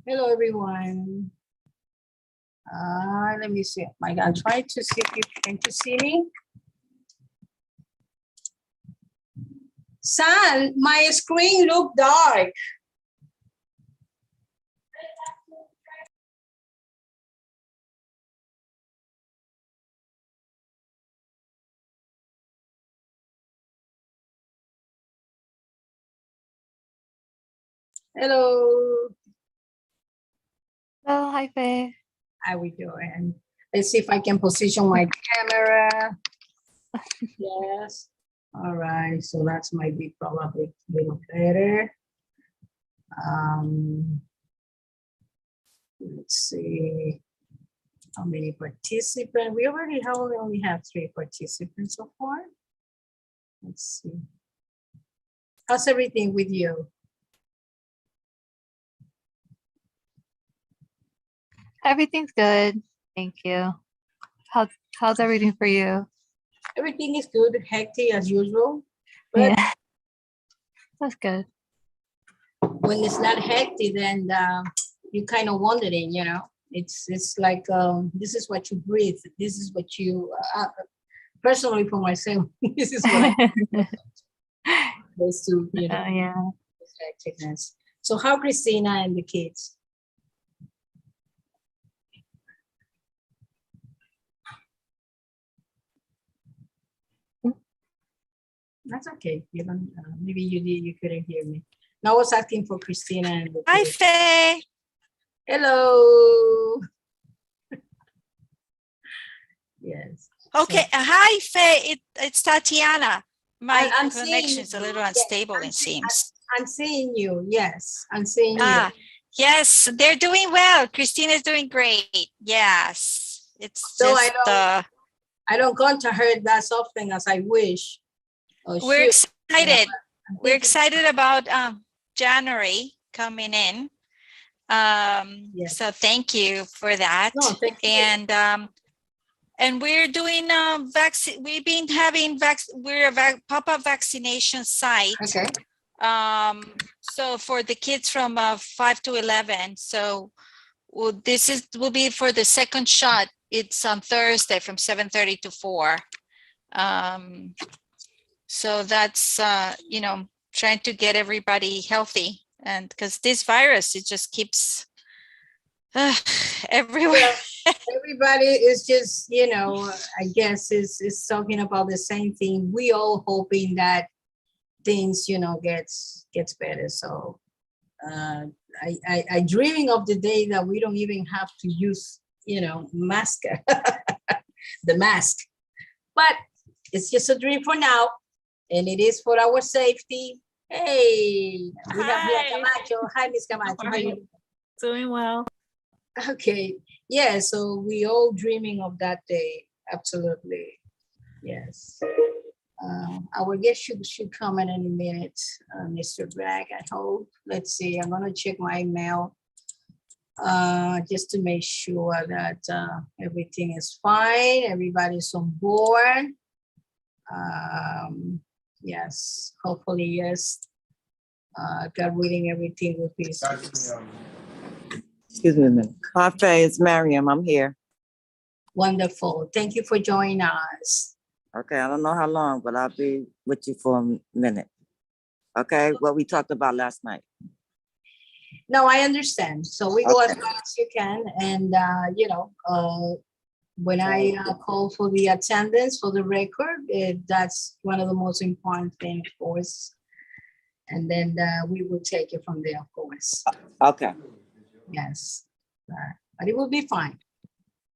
Hello, everyone. Let me see. I'm trying to see if you can see me. San, my screen look dark. Hello. Hello, hi Faye. How we doing? Let's see if I can position my camera. Yes. All right. So that's might be probably a little better. Let's see how many participants. We only have 3 participants so far. Let's see. How's everything with you? Everything's good. Thank you. How's everything for you? Everything is good, hectic as usual. But Yeah, that's good. when it's not hectic, then you kind of wondering, you know, it's like this is what you breathe. This is what you personally for myself. This is what I supposed to, you know, Yeah. hecticness. So how Christina and the kids? That's okay. You don't, maybe you couldn't hear me. Now I was asking for Christina and the Hi, kids. Faye. Hello. Yes. Okay. So, Hi, Faye. It's Tatiana. My I'm connection is a seeing little you. unstable, Yes, it seems. I'm seeing you. Yes, I'm seeing Ah, you. yes, they're doing well. Christina's doing great. Yes. It's So just I don't contact her that often as I wish. Or we're should, you know, excited. I'm We're thinking- excited about January coming in. Yes. So thank you for that. No, thank you. And we're doing vaccine. We've been having we're a pop-up vaccination site. Okay. So for the kids from 5 to 11. So this will be for the second shot. It's on Thursday from 7:30 to 4. So that's you know, trying to get everybody healthy, and because this virus, it just keeps everywhere. Well, everybody is just, you know, I guess is talking about the same thing. We all hoping that things, you know, gets better. So I dreaming of the day that we don't even have to use, you know, mask, the mask. But it's just a dream for now, and it is for our safety. Hey, we have Mia Hi. Camacho. Hi, Miss Camacho. How are you? Doing well. Okay. Yeah, so we all dreaming of that day. Absolutely. Yes. Our guest should come in any minute, Mr. Bragg, I hope. Let's see, I'm gonna check my email just to make sure that everything is fine, everybody's on board. Yes, hopefully, yes. God willing, everything will be. Excuse me a minute. Hi, Faye, it's Miriam. I'm here. Wonderful. Thank you for joining us. Okay, I don't know how long, but I'll be with you for a minute. Okay, what we talked about last night. No, I understand. So we go as Okay. fast as you can. And, you know, when I call for the attendance for the record, that's one of the most important things, of course. And then we will take it from there, of course. Okay. Yes. But it will be fine.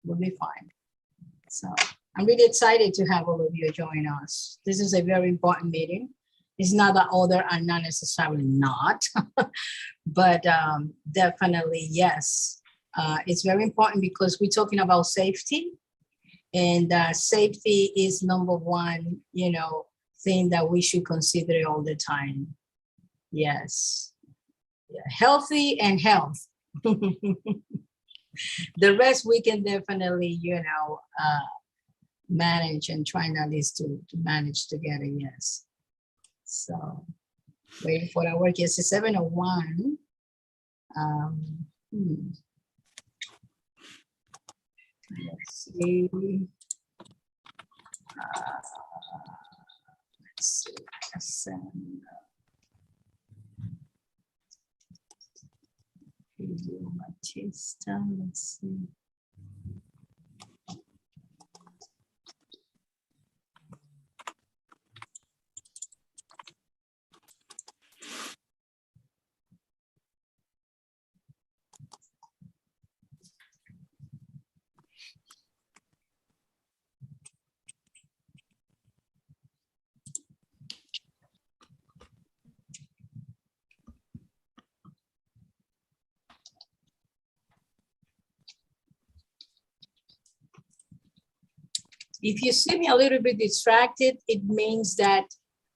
It will be fine. So I'm really excited to have all of you join us. This is a very important meeting. It's not that other are not necessarily not, but definitely yes. It's very important because we're talking about safety, and safety is number one, you know, thing that we should consider all the time. Yes. Yeah. Healthy and health. The rest we can definitely, you know, manage and try at least to manage together. Yes. So waiting for our guest is 7:01. Hmm. Let's see. Let's see. Video Batista. Let's see. If you see me a little bit distracted, it means that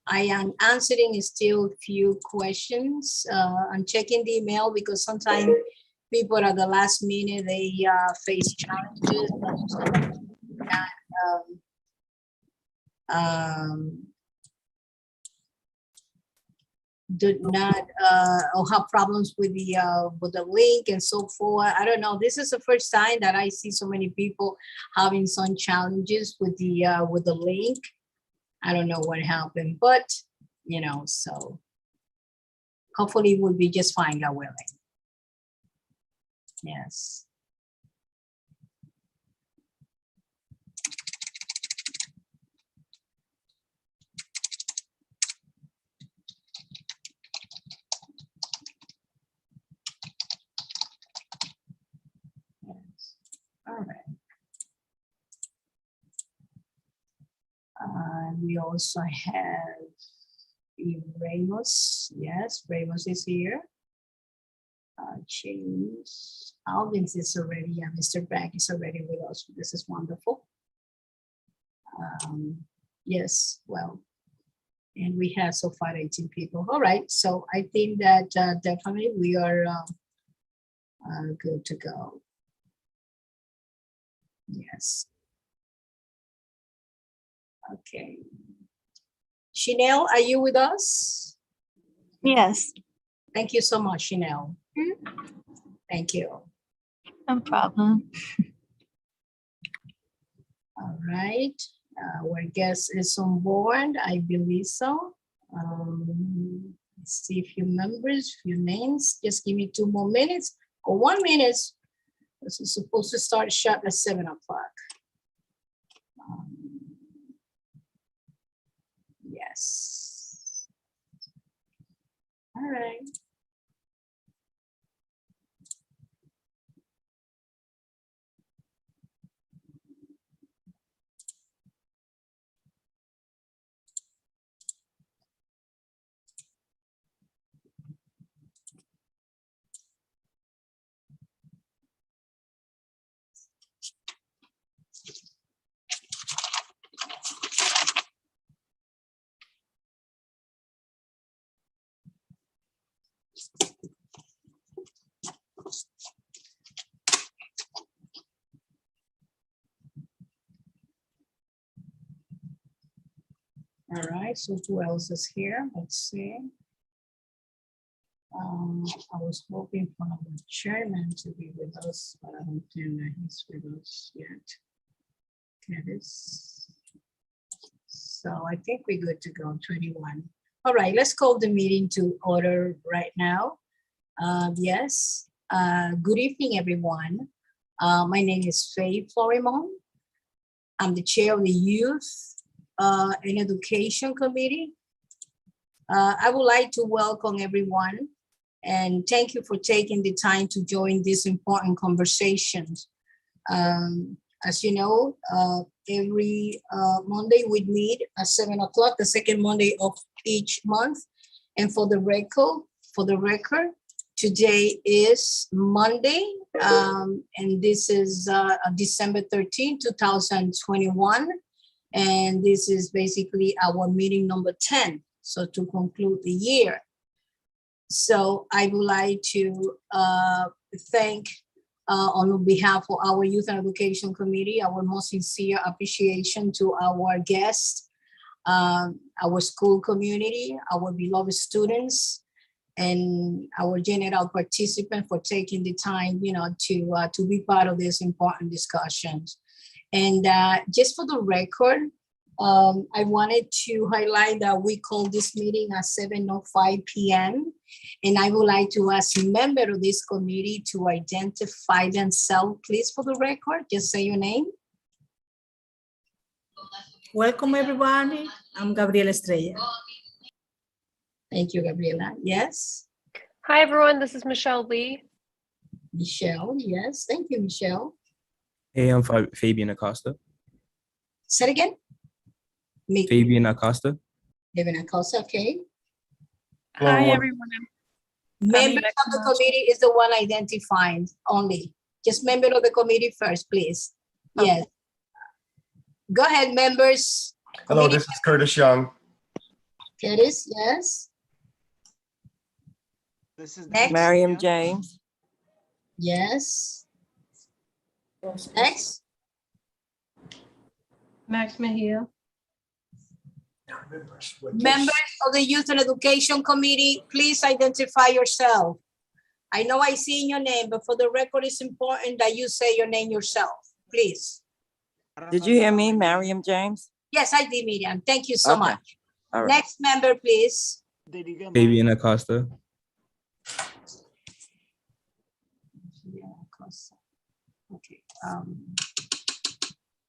I am answering still few questions. I'm checking the email because sometimes people at the last minute, they face challenges. Do not or have problems with the link and so forth. I don't know. This is the first time that I see so many people having some challenges with the link. I don't know what happened, but you know, so hopefully we'll be just fine, God willing. Yes. Yes. All right. We also have Ramos. Yes, Ramos is here. James Alvins is already, yeah, Mr. Beck is already with us. This is wonderful. Yes, well, and we have so far 18 people. All right, so I think that definitely we are good to go. Yes. Okay. Chanel, are you with us? Yes, Thank you so much, Chanel. Thank you. no problem. All right. Our guest is on board, I believe so. Let's see a few members, few names. Just give me 2 more minutes or 1 minute. This is supposed to start sharp at 7 o'clock. Yes. All right. All right, so who else is here? Let's see. I was hoping for our chairman to be with us, but I don't think that he's with us yet. Okay, this. So I think we're good to go, 21. All right, let's call the meeting to order right now. Yes, good evening, everyone. My name is Faye Florimon. I'm the chair of the Youth and Education Committee. I would like to welcome everyone and thank you for taking the time to join this important conversations. As you know, every Monday we meet at 7 o'clock, the second Monday of each month. And for the record, today is Monday, and this is December 13, 2021. And this is basically our meeting number 10. So to conclude the year. So I would like to thank on behalf of our Youth and Education Committee, our most sincere appreciation to our guests, our school community, our beloved students, and our general participant for taking the time, to be part of these important discussions. And just for the record, I wanted to highlight that we called this meeting at 7:05 p.m. And I would like to ask members of this committee to identify themselves, please, for the record. Just say your name. Welcome, everybody. I'm Gabriela Estrella. Thank you, Gabriela. Yes. Hi, everyone. This is Michelle Lee. Michelle, yes. Thank you, Michelle. Hey, I'm Fabian Acosta. Say it again. Fabian Acosta. Fabian Acosta, okay. Hi, everyone. Members of the committee is the one identifying only. Just member of the committee first, please. Yes. Go ahead, members. Hello, Committee- this is Curtis Young. Curtis, yes. This is Next. Miriam James. Yes. Next. Max Mejia. Members of the Youth and Education Committee, please identify yourself. I know I see your name, but for the record, it's important that you say your name yourself, please. Did you hear me, Miriam James? Yes, I did, Miriam. Thank you so Okay. much. All right. Next member, please. Fabian Acosta. Okay.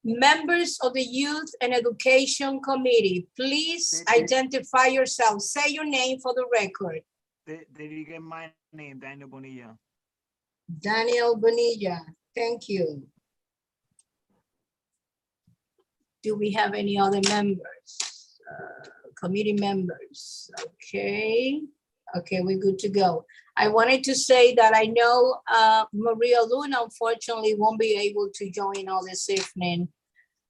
Members of the Youth and Education Committee, please identify yourself. Say your name for the record. Did you get my name, Daniel Bonilla? Daniel Bonilla, thank you. Do we have any other members? Committee members, okay. Okay, we're good to go. I wanted to say that I know Maria Luna unfortunately won't be able to join us this evening,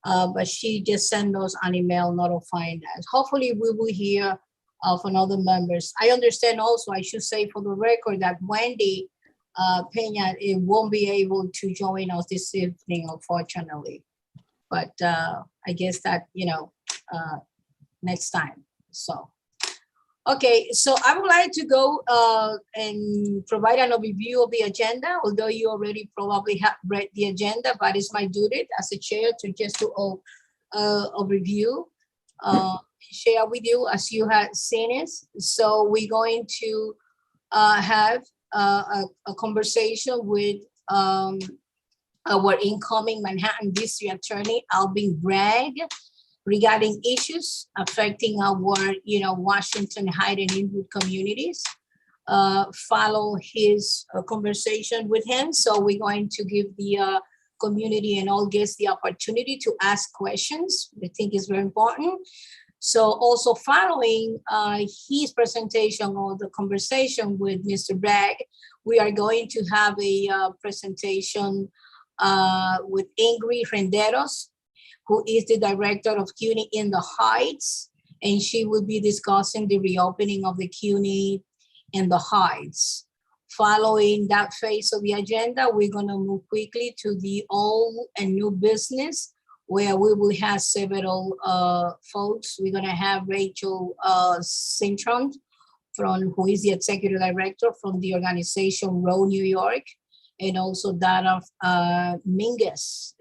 but she just sent us an email notifying us. Hopefully we will hear from other members. I understand also, I should say for the record, that Wendy Pena won't be able to join us this evening, unfortunately. But I guess that, next time, so. Okay, so I would like to go and provide an overview of the agenda, although you already probably have read the agenda, but it's my duty as a chair to just do a review, share with you as you have seen it. So we're going to have a conversation with our incoming Manhattan District Attorney, Alvin Bragg, regarding issues affecting our, Washington Heights and Inwood communities. Follow his conversation with him. So we're going to give the community and all guests the opportunity to ask questions. I think is very important. So also following his presentation or the conversation with Mr. Bragg, we are going to have a presentation with Ingrid Renderos, who is the director of CUNY in the Heights, and she will be discussing the reopening of the CUNY in the Heights. Following that phase of the agenda, we're gonna move quickly to the old and new business, where we will have several folks. We're gonna have Rachel Cintron, who is the executive director from the organization Row New York, and also that of Mingus.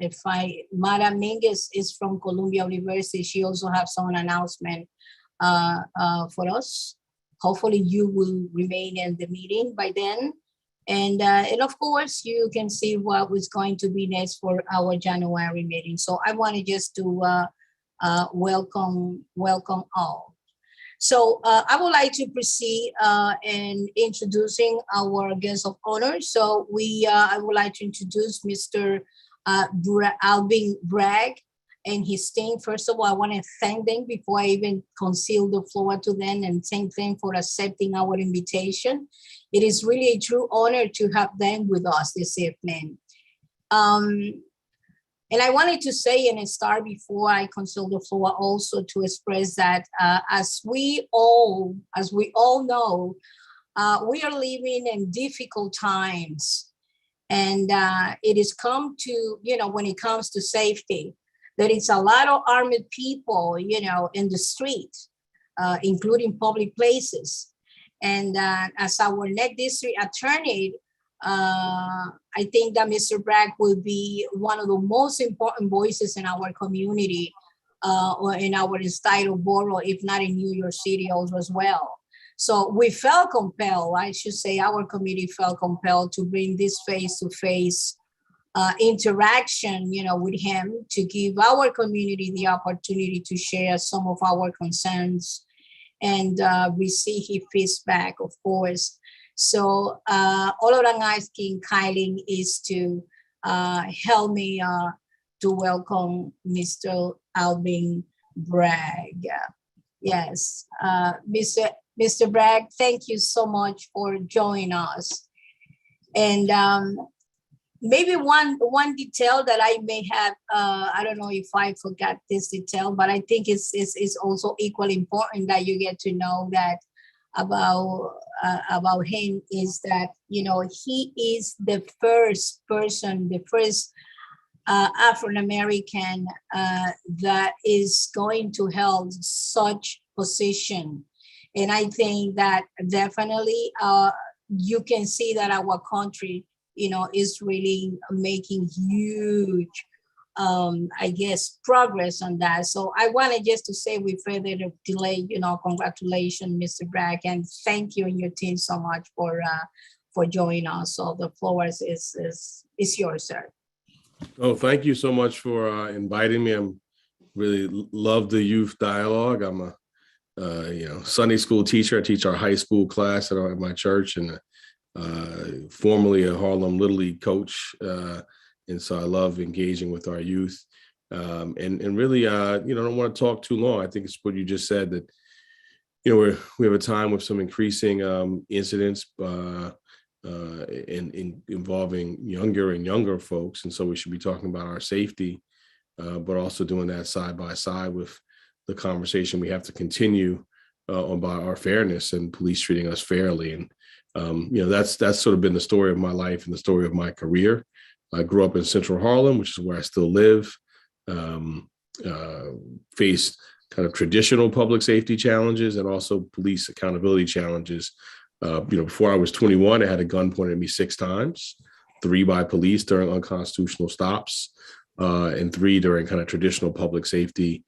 Mara Mingus is from Columbia University. She also has some announcement for us. Hopefully you will remain in the meeting by then. And of course, you can see what was going to be next for our January meeting. So I wanted just to welcome all. So I would like to proceed in introducing our guest of honor. So I would like to introduce Mr. Alvin Bragg and his team. First of all, I want to thank them before I even conceal the floor to them, and thank them for accepting our invitation. It is really a true honor to have them with us this evening. And I wanted to say and start before I conceal the floor also to express that as we all know, we are living in difficult times. And it has come to, when it comes to safety, that it's a lot of armed people, in the street, including public places. And as our next district attorney, I think that Mr. Bragg will be one of the most important voices in our community, or in our entitled borough, if not in New York City also as well. So we felt compelled, I should say our committee felt compelled to bring this face-to-face interaction, with him, to give our community the opportunity to share some of our concerns and receive his feedback, of course. So all of I'm asking Kylie is to help me to welcome Mr. Alvin Bragg. Yes, Mr. Bragg, thank you so much for joining us. And maybe one detail that I may have, I don't know if I forgot this detail, but I think it's also equally important that you get to know that about him, is that, he is the first person, the first Afro-American that is going to hold such position. And I think that definitely you can see that our country, is really making huge, I guess, progress on that. So I wanted just to say, with further delay, congratulations, Mr. Bragg, and thank you and your team so much for joining us. So the floor is yours, sir. Oh, thank you so much for inviting me. I'm really love the youth dialogue. I'm a Sunday school teacher. I teach our high school class at my church, and formerly a Harlem Little League coach. And so I love engaging with our youth. And really, I don't want to talk too long. I think it's what you just said, that, we have a time with some increasing incidents involving younger and younger folks. And so we should be talking about our safety, but also doing that side by side with the conversation we have to continue about our fairness and police treating us fairly. And that's sort of been the story of my life and the story of my career. I grew up in Central Harlem, which is where I still live. Faced kind of traditional public safety challenges and also police accountability challenges. Before I was 21, I had a gun pointed at me 6 times, 3 by police during unconstitutional stops, and 3 during kind of traditional public safety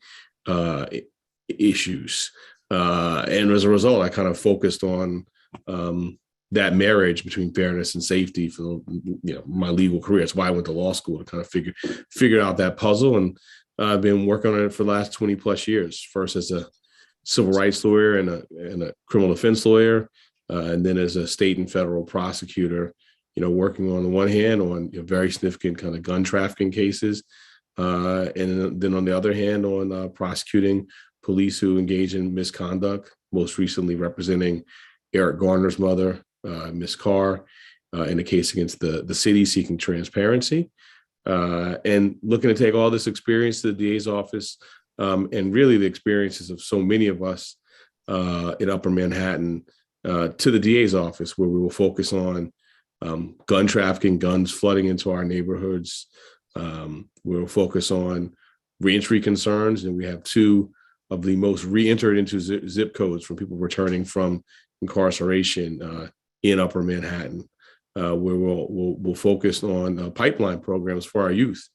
issues. And as a result, I kind of focused on that marriage between fairness and safety for my legal career. That's why I went to law school, to kind of figure out that puzzle. And I've been working on it for the last 20 plus years, first as a civil rights lawyer and a criminal defense lawyer, and then as a state and federal prosecutor, working on the one hand on very significant kind of gun trafficking cases, and then on the other hand on prosecuting police who engage in misconduct, most recently representing Eric Garner's mother, Miss Carr, in a case against the city seeking transparency, and looking to take all this experience to the DA's office, and really the experiences of so many of us in Upper Manhattan to the DA's office, where we will focus on gun trafficking, guns flooding into our neighborhoods. We'll focus on reentry concerns, and we have 2 of the most re-entered into zip codes from people returning from incarceration in Upper Manhattan, where we'll focus on pipeline programs for our youth,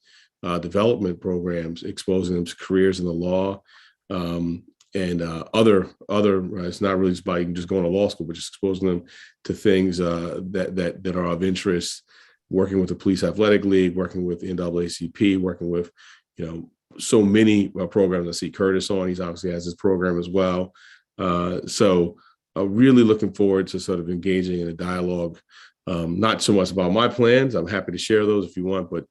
development programs, exposing them to careers in the law, and other. It's not really about even just going to law school, but just exposing them to things that are of interest. Working with the Police Athletic League, working with NAACP, working with so many programs. I see Curtis on; he's obviously has his program as well. So really looking forward to sort of engaging in a dialogue. Not so much about my plans. I'm happy to share those if you want, but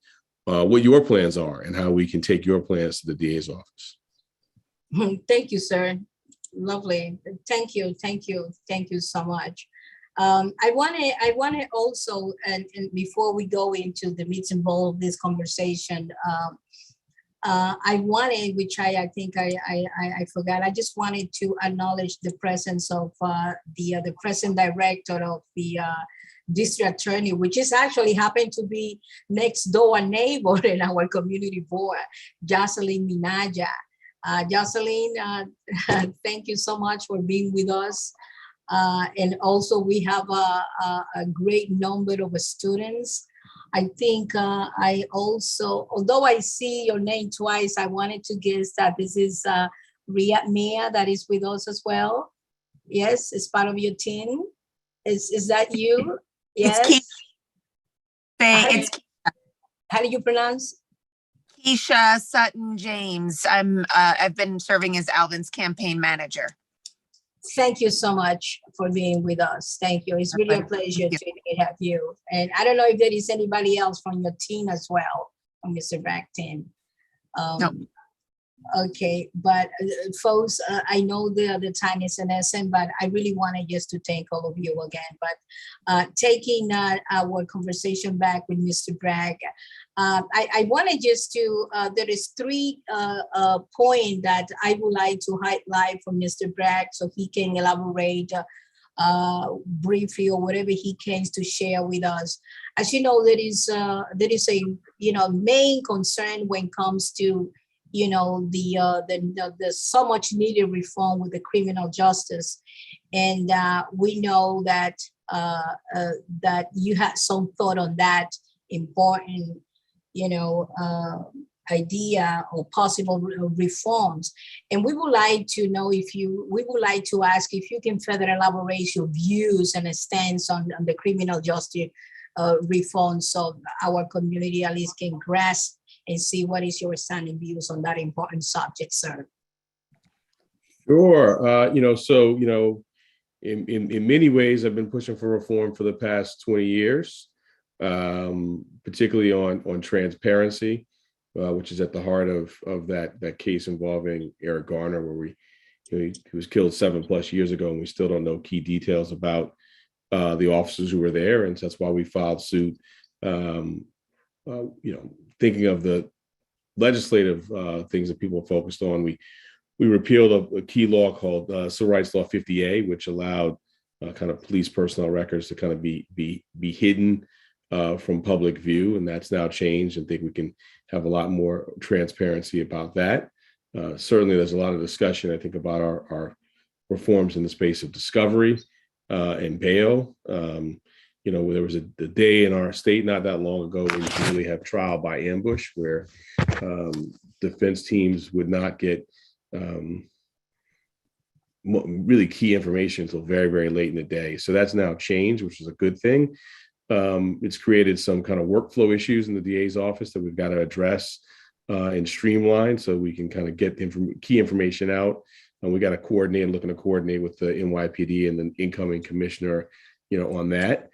what your plans are and how we can take your plans to the DA's office. Thank you, sir. Lovely. Thank you so much. I want to also, and before we go into the meats and bones of this conversation, I wanted, which I think I forgot, I just wanted to acknowledge the presence of the present director of the district attorney, which is actually happened to be next door neighbor in our community board, Jocelyn Minaja. Jocelyn, thank you so much for being with us. And also we have a great number of students. I think I also, although I see your name twice, I wanted to guess that this is Riyad Mia that is with us as well. Yes, it's part of your team. Is that you? Yes. It's How do you pronounce? Keisha Sutton James. I've been serving as Alvin's campaign manager. Thank you so much for being with us. Thank you. It's really a pleasure to have you. And I don't know if there is anybody else from your team as well, from Mr. Brack team. No. Okay, but folks, I know the time is an essence, but I really wanted just to thank all of you again. But taking our conversation back with Mr. Bragg, I wanted just to, there is three points that I would like to highlight from Mr. Bragg so he can elaborate briefly or whatever he can to share with us. As you know, there is a main concern when it comes to the so much needed reform with the criminal justice, and we know that that you had some thought on that important idea or possible reforms, and we would like to know we would like to ask if you can further elaborate your views and a stance on the criminal justice reform, so our community at least can grasp and see what is your standing views on that important subject, sir. Sure. In many ways, I've been pushing for reform for the past 20 years, particularly on transparency, which is at the heart of that case involving Eric Garner, where he was killed 7+ years ago, and we still don't know key details about the officers who were there, and so that's why we filed suit. Thinking of the legislative things that people are focused on, we repealed a key law called Civil Rights Law 50A, which allowed kind of police personnel records to kind of be hidden from public view, and that's now changed. And I think we can have a lot more transparency about that. Certainly, there's a lot of discussion, I think, about our reforms in the space of discovery and bail. There was a day in our state not that long ago where you could really have trial by ambush, where defense teams would not get really key information until very, very late in the day. So that's now changed, which is a good thing. It's created some kind of workflow issues in the DA's office that we've got to address and streamline so we can kind of get key information out. And we got to looking to coordinate with the NYPD and the incoming commissioner, on that.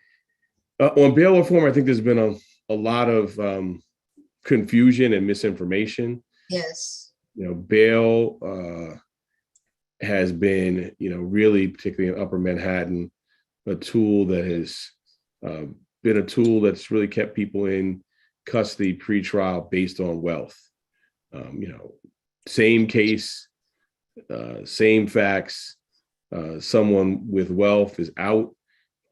On bail reform, I think there's been a lot of confusion and misinformation. Yes. Bail has been, really, particularly in Upper Manhattan, a tool that has been a tool that's really kept people in custody pre-trial based on wealth. Same case, same facts. Someone with wealth is out,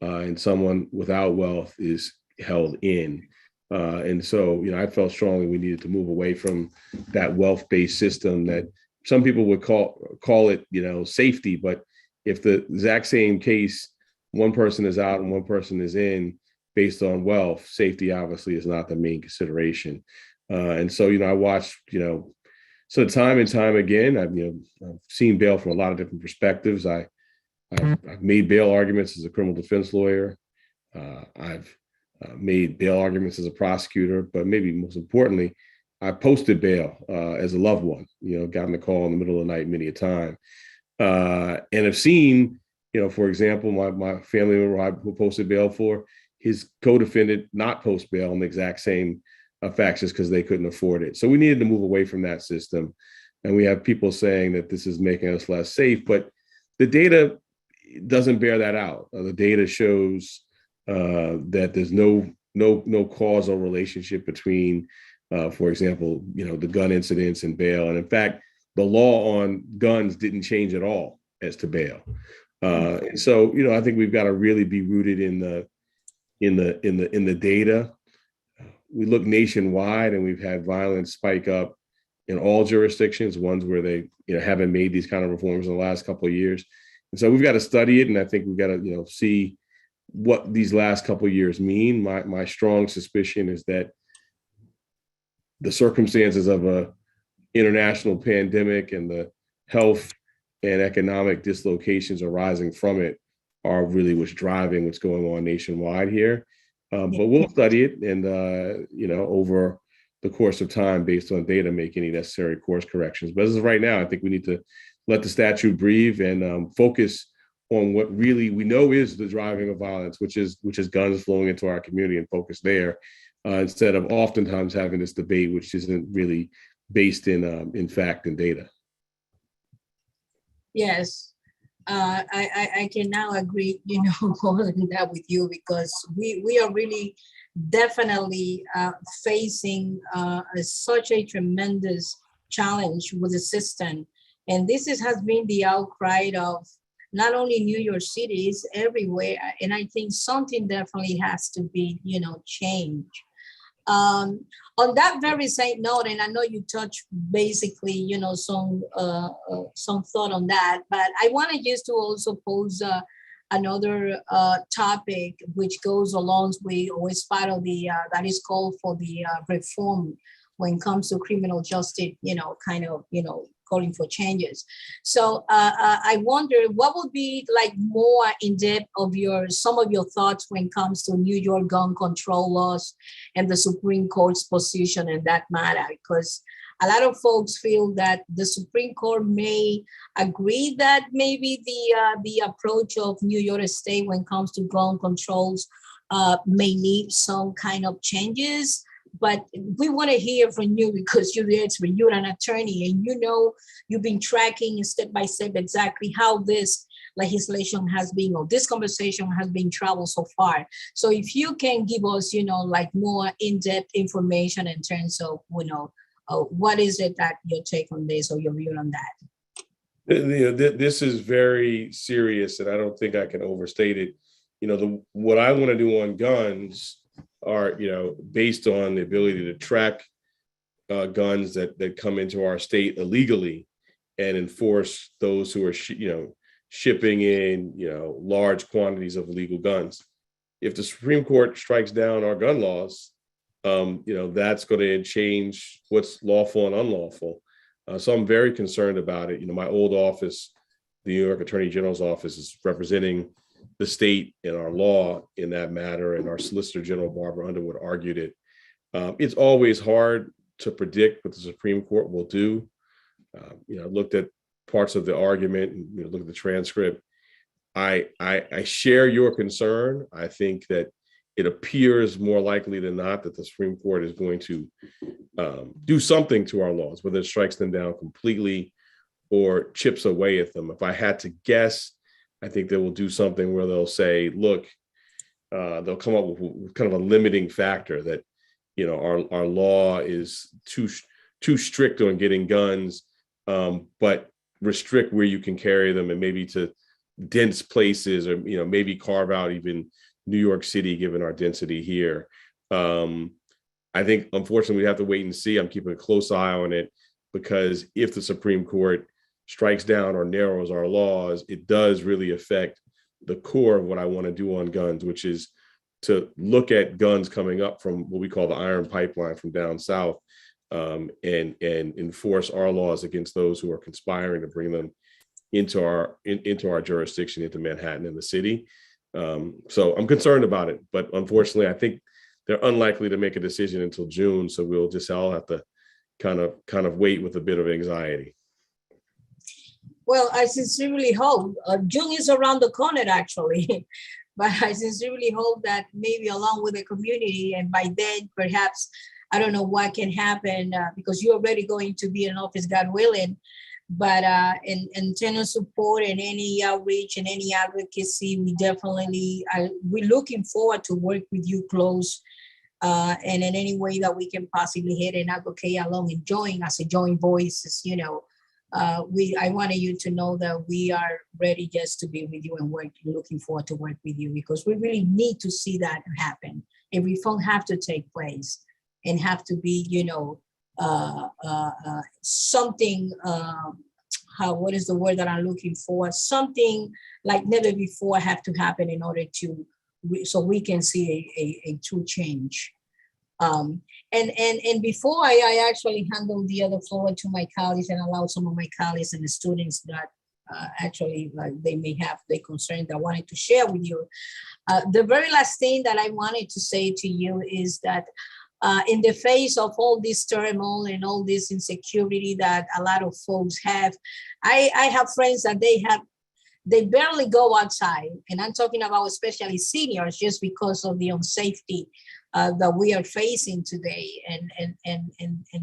and someone without wealth is held in. And so, I felt strongly we needed to move away from that wealth-based system that some people would call it, safety. But if the exact same case, one person is out and one person is in based on wealth, safety obviously is not the main consideration. And so, I watched, so time and time again, I've seen bail from a lot of different perspectives. I've made bail arguments as a criminal defense lawyer. I've made bail arguments as a prosecutor, but maybe most importantly, I posted bail as a loved one, got in the call in the middle of the night many a time. And I've seen, for example, my family member who posted bail for, his co-defendant not post bail on the exact same facts just because they couldn't afford it. So we needed to move away from that system. And we have people saying that this is making us less safe, but the data doesn't bear that out. The data shows that there's no causal relationship between, for example, the gun incidents and bail. And in fact, the law on guns didn't change at all as to bail. So, I think we've got to really be rooted in the data. We look nationwide, and we've had violence spike up in all jurisdictions, ones where they haven't made these kind of reforms in the last couple of years. And so we've got to study it, and I think we've got to, see what these last couple of years mean. My strong suspicion is that the circumstances of a international pandemic and the health and economic dislocations arising from it are really what's driving what's going on nationwide here. But we'll study it and, over the course of time, based on data, make any necessary course corrections. But as of right now, I think we need to let the statute breathe and focus on what really we know is the driving of violence, which is guns flowing into our community, and focus there instead of oftentimes having this debate, which isn't really based in fact and data. Yes, I can now agree, more than that with you, because we are really definitely facing such a tremendous challenge with the system. And this has been the outcry of not only New York City, it's everywhere. And I think something definitely has to be, changed. On that very same note, and I know you touched basically, some thought on that, but I wanted just to also pose another topic which goes along with, or is part of the that is called for the reform when it comes to criminal justice, calling for changes. So I wonder what would be like more in depth of some of your thoughts when it comes to New York gun control laws and the Supreme Court's position in that matter, because a lot of folks feel that the Supreme Court may agree that maybe the approach of New York State when it comes to gun controls may need some kind of changes. But we want to hear from you, because you're the expert, you're an attorney, and you've been tracking step by step exactly how this legislation has been, or this conversation has been traveled so far. So if you can give us, more in-depth information in terms of, what is it that your take on this or your view on that? This is very serious, and I don't think I can overstate it. What I want to do on guns are, based on the ability to track guns that come into our state illegally and enforce those who are, shipping in, large quantities of illegal guns. If the Supreme Court strikes down our gun laws, that's going to change what's lawful and unlawful. So I'm very concerned about it. My old office, the New York Attorney General's office, is representing the state and our law in that matter, and our Solicitor General Barbara Underwood argued it. It's always hard to predict what the Supreme Court will do. I looked at parts of the argument and look at the transcript. I share your concern. I think that it appears more likely than not that the Supreme Court is going to do something to our laws, whether it strikes them down completely or chips away at them. If I had to guess, I think they will do something where they'll say, look, they'll come up with kind of a limiting factor that, our law is too strict on getting guns, but restrict where you can carry them, and maybe to dense places, or, maybe carve out even New York City, given our density here. I think, unfortunately, we have to wait and see. I'm keeping a close eye on it, because if the Supreme Court strikes down or narrows our laws, it does really affect the core of what I want to do on guns, which is to look at guns coming up from what we call the iron pipeline from down south, and enforce our laws against those who are conspiring to bring them into our jurisdiction, into Manhattan and the city. So I'm concerned about it, but unfortunately, I think they're unlikely to make a decision until June. So we'll just all have to kind of wait with a bit of anxiety. Well, I sincerely hope June is around the corner, actually, but I sincerely hope that maybe along with the community, and by then, perhaps, I don't know what can happen, because you're already going to be in office, God willing. But in terms of support and any outreach and any advocacy, we definitely we're looking forward to work with you close, and in any way that we can possibly hit and advocate along and join as a joint voices. I wanted you to know that we are ready just to be with you and looking forward to work with you, because we really need to see that happen. And reform have to take place and have to be, something, what is the word that I'm looking for? Something like never before have to happen in order to, so we can see a true change. And before I actually handle the other floor to my colleagues and allow some of my colleagues and the students that actually like they may have the concern that I wanted to share with you. The very last thing that I wanted to say to you is that in the face of all this turmoil and all this insecurity that a lot of folks have, I have friends that they barely go outside. And I'm talking about especially seniors, just because of the unsafety that we are facing today. And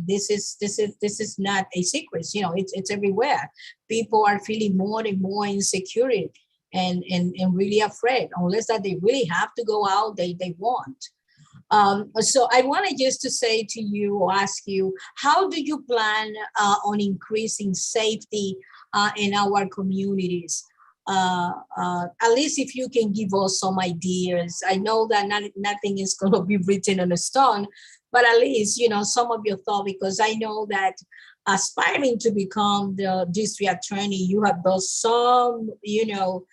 this is not a secret, you know, it's everywhere. People are feeling more and more insecure and really afraid. Unless that they really have to go out, they won't. So I wanted just to say to you or ask you, how do you plan on increasing safety in our communities? At least if you can give us some ideas. I know that nothing is going to be written on a stone, but at least, you know, some of your thoughts, because I know that aspiring to become the district attorney, you have those some, you know,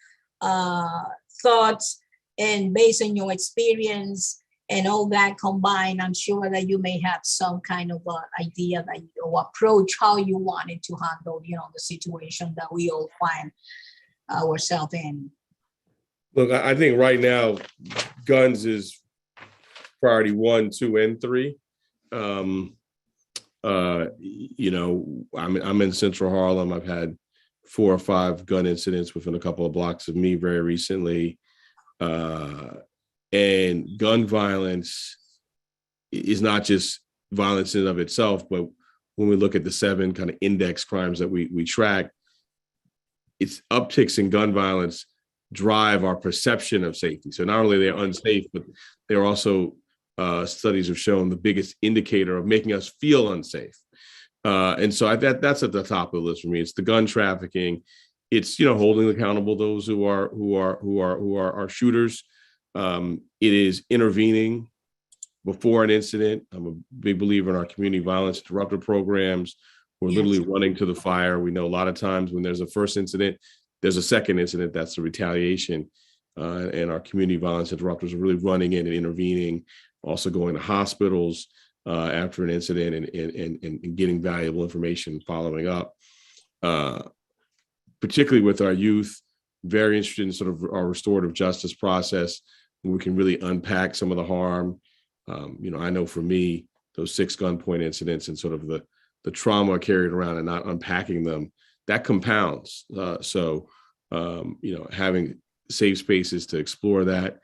thoughts, and based on your experience and all that combined, I'm sure that you may have some kind of idea that or approach how you wanted to handle, you know, the situation that we all find ourselves in. Look, I think right now, guns is priority 1, 2, and 3. You know, I'm in Central Harlem. I've had 4 or 5 gun incidents within a couple of blocks of me very recently. And gun violence is not just violence in and of itself, but when we look at the 7 kind of index crimes that we track, it's upticks in gun violence drive our perception of safety. So not only they're unsafe, but they're also, studies have shown, the biggest indicator of making us feel unsafe. And so that's at the top of the list for me. It's the gun trafficking. It's, you know, holding accountable those who are shooters. It is intervening before an incident. I'm a big believer in our community violence interrupter programs. We're literally running to the fire. We know a lot of times when there's a first incident, there's a second incident, that's the retaliation. And our community violence interrupters are really running in and intervening, also going to hospitals after an incident and getting valuable information, following up. Particularly with our youth, very interested in sort of our restorative justice process, where we can really unpack some of the harm. You know, I know for me, those 6 gunpoint incidents and sort of the trauma carried around and not unpacking them, that compounds. So, you know, having safe spaces to explore that,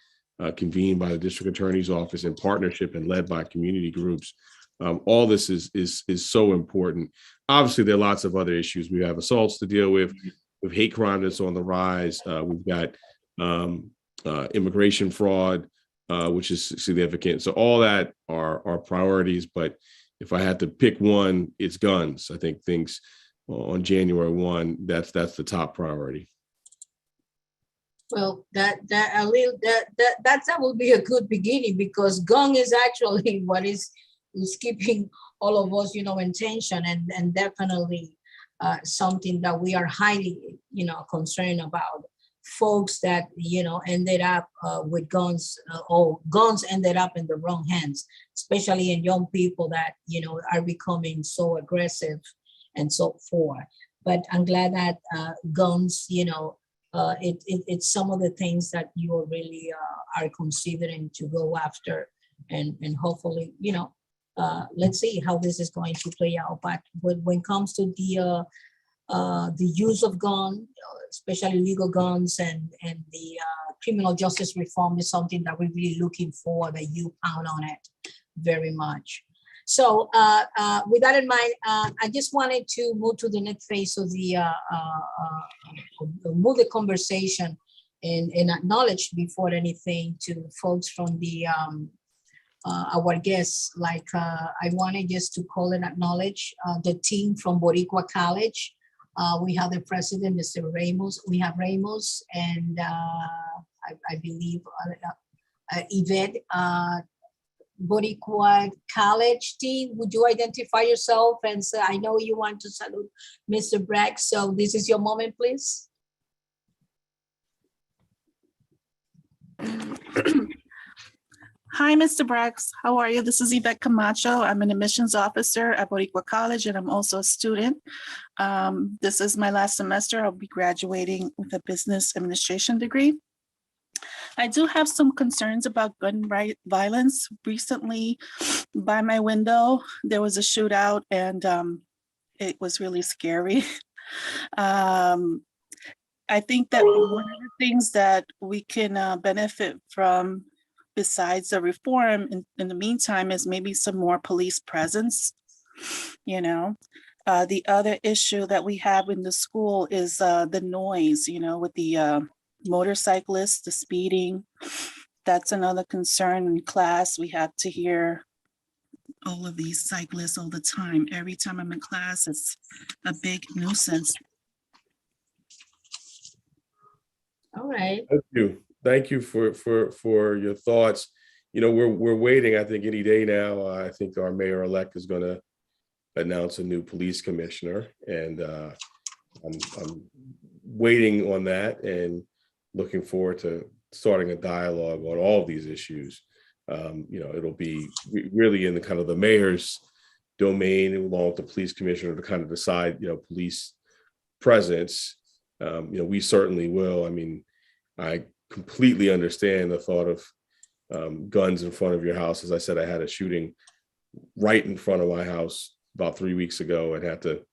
convened by the district attorney's office in partnership and led by community groups, all this is so important. Obviously, there are lots of other issues. We have assaults to deal with hate crime that's on the rise. We've got immigration fraud, which is significant. So all that are priorities, but if I had to pick one, it's guns. I think things on January 1, that's the top priority. Well, that will be a good beginning, because gun is actually what is keeping all of us, you know, in tension, and definitely something that we are highly, you know, concerned about. Folks that, you know, ended up with guns, or guns ended up in the wrong hands, especially in young people that, you know, are becoming so aggressive and so forth. But I'm glad that guns, you know, it's some of the things that you really are considering to go after, and hopefully, you know, let's see how this is going to play out. But when it comes to the use of guns, especially legal guns, and the criminal justice reform is something that we're really looking for, that you pound on it very much. So with that in mind, I just wanted to move to the next phase of the move the conversation and acknowledge before anything to folks from the our guests. Like I wanted just to call and acknowledge the team from Boricua College. We have the president, Mr. Ramos. We have Ramos, and I believe Yvette. Boricua College team. Would you identify yourself and say, I know you want to salute Mr. Bragg, so this is your moment, please. Hi, Mr. Brax. How are you? This is Yvette Camacho. I'm an admissions officer at Boricua College, and I'm also a student. This is my last semester. I'll be graduating with a business administration degree. I do have some concerns about gun violence. Recently, by my window, there was a shootout, and it was really scary. I think that one of the things that we can benefit from, besides the reform in the meantime, is maybe some more police presence. You know, the other issue that we have in the school is the noise, you know, with the motorcyclists, the speeding. That's another concern in class. We have to hear all of these cyclists all the time. Every time I'm in class, it's a big nuisance. All right. Thank you for your thoughts. You know, we're waiting, I think, any day now. I think our mayor-elect is going to announce a new police commissioner, and I'm waiting on that and looking forward to starting a dialogue on all of these issues. You know, it'll be really in the kind of the mayor's domain, along with the police commissioner, to kind of decide, you know, police presence. You know, we certainly will. I mean, I completely understand the thought of guns in front of your house. As I said, I had a shooting right in front of my house about 3 weeks ago, and had to,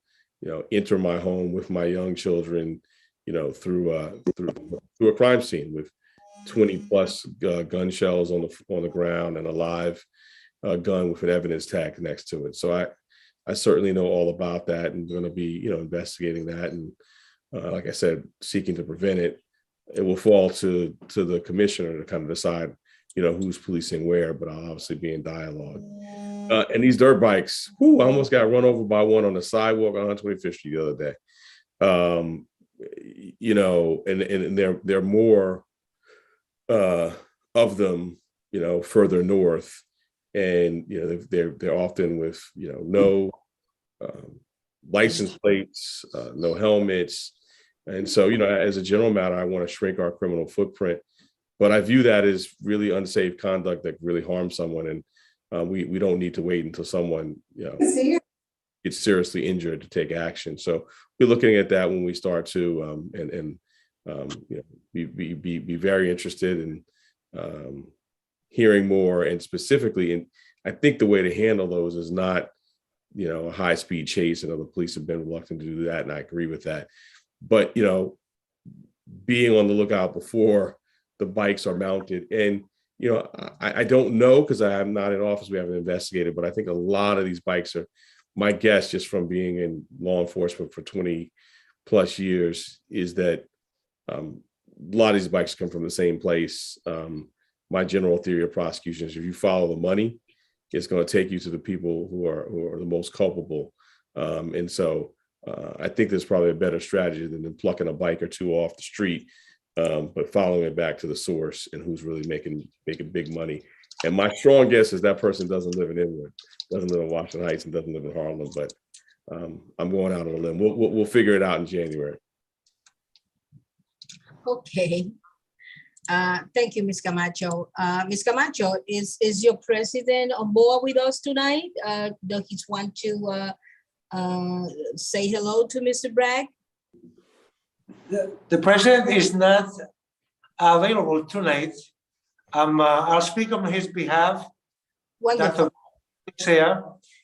you know, enter my home with my young children, you know, through a crime scene with 20 plus gun shells on the ground and a live gun with an evidence tag next to it. So I certainly know all about that, and going to be, you know, investigating that, and like I said, seeking to prevent it. It will fall to the commissioner to kind of decide, you know, who's policing where, but I'll obviously be in dialogue. And these dirt bikes, I almost got run over by one on the sidewalk on 125th Street the other day. You know, and there are more of them, you know, further north, and you know they're often with, you know, no license plates, no helmets. And so, you know, as a general matter, I want to shrink our criminal footprint, but I view that as really unsafe conduct that really harms someone. And we don't need to wait until someone, you know, gets seriously injured to take action. So we're looking at that when we start to, you know, be very interested in hearing more, and specifically, and I think the way to handle those is not, you know, a high-speed chase. And other police have been reluctant to do that, and I agree with that. But, you know, being on the lookout before the bikes are mounted. And, you know, I don't know, because I'm not in office, we haven't investigated, but I think a lot of these bikes are, my guess, just from being in law enforcement for 20 plus years, is that a lot of these bikes come from the same place. My general theory of prosecution is, if you follow the money, it's going to take you to the people who are the most culpable. And so I think there's probably a better strategy than plucking a bike or two off the street, but following it back to the source and who's really making big money. And my strong guess is that person doesn't live in Inwood, doesn't live in Washington Heights, and doesn't live in Harlem. But I'm going out on a limb. We'll figure it out in January. Okay. Thank you, Ms. Camacho. Ms. Camacho, is your president on board with us tonight? Does he want to say hello to Mr. Bragg? The president is not available tonight. I'll speak on his behalf. Wonderful. Dr. Sea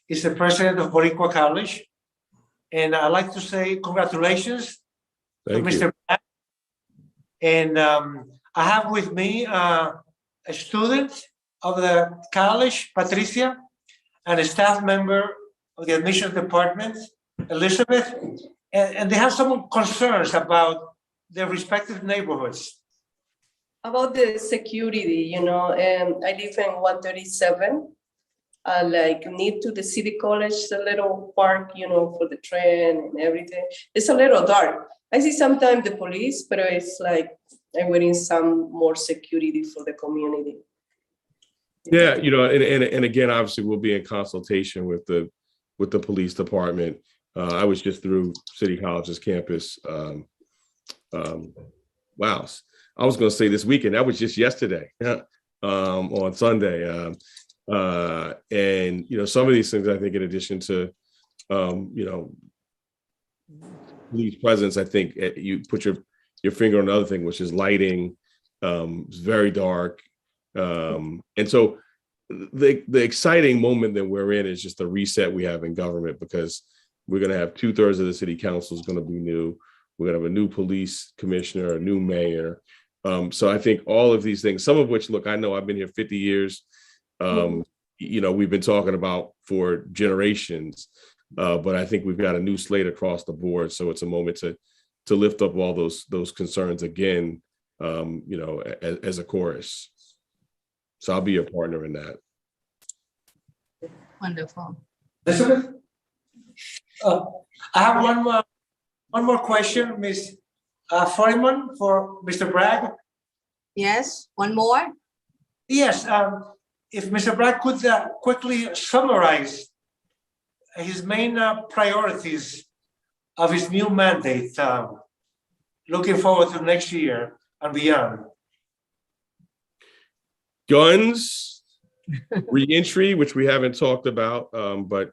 is the president of Boricua College. And I'd like to say congratulations to Mr. Bragg. And I have with me a student of the college, Patricia, and a staff member of the admissions department, Elizabeth, and they have some concerns about their respective neighborhoods. About the security, you know, I live in 137, like near to the city college, a little park, you know, for the train and everything. It's a little dark. I see sometimes the police, but it's like I'm waiting some more security for the community. Yeah, and again, obviously, we'll be in consultation with the police department. I was just through City College's campus. Wow, I was going to say this weekend. That was just yesterday, on Sunday. And some of these things, I think, in addition to police presence, I think you put your finger on another thing, which is lighting. It's very dark. And so the exciting moment that we're in is just the reset we have in government, because we're going to have 2/3 of the city council is going to be new. We're going to have a new police commissioner, a new mayor. So I think all of these things, some of which, look, I know I've been here 50 years. We've been talking about for generations, but I think we've got a new slate across the board. So it's a moment to lift up all those concerns again, as a chorus. So I'll be your partner in that. Wonderful. Elizabeth? I have one more question, Ms. Foreman, for Mr. Bragg. Yes, one more? Yes, if Mr. Bragg could quickly summarize his main priorities of his new mandate, looking forward to next year and beyond. Guns, reentry, which we haven't talked about, but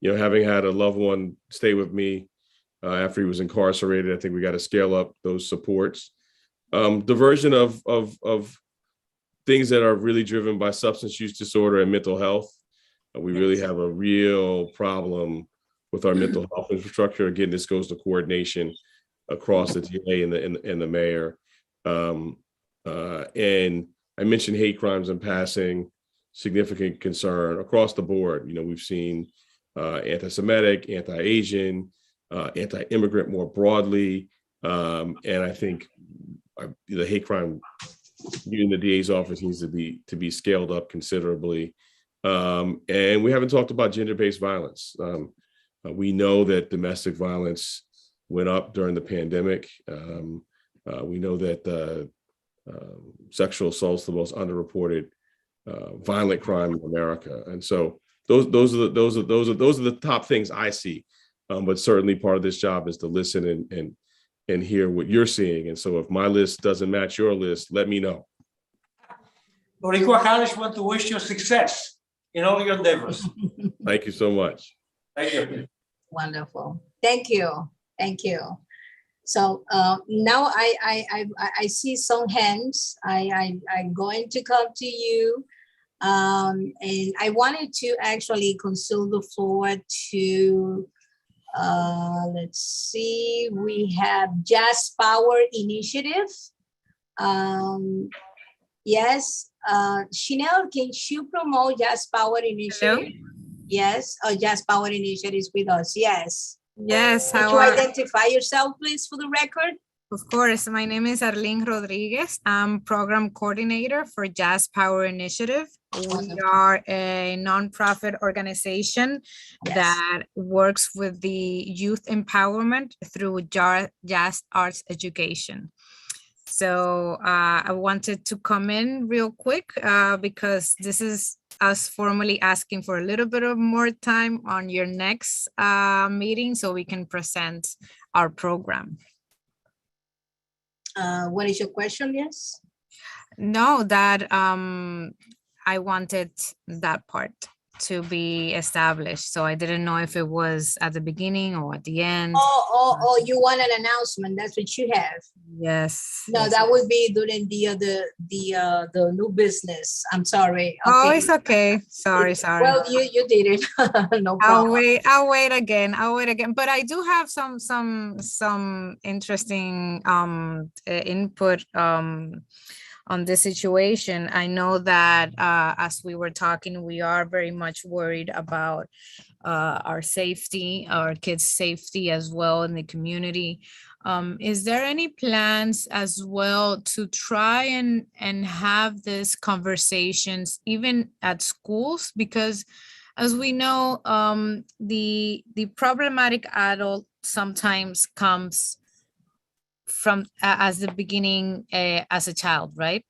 having had a loved one stay with me after he was incarcerated, I think we got to scale up those supports. Diversion of things that are really driven by substance use disorder and mental health. We really have a real problem with our mental health infrastructure. Again, this goes to coordination across the DA and the mayor. And I mentioned hate crimes in passing, significant concern across the board. We've seen anti-Semitic, anti-Asian, anti-immigrant more broadly. And I think the hate crime in the DA's office needs to be scaled up considerably. And we haven't talked about gender-based violence. We know that domestic violence went up during the pandemic. We know that sexual assault is the most underreported violent crime in America, and so those are the top things I see. But certainly part of this job is to listen and hear what you're seeing. And so if my list doesn't match your list, let me know. Boricua College want to wish you success in all your endeavors. Thank you so much. Thank you. Wonderful. Thank you. Thank you. So now I see some hands. I'm going to come to you. And I wanted to actually consult the floor to, let's see, we have Jazz Power Initiative. Yes, Chanel, can you promote Jazz Power Initiative? Hello? Yes, Jazz Power Initiative is with us, yes. Yes, Could you identify yourself, please, for the record? Of course. My name is Arlene Rodriguez. I'm program coordinator for Jazz Power Initiative. We are a nonprofit organization that works with the youth empowerment through jazz arts education. So I wanted to come in real quick because this is us formally asking for a little bit of more time on your next meeting so we can present our program. What is your question? Yes. No, that I wanted that part to be established. So I didn't know if it was at the beginning or at the end. Oh, you want an announcement? That's what you have. Yes. No, yes, that yes. would be during the new business. I'm sorry. Oh, it's okay. Sorry. Well, you did it. No problem. I'll wait again. But I do have some interesting input on this situation. I know that as we were talking, we are very much worried about our safety, our kids' safety as well in the community. Is there any plans as well to try and have these conversations even at schools? Because as we know, the problematic adult sometimes comes from as the beginning as a child, right?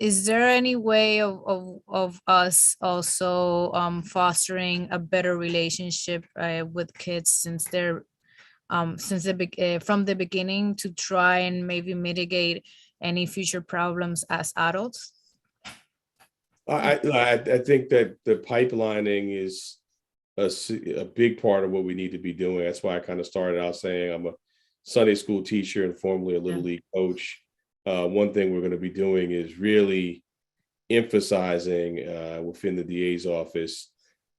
Is there any way of us also fostering a better relationship with kids since they're from the beginning to try and maybe mitigate any future problems as adults? I think that the pipelining is a big part of what we need to be doing. That's why I kind of started out saying I'm a Sunday school teacher and formerly a Little League coach. One thing we're going to be doing is really emphasizing within the DA's office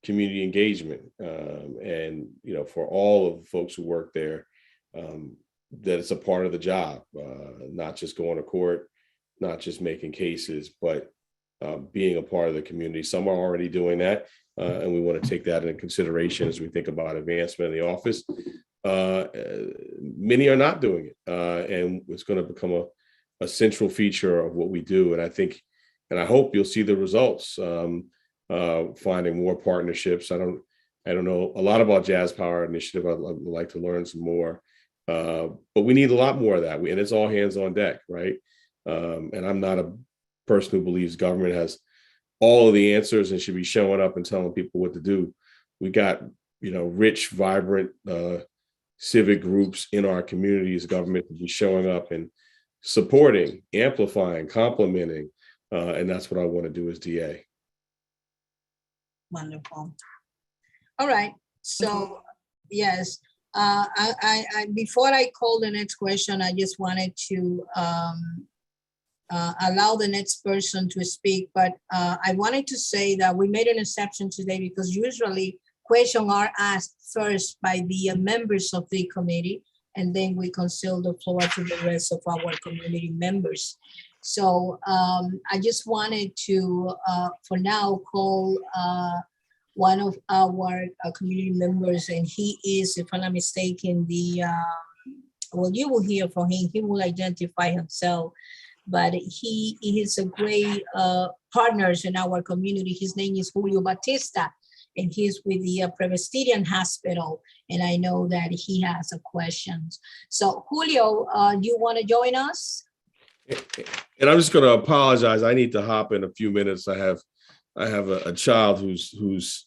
community engagement, and for all of the folks who work there, that it's a part of the job, not just going to court, not just making cases, but being a part of the community. Some are already doing that, and we want to take that into consideration as we think about advancement in the office. Many are not doing it, and it's going to become a central feature of what we do. And I think, and I hope you'll see the results, finding more partnerships. I don't know a lot about Jazz Power Initiative. I'd like to learn some more, but we need a lot more of that. And it's all hands on deck, right? And I'm not a person who believes government has all of the answers and should be showing up and telling people what to do. We got, rich, vibrant civic groups in our communities, government to be showing up and supporting, amplifying, complimenting, and that's what I want to do as DA. Wonderful. All right. So yes, I before I call the next question, I just wanted to allow the next person to speak, but I wanted to say that we made an exception today because usually questions are asked first by the members of the committee, and then we conceal the floor to the rest of our community members. So I just wanted to, for now, call one of our community members, and he is, if I'm not mistaken, well, you will hear from him. He will identify himself, but he is a great partner in our community. His name is Julio Batista, and he's with the Presbyterian Hospital, and I know that he has a question. So Julio, do you want to join us? And I'm just going to apologize. I need to hop in a few minutes. I have a child who's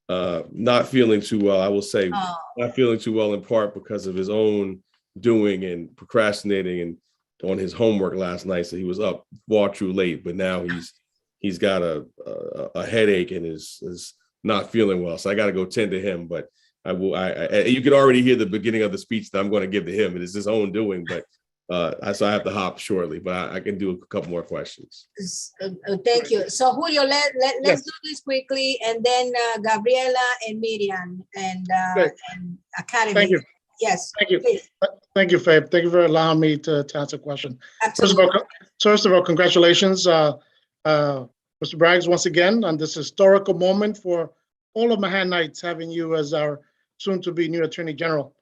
not feeling too well. I will say not feeling too well in part because of his own doing and procrastinating and on his homework last night. So he was up far too late, but now he's got a headache and is not feeling well. So I got to go tend to him. But you could already hear the beginning of the speech that I'm going to give to him. It is his own doing, but so I have to hop shortly, but I can do a couple more questions. Thank you. So Julio, let's do this quickly, and then Gabriela and Miriam and Academy. Thank you. Yes. Thank you. Please. Thank you, Fabe. Thank you for allowing me to answer a question. Absolutely. First of all, congratulations, Mr. Braggs, once again on this historical moment for all of Manhattanites, having you as our soon-to-be new Attorney General.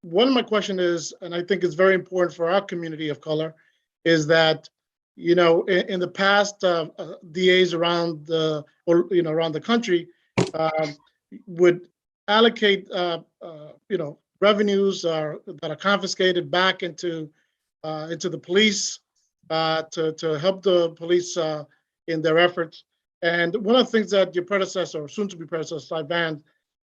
One of my questions is, and I think it's very important for our community of color, is that, in the past, DAs around the country would allocate, revenues that are confiscated back into the police to help the police in their efforts. And one of the things that your predecessor, or soon-to-be predecessor, Ivan,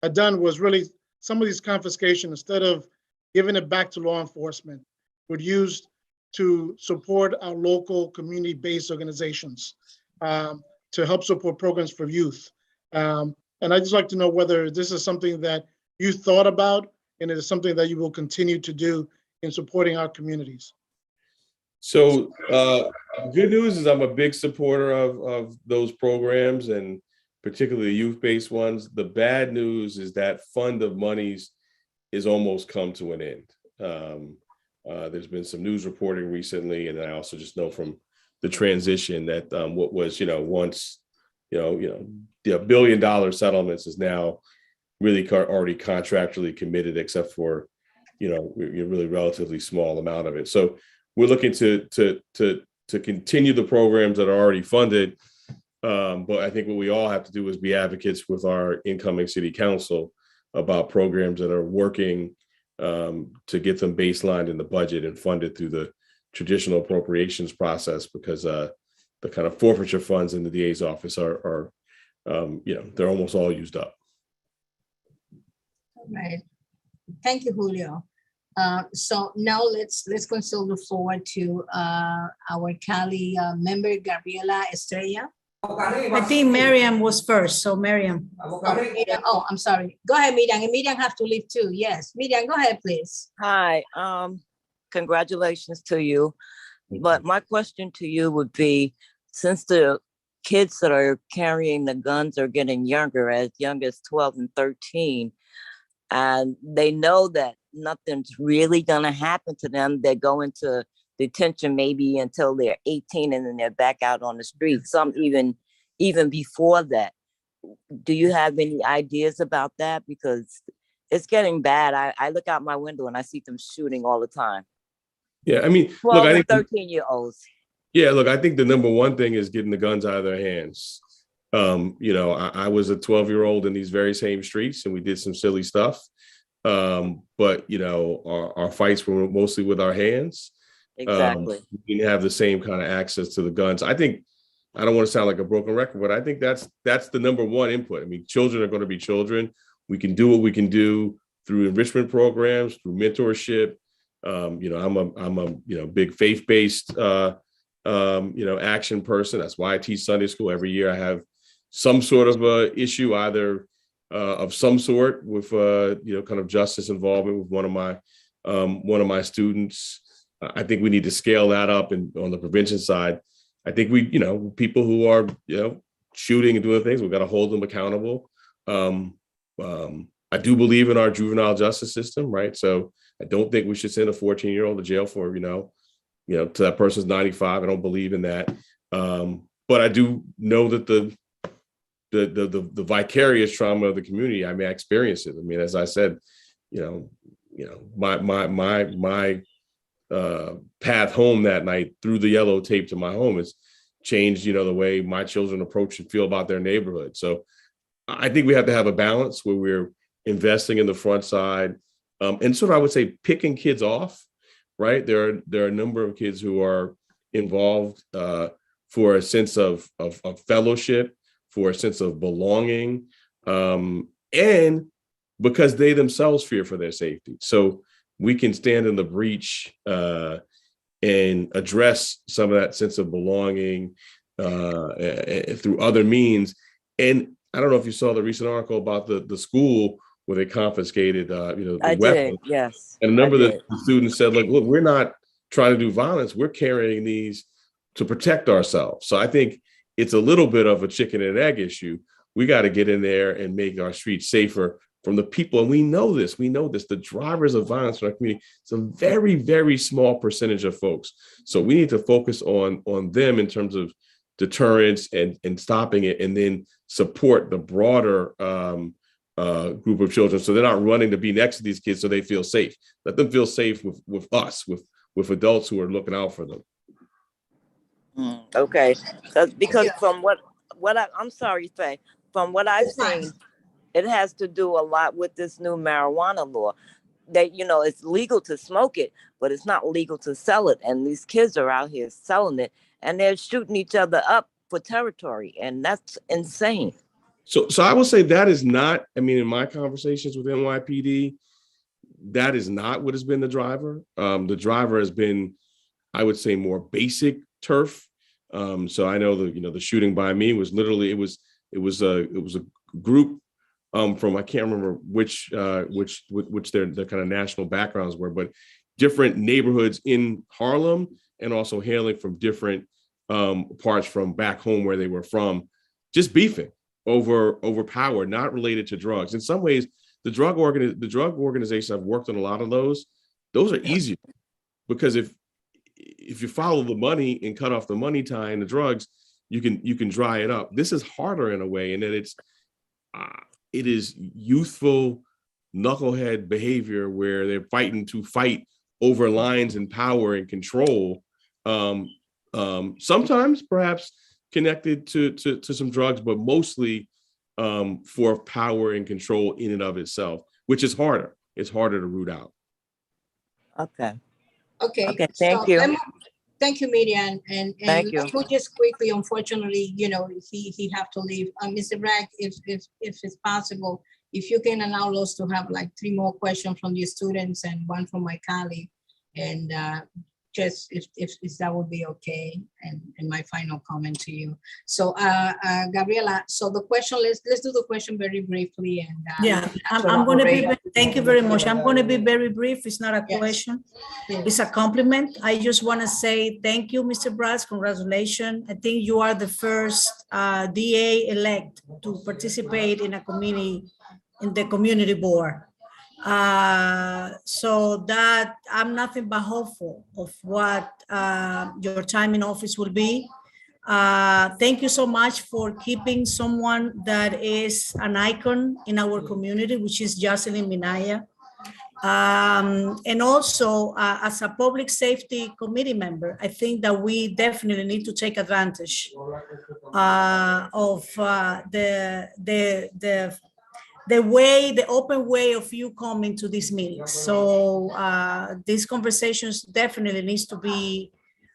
had done was really some of these confiscation, instead of giving it back to law enforcement, would use to support our local community-based organizations to help support programs for youth. And I'd just like to know whether this is something that you thought about, and it is something that you will continue to do in supporting our communities. So good news is I'm a big supporter of those programs, and particularly youth-based ones. The bad news is that fund of monies is almost come to an end. There's been some news reporting recently, and I also just know from the transition that what was, once, the $1 billion settlements is now really already contractually committed, except for, a really relatively small amount of it. So we're looking to continue the programs that are already funded. But I think what we all have to do is be advocates with our incoming city council about programs that are working to get them baselined in the budget and funded through the traditional appropriations process because the kind of forfeiture funds in the DA's office are they're almost all used up. Right. Thank you, Julio. So now let's consult the forward to our Cali member, Gabriela Estrella. I think Miriam was first, so Miriam. Oh, I'm sorry. Go ahead, Miriam. And Miriam have to leave too. Yes, Miriam, go ahead, please. Hi, congratulations to you. But my question to you would be, since the kids that are carrying the guns are getting younger, as young as 12 and 13, and they know that nothing's really going to happen to them, they go into detention maybe until they're 18 and then they're back out on the street, some even before that. Do you have any ideas about that? Because it's getting bad. I look out my window and I see them shooting all the time. Yeah, I mean, 12 look, I and think 13-year-olds. Yeah, look, I think the number one thing is getting the guns out of their hands. I was a 12-year-old in these very same streets and we did some silly stuff. But our fights were mostly with our hands. Exactly. We didn't have the same kind of access to the guns. I think, I don't want to sound like a broken record, but I think that's the number one input. I mean, children are going to be children. We can do what we can do through enrichment programs, through mentorship. I'm a big faith-based action person. That's why I teach Sunday school. Every year I have some sort of issue, either of some sort with kind of justice involvement with one of my students. I think we need to scale that up, and on the prevention side, I think people who are shooting and doing things, we've got to hold them accountable. I do believe in our juvenile justice system, right? So I don't think we should send a 14-year-old to jail for till that person's 95. I don't believe in that. But I do know that the vicarious trauma of the community, I experience it. I mean, as I said, my path home that night through the yellow tape to my home has changed, the way my children approach and feel about their neighborhood. So I think we have to have a balance where we're investing in the front side, and sort of, I would say, picking kids off, right? There are a number of kids who are involved for a sense of fellowship, for a sense of belonging, and because they themselves fear for their safety. So we can stand in the breach and address some of that sense of belonging through other means. And I don't know if you saw the recent article about the school where they confiscated the I weapons. did, yes. And a number of the students said, look, we're not trying to do violence. We're carrying these to protect ourselves. So I think it's a little bit of a chicken and egg issue. We got to get in there and make our streets safer from the people. And we know this, the drivers of violence in our community, it's a very, very small percentage of folks. So we need to focus on them in terms of deterrence and stopping it, and then support the broader group of children. So they're not running to be next to these kids so they feel safe. Let them feel safe with us, with adults who are looking out for them. Okay, because from I'm sorry, Faye, from what I've seen, it has to do a lot with this new marijuana law. That it's legal to smoke it, but it's not legal to sell it. And these kids are out here selling it, and they're shooting each other up for territory, and that's insane. So I will say that is not, in my conversations with NYPD, that is not what has been the driver. The driver has been, I would say, more basic turf. So I know the shooting by me was literally, it was a group from, I can't remember which their kind of national backgrounds were, but different neighborhoods in Harlem, and also hailing from different parts from back home where they were from, just beefing over power, not related to drugs. In some ways, the drug organizations, I've worked on a lot of those are easier, because if you follow the money and cut off the money tie and the drugs, you can dry it up. This is harder in a way, in that it is youthful knucklehead behavior where they're fighting to fight over lines and power and control. Sometimes perhaps connected to some drugs, but mostly for power and control in and of itself, which is harder. It's harder to root out. Okay. Okay, Okay, so thank you. thank you, Miriam, and Thank you. let's go just quickly, unfortunately, he have to leave. Mr. Bragg, if it's possible, if you can allow us to have like 3 more questions from the students and 1 from my colleague, and just if that would be okay, and my final comment to you. So Gabriela, so the question, let's do the question very briefly, and Yeah, I'm going to be, thank you very much. I'm going to be very brief. It's not a question. It's a compliment. I just want to say thank you, Mr. Brass. Congratulations. I think you are the first DA elect to participate in the community board. So that I'm nothing but hopeful of what your time in office will be. Thank you so much for keeping someone that is an icon in our community, which is Jocelyn Minaya. And also as a public safety committee member, I think that we definitely need to take advantage of the open way of you coming to these meetings. So these conversations definitely needs to be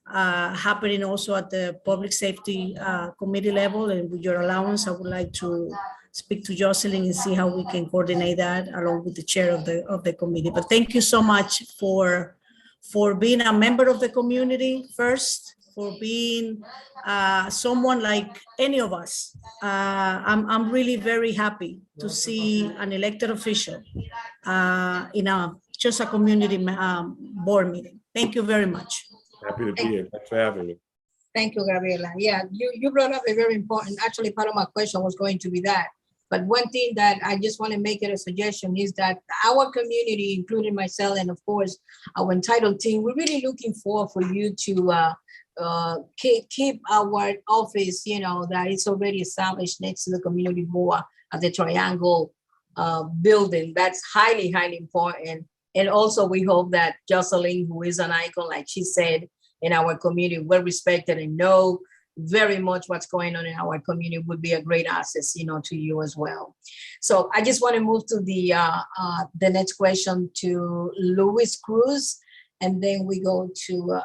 happening also at the public safety committee level. And with your allowance, I would like to speak to Jocelyn and see how we can coordinate that along with the chair of the committee. But thank you so much for being a member of the community first, for being someone like any of us. I'm really very happy to see an elected official in just a community board meeting. Thank you very much. Happy to be here. Thanks for having me. Thank you, Gabriela. Yeah, you brought up a very important, actually part of my question was going to be that. But one thing that I just want to make it a suggestion is that our community, including myself and of course our entitled team, we're really looking for you to keep our office, that is already established next to the community board at the Triangle building. That's highly, highly important. And also we hope that Jocelyn, who is an icon, like she said, in our community, well respected and know very much what's going on in our community, would be a great asset, to you as well. So I just want to move to the next question to Luis Cruz, and then we go to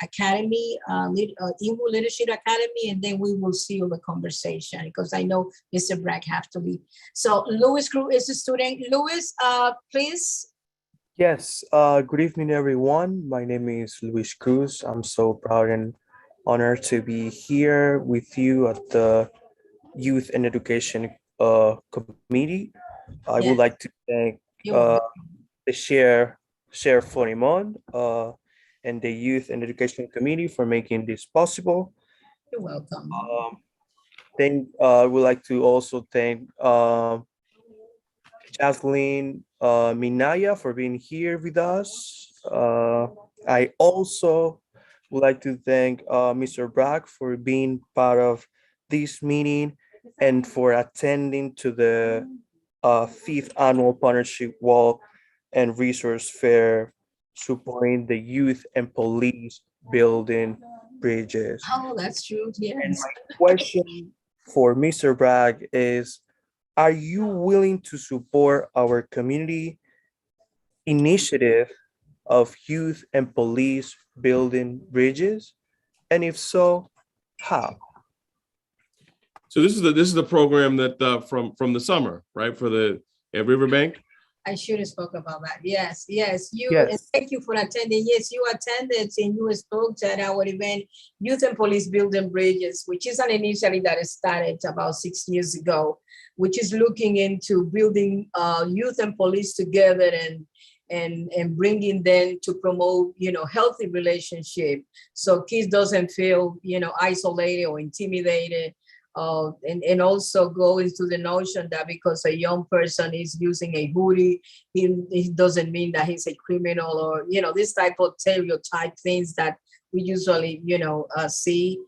Academy, Invo Leadership Academy, and then we will seal the conversation because I know Mr. Bragg have to leave. So Luis Cruz is a student. Luis, please. Yes, good evening, everyone. My name is Luis Cruz. I'm so proud and honored to be here with you at the Youth and Education Committee. I would like to thank the Chair Fonimon and the Youth and Education Committee for making this possible. You're welcome. I would like to also thank Jocelyn Minaya for being here with us. I also would like to thank Mr. Bragg for being part of this meeting and for attending to the 5th Annual Partnership Walk and Resource Fair, supporting the youth and police building bridges. Oh, that's true. Yes. And my question for Mr. Bragg is, are you willing to support our community initiative of youth and police building bridges? And if so, how? So this is the program that from the summer, right? For the at Riverbank. I should have spoke about that. Yes. Yes. And thank you for attending. Yes, you attended and you spoke at our event, Youth and Police Building Bridges, which is an initiative that started about 6 years ago, which is looking into building youth and police together and bringing them to promote, healthy relationship. So kids doesn't feel, isolated or intimidated. And also go into the notion that because a young person is using a hoodie, he doesn't mean that he's a criminal or, this type of stereotype things that we usually, see.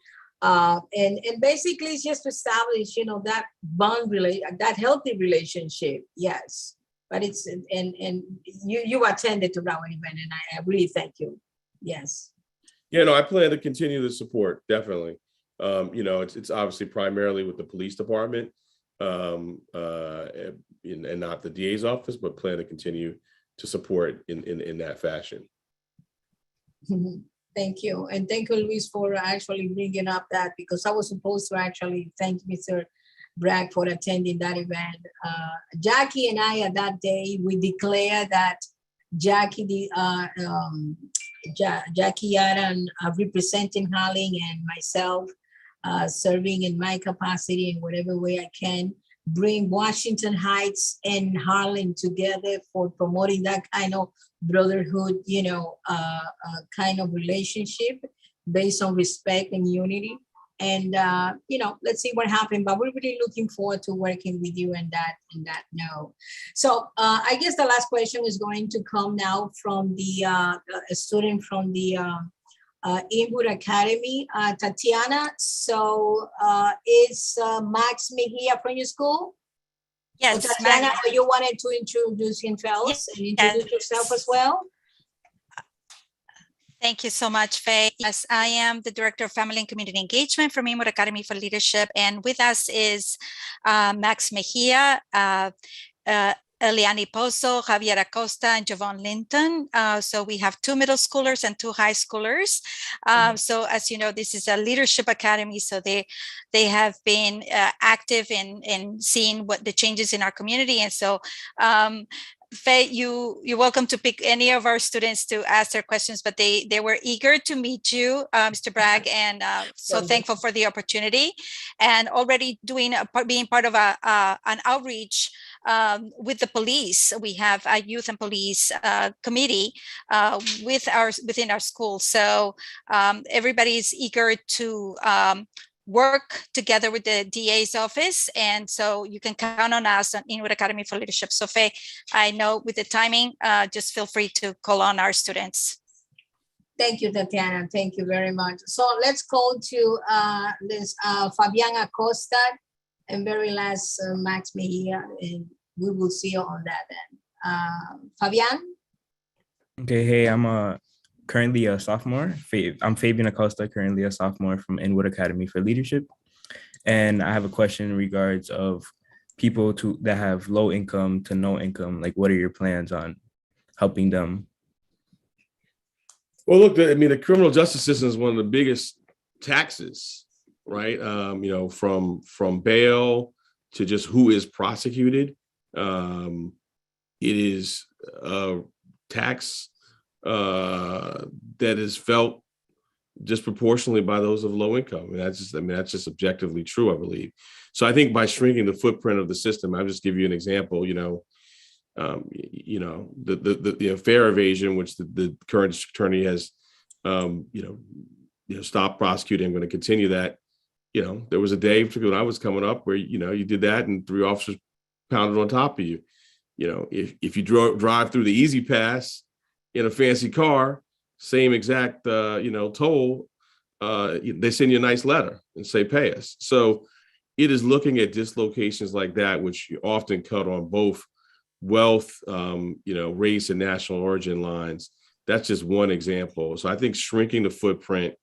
And basically it's just to establish, that bond, that healthy relationship. Yes. But it's, and you attended to that event and I really thank you. Yes. Yeah, no, I plan to continue the support, definitely. It's obviously primarily with the police department and not the DA's office, but plan to continue to support in that fashion. Thank you. And thank you, Luis, for actually bringing up that, because I was supposed to actually thank Mr. Bragg for attending that event. Jackie and I, at that day, we declared that Jackie Yaran, representing Harlem, and myself serving in my capacity in whatever way I can, bring Washington Heights and Harlem together for promoting that kind of brotherhood, kind of relationship based on respect and unity. And let's see what happens. But we're really looking forward to working with you in that note. So I guess the last question is going to come now from the a student from the Inwood Academy, Tatiana. So is Max Mejia from your school? Yes, so Tatiana, you wanted to introduce himself and introduce yourself as well? Thank you so much, Faye. Yes, I am the Director of Family and Community Engagement from Inwood Academy for Leadership. And with us is Max Mejia, Eliani Pozo, Javier Acosta, and Javon Linton. So we have 2 middle schoolers and 2 high schoolers. So as you know, this is a leadership academy. So they have been active in seeing what the changes in our community. And so Faye, you're welcome to pick any of our students to ask their questions, but they were eager to meet you, Mr. Bragg, and so thankful for the opportunity, and already being part of an outreach with the police. We have a youth and police committee within our school. So everybody's eager to work together with the DA's office. And so you can count on us on Inwood Academy for Leadership. So Faye, I know with the timing, just feel free to call on our students. Thank you, Tatiana. Thank you very much. So let's go to this Fabian Acosta, and very last Max Mejia, and we will see you on that then. Fabian? Okay, hey, I'm currently a sophomore. I'm Fabian Acosta, currently a sophomore from Inwood Academy for Leadership. And I have a question in regards of people that have low income to no income. Like, what are your plans on helping them? Well, look, the criminal justice system is one of the biggest taxes, right? From bail to just who is prosecuted. It is a tax that is felt disproportionately by those of low income. And that's just objectively true, I believe. So I think by shrinking the footprint of the system, I'll just give you an example, the fare evasion, which the current attorney has, stopped prosecuting. I'm going to continue that. There was a day, particularly when I was coming up, where, you did that and 3 officers pounded on top of you. If you drive through the Easy Pass in a fancy car, same exact, toll, they send you a nice letter and say, pay us. So it is looking at dislocations like that, which you often cut on both wealth, race and national origin lines. That's just one example. So I think shrinking the footprint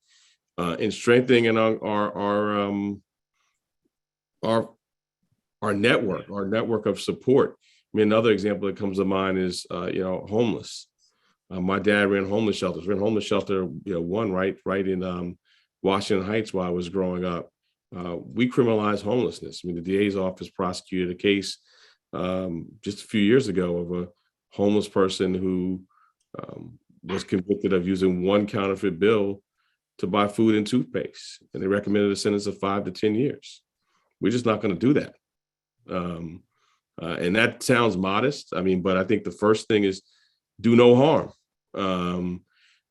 and strengthening our network of support. I mean, another example that comes to mind is, homeless. My dad ran homeless shelters. Ran homeless shelter, one right in Washington Heights while I was growing up. We criminalized homelessness. I mean, the DA's office prosecuted a case just a few years ago of a homeless person who was convicted of using one counterfeit bill to buy food and toothpaste, and they recommended a sentence of 5 to 10 years. We're just not going to do that. And that sounds modest. But I think the first thing is do no harm.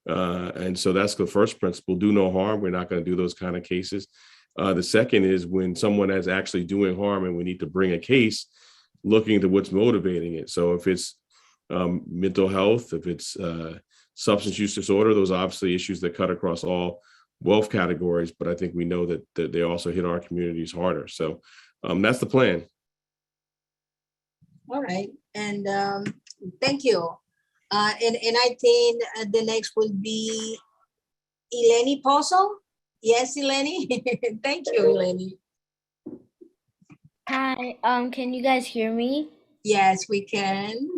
And so that's the first principle, do no harm. We're not going to do those kind of cases. The second is when someone is actually doing harm and we need to bring a case, looking to what's motivating it. So if it's mental health, if it's substance use disorder, those are obviously issues that cut across all wealth categories, but I think we know that they also hit our communities harder. So that's the plan. All right, and thank you. And I think the next will be Eleni Pozo. Yes, Eleni. Thank you, Eleni. Hi, can you guys hear me? Yes, we can.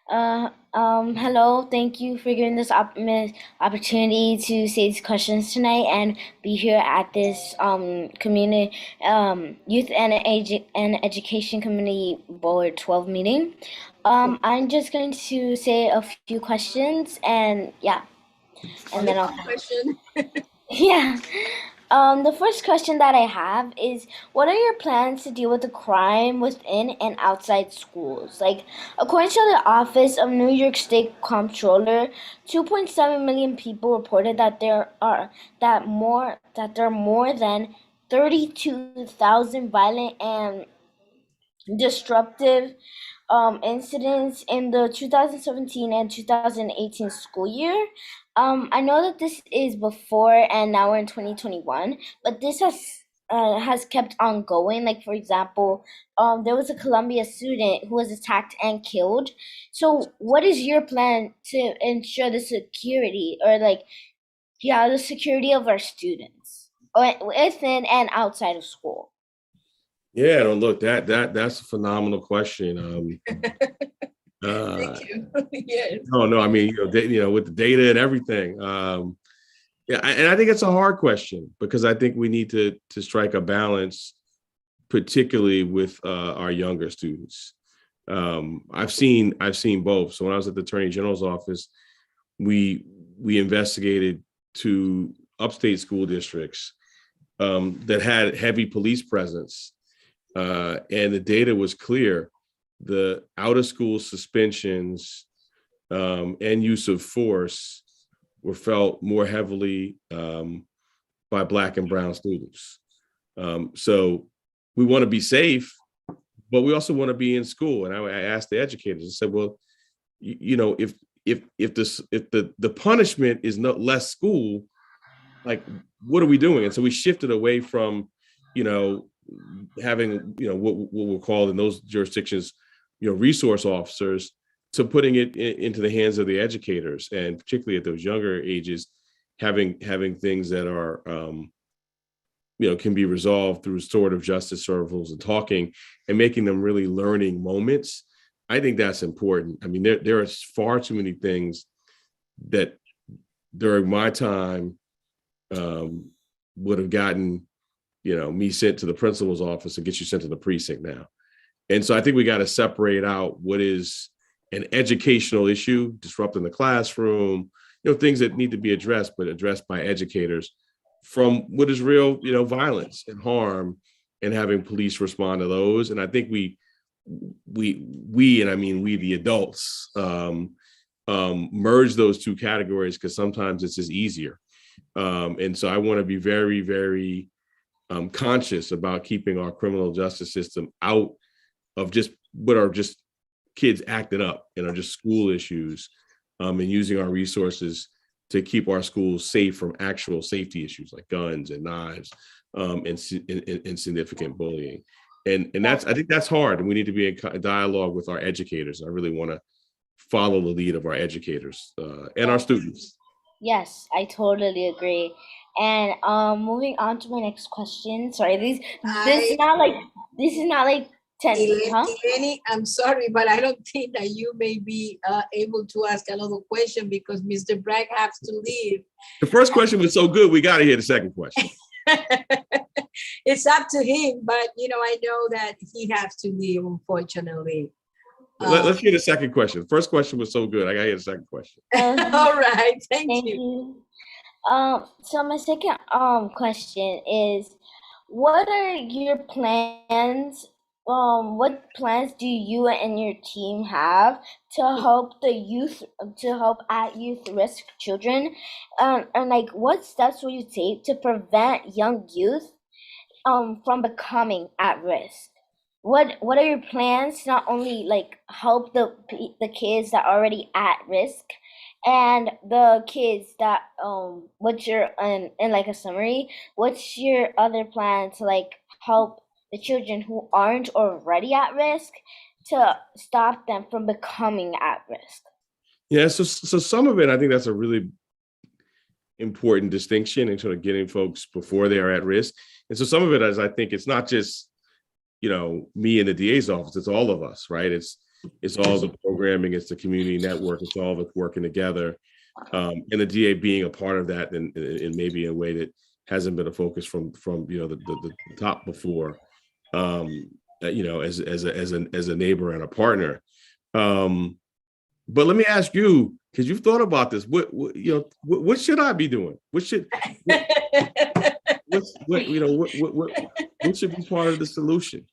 Hello, thank you for giving this opportunity to say these questions tonight and be here at this community youth and education community board 12 meeting. I'm just going to say a few questions and yeah, and then I'll question. yeah. The first question that I have is, what are your plans to deal with the crime within and outside schools? Like, according to the Office of New York State Comptroller, 2.7 million people reported that there are more than 32,000 violent and disruptive incidents in the 2017 and 2018 school year. I know that this is before and now we're in 2021, but this has kept on going. Like, for example, there was a Columbia student who was attacked and killed. So what is your plan to ensure the security the security of our students within and outside of school? Yeah, no, look, that's a phenomenal question. Thank you. Yes. No, I mean, with the data and everything. Yeah, and I think it's a hard question because I think we need to strike a balance, particularly with our younger students. I've seen both. So when I was at the Attorney General's office, we investigated 2 upstate school districts that had heavy police presence. And the data was clear. The out of school suspensions and use of force were felt more heavily by Black and brown students. So we want to be safe, but we also want to be in school. And I asked the educators, I said, well, if the punishment is not less school, like, what are we doing? And so we shifted away from, having, what we're called in those jurisdictions, resource officers, to putting it into the hands of the educators, and particularly at those younger ages, having things that are, can be resolved through restorative justice circles and talking and making them really learning moments. I think that's important. I mean, there are far too many things that during my time would have gotten, me sent to the principal's office and get you sent to the precinct now. And so I think we got to separate out what is an educational issue, disrupting the classroom, things that need to be addressed, but addressed by educators, from what is real, violence and harm, and having police respond to those. And I think we, and I mean we, the adults, merge those 2 categories because sometimes it's just easier. And so I want to be very, very conscious about keeping our criminal justice system out of just what are just kids acting up and are just school issues, and using our resources to keep our schools safe from actual safety issues like guns and knives, and significant bullying. And I think that's hard, and we need to be in dialogue with our educators. I really want to follow the lead of our educators and our students. Yes, I totally agree. And moving on to my next question. Sorry, this is not like 10, huh? Eleni, I'm sorry, but I don't think that you may be able to ask another question because Mr. Bragg has to leave. The first question was so good, we got to hear the second question. It's up to him, but I know that he has to leave, unfortunately. Let's hear the second question. The first question was so good, I got to hear the second question. All right, thank you. So my second question is, what are your plans? What plans do you and your team have to help at youth risk children? And like, what steps will you take to prevent young youth from becoming at risk? What are your plans to not only like help the kids that are already at risk, and the kids that what's your in like a summary, what's your other plan to like help the children who aren't already at risk to stop them from becoming at risk? Yeah, so some of it, I think that's a really important distinction in sort of getting folks before they are at risk. And so some of it is, I think it's not just, me in the DA's office, it's all of us, right? It's it's all the programming, it's the community network, it's all of it working together. And the DA being a part of that, and maybe in a way that hasn't been a focus from the top before, as a neighbor and a partner. But let me ask you, because you've thought about this, what should I be doing? What should be part of the solution?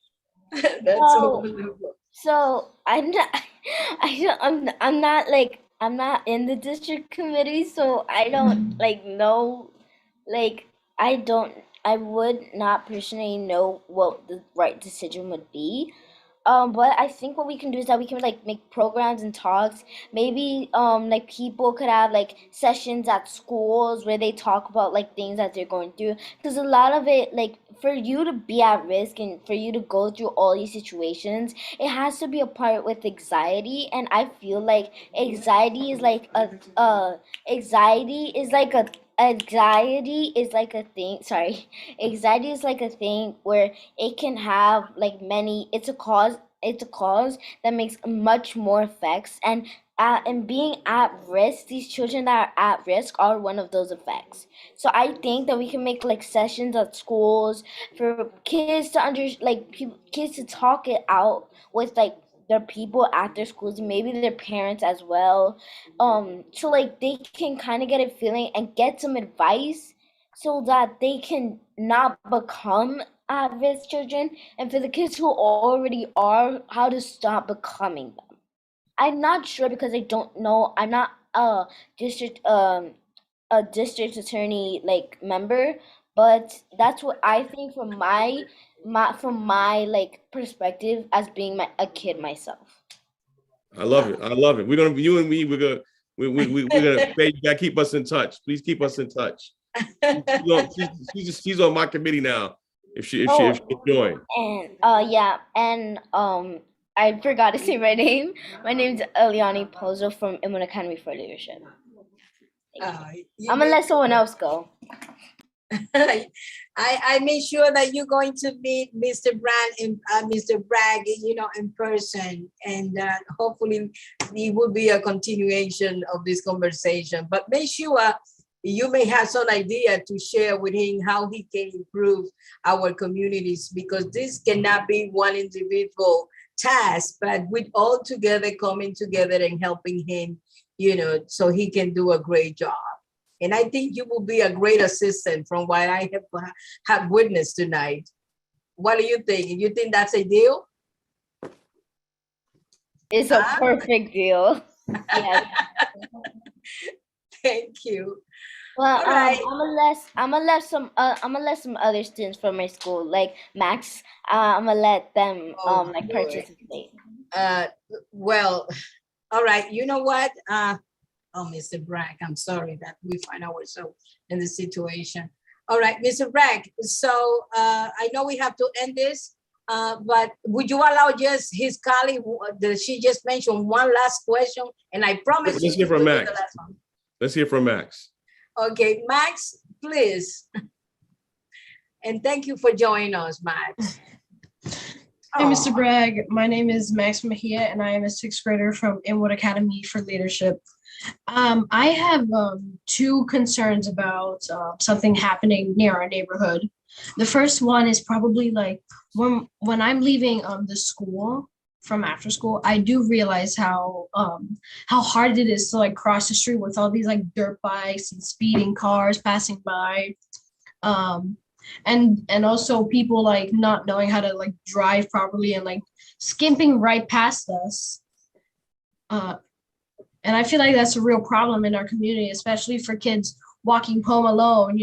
So I'm not, I'm not in the district committee, so I don't know, I would not personally know what the right decision would be. But I think what we can do is that we can make programs and talks. Maybe people could have sessions at schools where they talk about things that they're going through. Because a lot of it, for you to be at risk and for you to go through all these situations, it has to be a part with anxiety. And I feel like anxiety is anxiety is a thing where it can have it's a cause that makes much more effects, and being at risk, these children that are at risk are one of those effects. So I think that we can make sessions at schools for kids to kids to talk it out with their people at their schools, and maybe their parents as well, so they can kind of get a feeling and get some advice so that they can not become at-risk children, and for the kids who already are, how to stop becoming them. I'm not sure because I don't know. I'm not district a district attorney member, but that's what I think from my perspective as being a kid myself. I love it. I love it. We're gonna, you and me, we're gonna keep us in touch. Please keep us in touch. She's on my committee now. If she join. And yeah, and I forgot to say my name. My name's Eliani Pozo from Inwood Academy for Leadership. I'm gonna let someone else go. I made sure that you're going to meet Mr. Bragg, in person, and hopefully it will be a continuation of this conversation. But make sure you may have some idea to share with him how he can improve our communities, because this cannot be one individual task, but with all together coming together and helping him, so he can do a great job. And I think you will be a great assistant from what I have witnessed tonight. What do you think? You think that's a deal? It's a perfect deal. Yes. Thank you. Well, right. I'm gonna let some other students from my school, like Max. I'm gonna let them participate. Well, all right. You know what? Mr. Bragg, I'm sorry that we find ourselves in this situation. All right, Mr. Bragg. So I know we have to end this, but would you allow just his colleague that she just mentioned one last question? And I promise. Let's hear from Max. Let's hear from Max. Okay, Max, please. And thank you for joining us, Max. Hey, Mr. Bragg. My name is Max Mejia, and I am a sixth grader from Inwood Academy for Leadership. I have two concerns about something happening near our neighborhood. The first one is probably when I'm leaving the school from after school, I do realize how hard it is to cross the street with all these dirt bikes and speeding cars passing by, and also people not knowing how to drive properly and skimping right past us. And I feel like that's a real problem in our community, especially for kids walking home alone,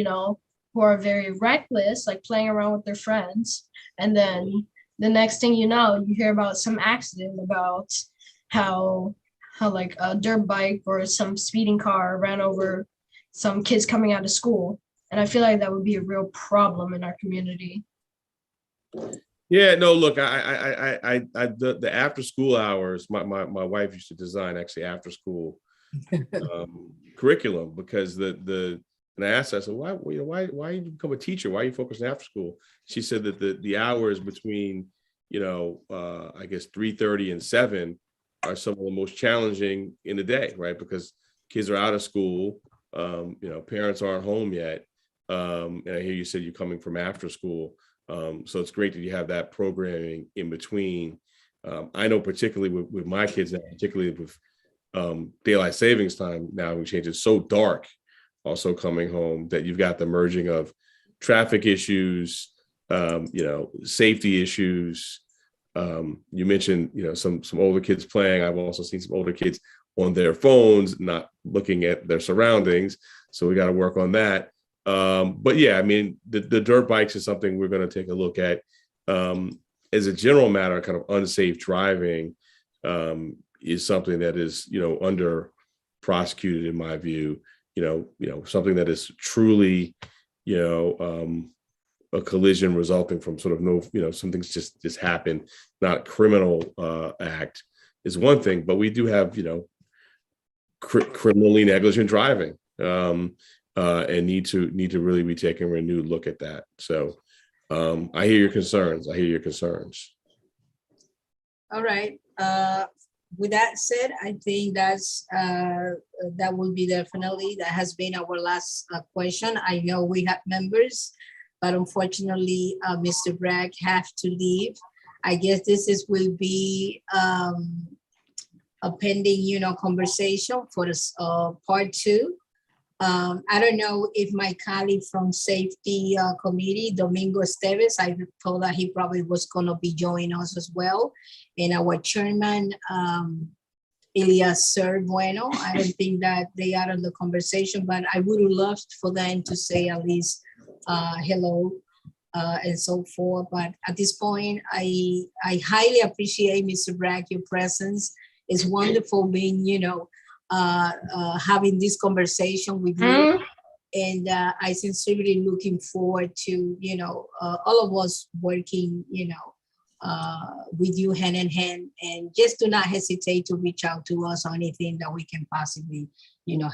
who are very reckless, playing around with their friends. And then the next thing you know, you hear about some accident, about how a dirt bike or some speeding car ran over some kids coming out of school. And I feel like that would be a real problem in our community. Yeah, no, look, the after school hours, my wife used to design actually after school curriculum, because and I asked her, I said, why you become a teacher? Why are you focusing on after school? She said that the hours between, I guess 3:30 and 7 are some of the most challenging in the day, right? Because kids are out of school, parents aren't home yet. And I hear you said you're coming from after school. So it's great that you have that programming in between. I know particularly with my kids now, particularly with daylight savings time now, we changed it so dark also coming home, that you've got the merging of traffic issues, safety issues. You mentioned, some older kids playing. I've also seen some older kids on their phones, not looking at their surroundings. So we got to work on that. But yeah, I mean, the dirt bikes is something we're going to take a look at. As a general matter, kind of unsafe driving is something that is, under prosecuted in my view. Something that is truly, a collision resulting from sort of some things just happen, not criminal act is one thing, but we do have, criminally negligent driving and need to really be taking a renewed look at that. So I hear your concerns. All right. With that said, I think that will be definitely, that has been our last question. I know we have members, but unfortunately, Mr. Bragg have to leave. I guess will be a pending, conversation for this part 2. I don't know if my colleague from Safety Committee, Domingo Esteves, I told that he probably was going to be joining us as well. And our chairman, Elias Bueno, I don't think that they are in the conversation, but I would have loved for them to say at least hello and so forth. But at this point, I highly appreciate, Mr. Bragg, your presence. It's wonderful being, having this conversation with you. And I sincerely looking forward to, all of us working, with you hand in hand, and just do not hesitate to reach out to us on anything that we can possibly,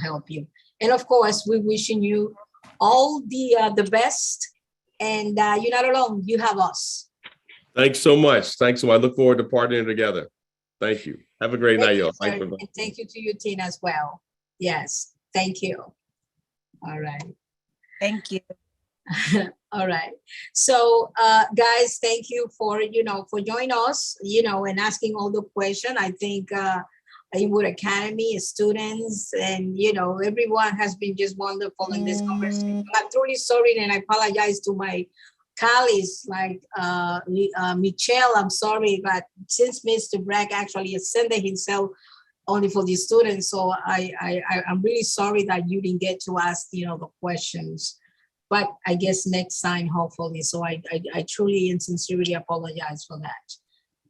help you. And of course, we're wishing you all the best, and you're not alone. You have us. Thanks so much. I look forward to partnering together. Thank you. Have a great night, y'all. And thank you to you, Tina, as well. Yes, thank you. All right. Thank you. All right. So, guys, thank you for joining us, and asking all the questions. I think Inwood Academy students and, everyone has been just wonderful in this conversation. I'm truly sorry, and I apologize to my colleagues like Michelle. I'm sorry, but since Mr. Bragg actually extended himself only for the students, so I'm really sorry that you didn't get to ask, the questions. But I guess next time, hopefully. So I truly and sincerely apologize for that.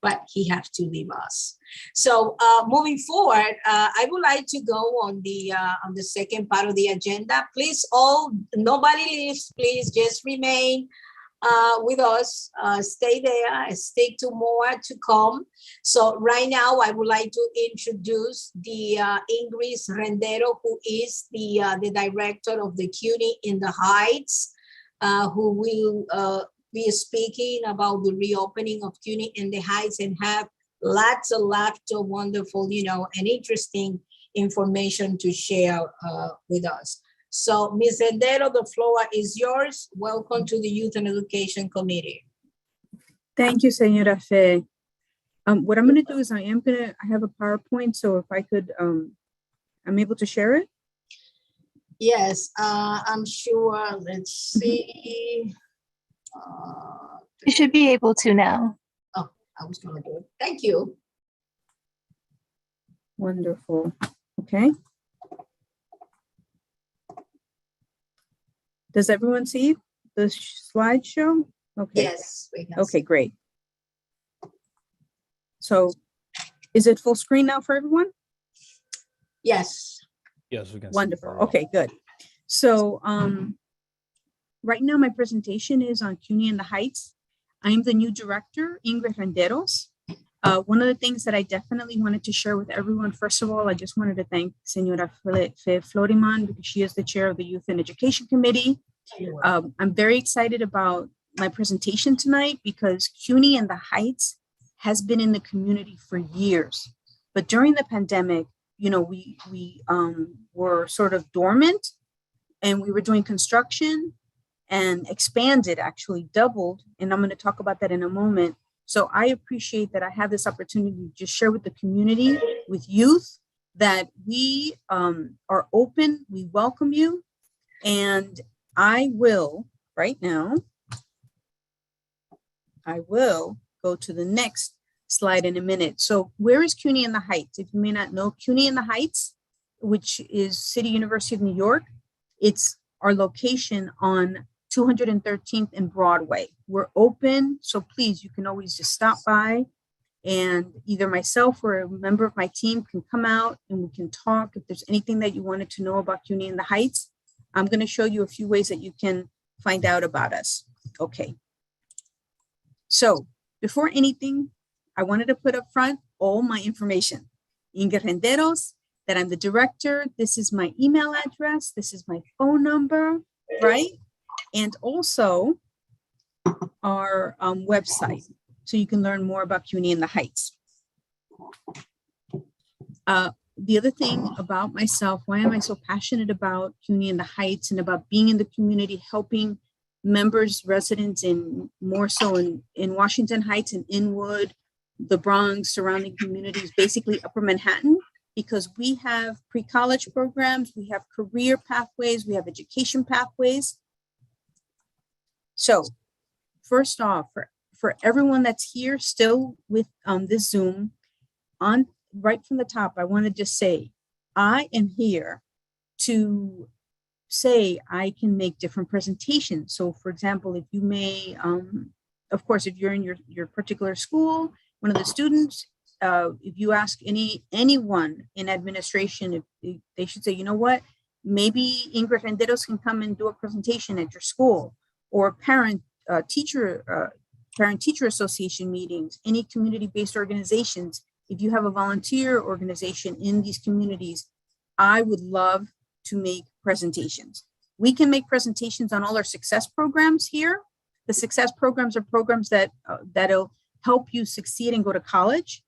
But he has to leave us. So moving forward, I would like to go on the second part of the agenda. Please, nobody leaves. Please just remain with us. Stay there. Stick to more to come. So right now, I would like to introduce the Ingrid Rendero, who is the director of the CUNY in the Heights, who will be speaking about the reopening of CUNY in the Heights and have lots of wonderful, and interesting information to share with us. So, Ms. Rendero, the floor is yours. Welcome to the Youth and Education Committee. Thank you, Senora Fe. What I'm going to do is I have a PowerPoint, so if I could, I'm able to share it? Yes, I'm sure. Let's see. You should be able to now. Oh, I was going to do it. Thank you. Wonderful. Okay. Does everyone see the slideshow? Okay. Yes. Okay, great. So is it full screen now for everyone? Yes. Yes, we can. Wonderful. Okay, good. So right now my presentation is on CUNY in the Heights. I am the new director, Ingrid Renderos. One of the things that I definitely wanted to share with everyone, first of all, I just wanted to thank Senora Fe Floriman because she is the chair of the Youth and Education Committee. I'm very excited about my presentation tonight because CUNY in the Heights has been in the community for years. But during the pandemic, we were sort of dormant, and we were doing construction and expanded, actually doubled. And I'm going to talk about that in a moment. So I appreciate that I have this opportunity to just share with the community, with youth, that we are open, we welcome you. And I will, right now, I will go to the next slide in a minute. So where is CUNY in the Heights? If you may not know, CUNY in the Heights, which is City University of New York, it's our location on 213th and Broadway. We're open, so please, you can always just stop by, and either myself or a member of my team can come out and we can talk. If there's anything that you wanted to know about CUNY in the Heights, I'm going to show you a few ways that you can find out about us. Okay. So before anything, I wanted to put up front all my information. Ingrid Renderos, that I'm the director. This is my email address. This is my phone number, right? And also our website, so you can learn more about CUNY in the Heights. The other thing about myself, why am I so passionate about CUNY in the Heights and about being in the community, helping members, residents more so in Washington Heights and Inwood, the Bronx, surrounding communities, basically Upper Manhattan, because we have pre-college programs, we have career pathways, we have education pathways. So first off, for everyone that's here still with this Zoom, right from the top, I want to just say, I am here to say I can make different presentations. So for example, if you may, of course, if you're in your particular school, one of the students, if you ask anyone in administration, if they should say, you know what, maybe Ingrid Renderos can come and do a presentation at your school, or parent-teacher association meetings, any community-based organizations. If you have a volunteer organization in these communities, I would love to make presentations. We can make presentations on all our success programs here. The success programs are programs that'll help you succeed and go to college.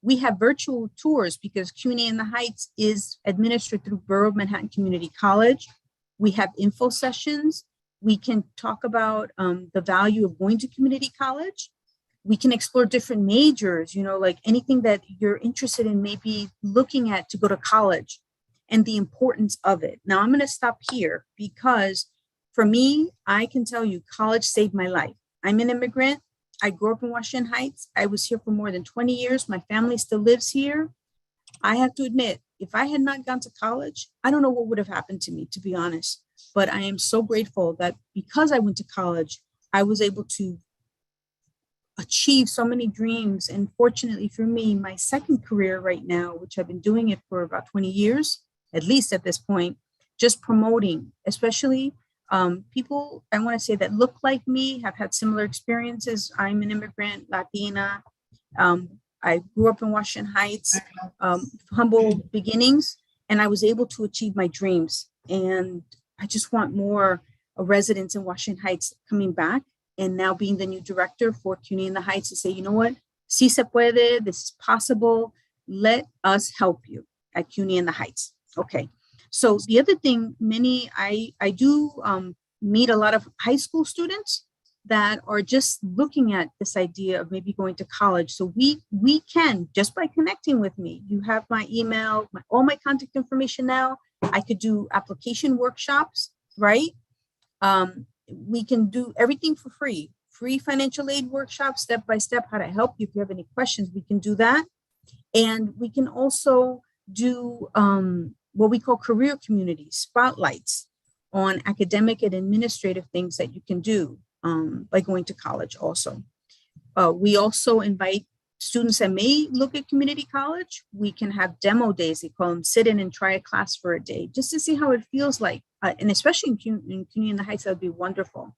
We have virtual tours because CUNY in the Heights is administered through Borough of Manhattan Community College. We have info sessions. We can talk about the value of going to community college. We can explore different majors, like anything that you're interested in, maybe looking at to go to college, and the importance of it. Now I'm going to stop here because for me, I can tell you college saved my life. I'm an immigrant. I grew up in Washington Heights. I was here for more than 20 years. My family still lives here. I have to admit, if I had not gone to college, I don't know what would have happened to me, to be honest. But I am so grateful that because I went to college, I was able to achieve so many dreams. And fortunately for me, my second career right now, which I've been doing it for about 20 years, at least at this point, just promoting, especially people, I want to say, that look like me, have had similar experiences. I'm an immigrant, Latina. I grew up in Washington Heights, humble beginnings, and I was able to achieve my dreams. And I just want more residents in Washington Heights coming back, and now being the new director for CUNY in the Heights, to say, you know what, si se puede, this is possible. Let us help you at CUNY in the Heights. Okay. So the other thing, I do meet a lot of high school students that are just looking at this idea of maybe going to college. So we can, just by connecting with me, you have my email, all my contact information now. I could do application workshops, right? We can do everything for free financial aid workshops, step-by-step, how to help you. If you have any questions, we can do that. And we can also do what we call career communities, spotlights on academic and administrative things that you can do by going to college also. We also invite students that may look at community college. We can have demo days, they call them, sit in and try a class for a day, just to see how it feels like. And especially in CUNY in the Heights, that would be wonderful.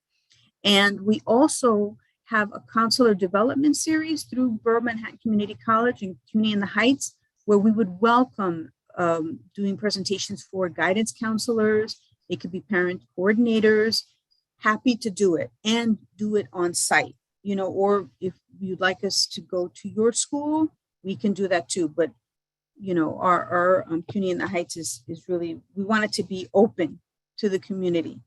And we also have a counselor development series through Borough Manhattan Community College and CUNY in the Heights, where we would welcome doing presentations for guidance counselors. It could be parent coordinators, happy to do it and do it on site, or if you'd like us to go to your school, we can do that too. But you know, our CUNY in the Heights is really, we want it to be open to the community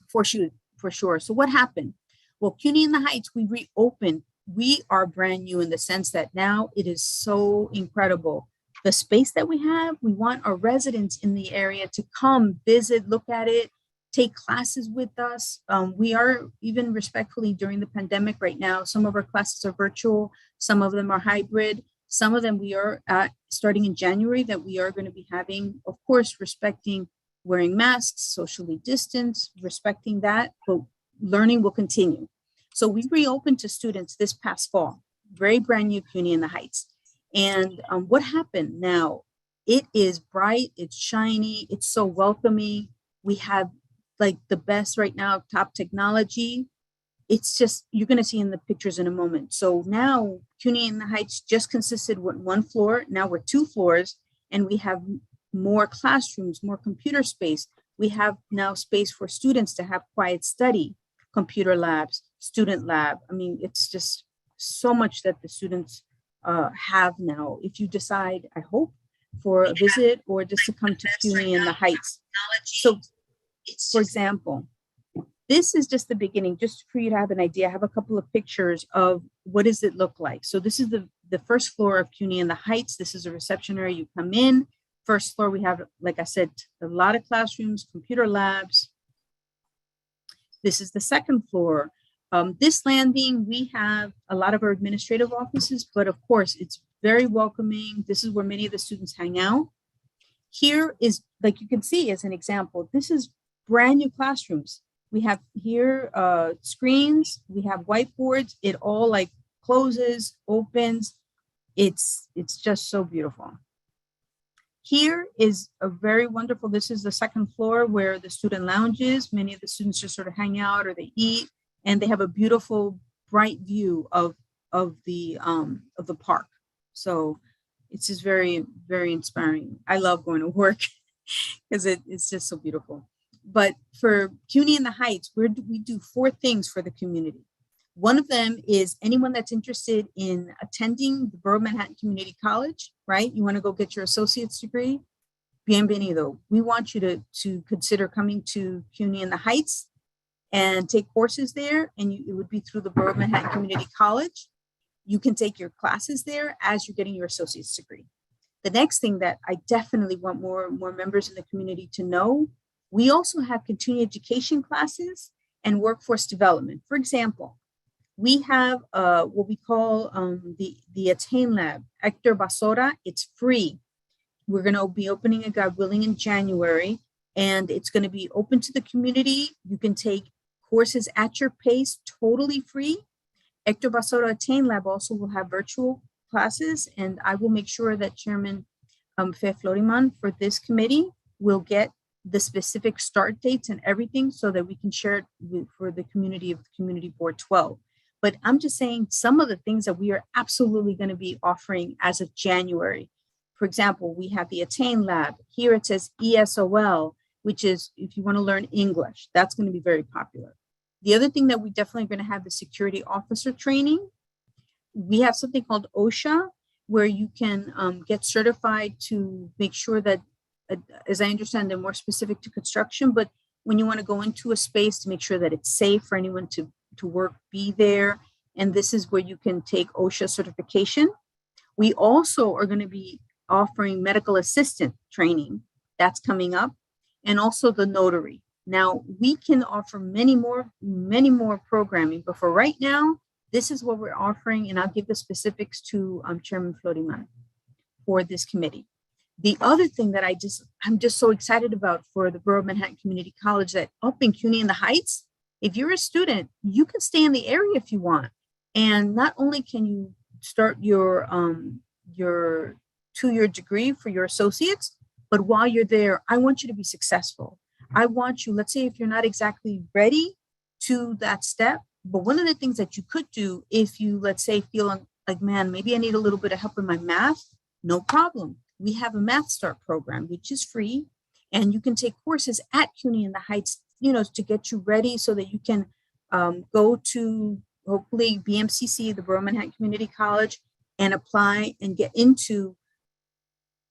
for sure. So what happened? Well, CUNY in the Heights, we reopened. We are brand new in the sense that now it is so incredible. The space that we have, we want our residents in the area to come visit, look at it, take classes with us. We are, even respectfully, during the pandemic right now, some of our classes are virtual, some of them are hybrid, some of them we are starting in January that we are going to be having, of course, respecting wearing masks, socially distanced, respecting that, but learning will continue. So we reopened to students this past fall, very brand new CUNY in the Heights. And what happened now? It is bright, it's shiny, it's so welcoming. We have like the best right now, top technology. It's just, you're going to see in the pictures in a moment. So now CUNY in the Heights just consisted with one floor. Now we're 2 floors, and we have more classrooms, more computer space. We have now space for students to have quiet study, computer labs, student lab. I mean, it's just so much that the students have now. If you decide, I hope, for a visit or just to come to CUNY in the Heights. So, for example, this is just the beginning, just for you to have an idea. I have a couple of pictures of what does it look like. So this is the first floor of CUNY in the Heights. This is a reception area. You come in. First floor, we have, like I said, a lot of classrooms, computer labs. This is the second floor. This landing, we have a lot of our administrative offices, but of course, it's very welcoming. This is where many of the students hang out. Here is, like you can see as an example, this is brand new classrooms. We have here screens, we have whiteboards. It all like closes, opens. It's just so beautiful. Here is a very wonderful, this is the second floor where the student lounge is. Many of the students just sort of hang out or they eat, and they have a beautiful, bright view of the park. So it's just very, very inspiring. I love going to work because it's just so beautiful. But for CUNY in the Heights, we do 4 things for the community. One of them is anyone that's interested in attending the Borough of Manhattan Community College, right? You want to go get your associate's degree? Bienvenido. We want you to consider coming to CUNY in the Heights and take courses there. And it would be through the Borough of Manhattan Community College. You can take your classes there as you're getting your associate's degree. The next thing that I definitely want more members in the community to know, we also have continuing education classes and workforce development. For example, we have what we call the Attain Lab, Hector Basora. It's free. We're going to be opening it, God willing, in January, and it's going to be open to the community. You can take courses at your pace, totally free. Hector Basora Attain Lab also will have virtual classes, and I will make sure that Chairman Fe Floriman for this committee will get the specific start dates and everything so that we can share it for the community of Community Board 12. But I'm just saying some of the things that we are absolutely going to be offering as of January. For example, we have the Attain Lab. Here it says ESOL, which is if you want to learn English, that's going to be very popular. The other thing that we definitely are going to have is security officer training. We have something called OSHA, where you can get certified to make sure that, as I understand, they're more specific to construction, but when you want to go into a space to make sure that it's safe for anyone to work, be there. And this is where you can take OSHA certification. We also are going to be offering medical assistant training. That's coming up. And also the notary. Now we can offer many more programming, but for right now, this is what we're offering. And I'll give the specifics to Chairman Floriman for this committee. The other thing that I'm just so excited about for the Borough of Manhattan Community College, that up in CUNY in the Heights, if you're a student, you can stay in the area if you want. And not only can you start your 2-year degree for your associates, but while you're there, I want you to be successful. I want you, let's say if you're not exactly ready to that step, but one of the things that you could do if you, let's say, feel like, man, maybe I need a little bit of help in my math, no problem. We have a Math Start program, which is free, and you can take courses at CUNY in the Heights, to get you ready so that you can go to hopefully BMCC, the Borough of Manhattan Community College, and apply and get into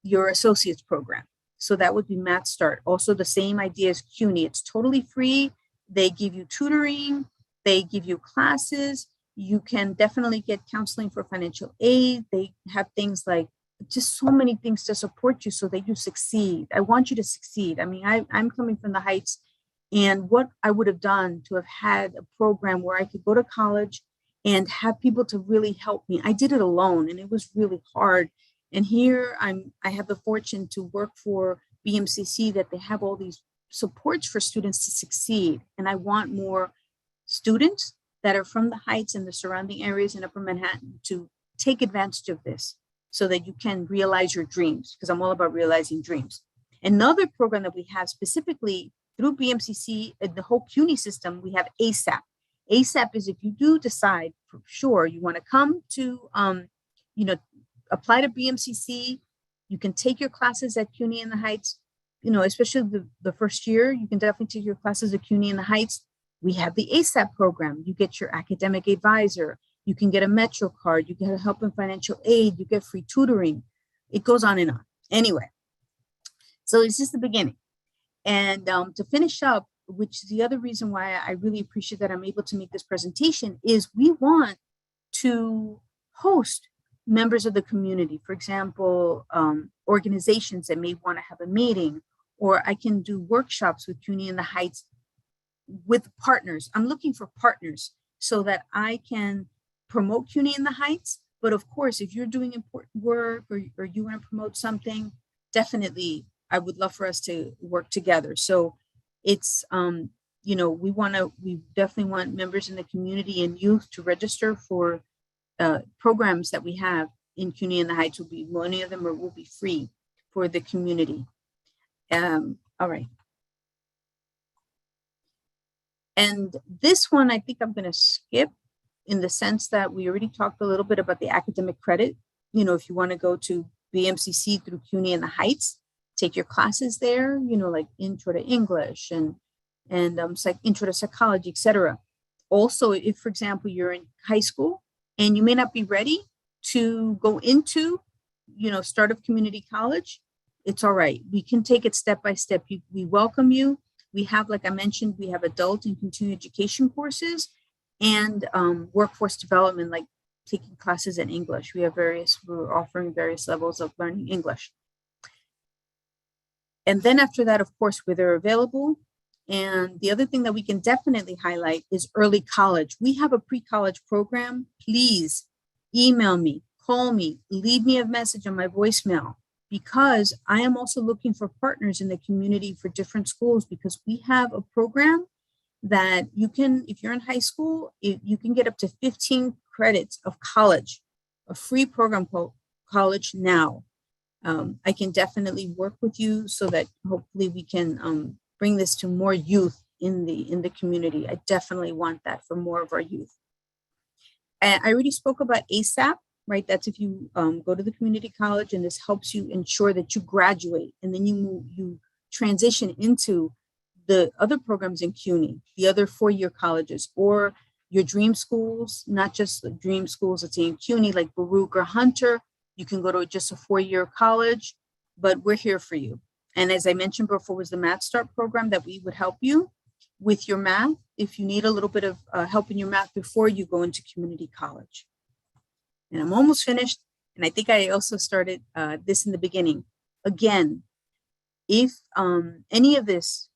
your associate's program. So that would be Math Start. Also the same idea as CUNY. It's totally free. They give you tutoring. They give you classes. You can definitely get counseling for financial aid. They have things like just so many things to support you so that you succeed. I want you to succeed. I mean, I'm coming from the Heights, and what I would have done to have had a program where I could go to college and have people to really help me. I did it alone, and it was really hard. And here I have the fortune to work for BMCC, that they have all these supports for students to succeed. And I want more students that are from the Heights and the surrounding areas in Upper Manhattan to take advantage of this so that you can realize your dreams, because I'm all about realizing dreams. Another program that we have specifically through BMCC and the whole CUNY system, we have ASAP. ASAP is if you do decide for sure you want to come to, apply to BMCC, you can take your classes at CUNY in the Heights, especially the first year, you can definitely take your classes at CUNY in the Heights. We have the ASAP program. You get your academic advisor. You can get a Metro card. You get help in financial aid. You get free tutoring. It goes on and on. Anyway, so it's just the beginning. And to finish up, which is the other reason why I really appreciate that I'm able to make this presentation, is we want to host members of the community. For example, organizations that may want to have a meeting, or I can do workshops with CUNY in the Heights with partners. I'm looking for partners so that I can promote CUNY in the Heights. But of course, if you're doing important work or you want to promote something, definitely, I would love for us to work together. So it's, we definitely want members in the community and youth to register for programs that we have in CUNY in the Heights. Many of them will be free for the community. All right. And this one, I think I'm going to skip, in the sense that we already talked a little bit about the academic credit. If you want to go to BMCC through CUNY in the Heights, take your classes there, like Intro to English and Intro to Psychology, etc. Also, if, for example, you're in high school and you may not be ready to go into, start of community college, it's all right. We can take it step by step. We welcome you. We have, like I mentioned, we have adult and continuing education courses and workforce development, like taking classes in English. We're offering various levels of learning English. And then after that, of course, where they're available. And the other thing that we can definitely highlight is early college. We have a pre-college program. Please email me, call me, leave me a message on my voicemail, because I am also looking for partners in the community for different schools, because we have a program that you can, if you're in high school, you can get up to 15 credits of college, a free program called College Now. I can definitely work with you so that hopefully we can bring this to more youth in the community. I definitely want that for more of our youth. And I already spoke about ASAP, right? That's if you go to the community college, and this helps you ensure that you graduate, and then you transition into the other programs in CUNY, the other four-year colleges, or your dream schools, not just the dream schools that's in CUNY, like Baruch or Hunter. You can go to just a four-year college, but we're here for you. And as I mentioned before, was the Math Start program that we would help you with your math if you need a little bit of help in your math before you go into community college. And I'm almost finished. And I think I also started this in the beginning. Again, if any of this,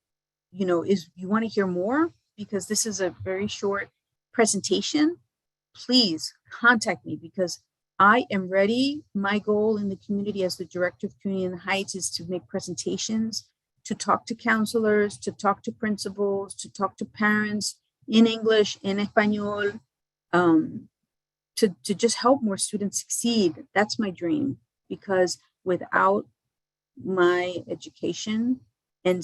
is you want to hear more, because this is a very short presentation, please contact me, because I am ready. My goal in the community as the director of CUNY in the Heights is to make presentations, to talk to counselors, to talk to principals, to talk to parents in English, in Espanol, to just help more students succeed. That's my dream, because without my education, and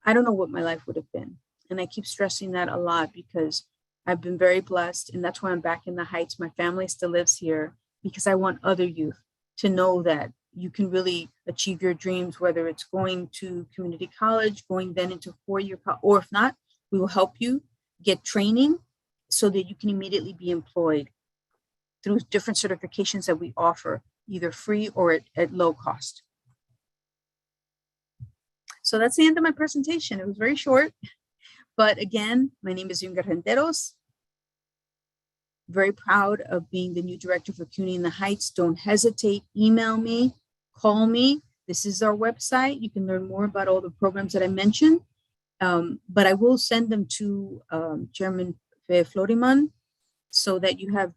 I don't know what my life would have been. And I keep stressing that a lot, because I've been very blessed, and that's why I'm back in the Heights. My family still lives here, because I want other youth to know that you can really achieve your dreams, whether it's going to community college, going then into four-year college, or if not, we will help you get training so that you can immediately be employed through different certifications that we offer, either free or at low cost. So that's the end of my presentation. It was very short, but again, my name is Yunga Renderos. Very proud of being the new director for CUNY in the Heights. Don't hesitate, email me, call me. This is our website. You can learn more about all the programs that I mentioned, but I will send them to Chairman Floriman so that you have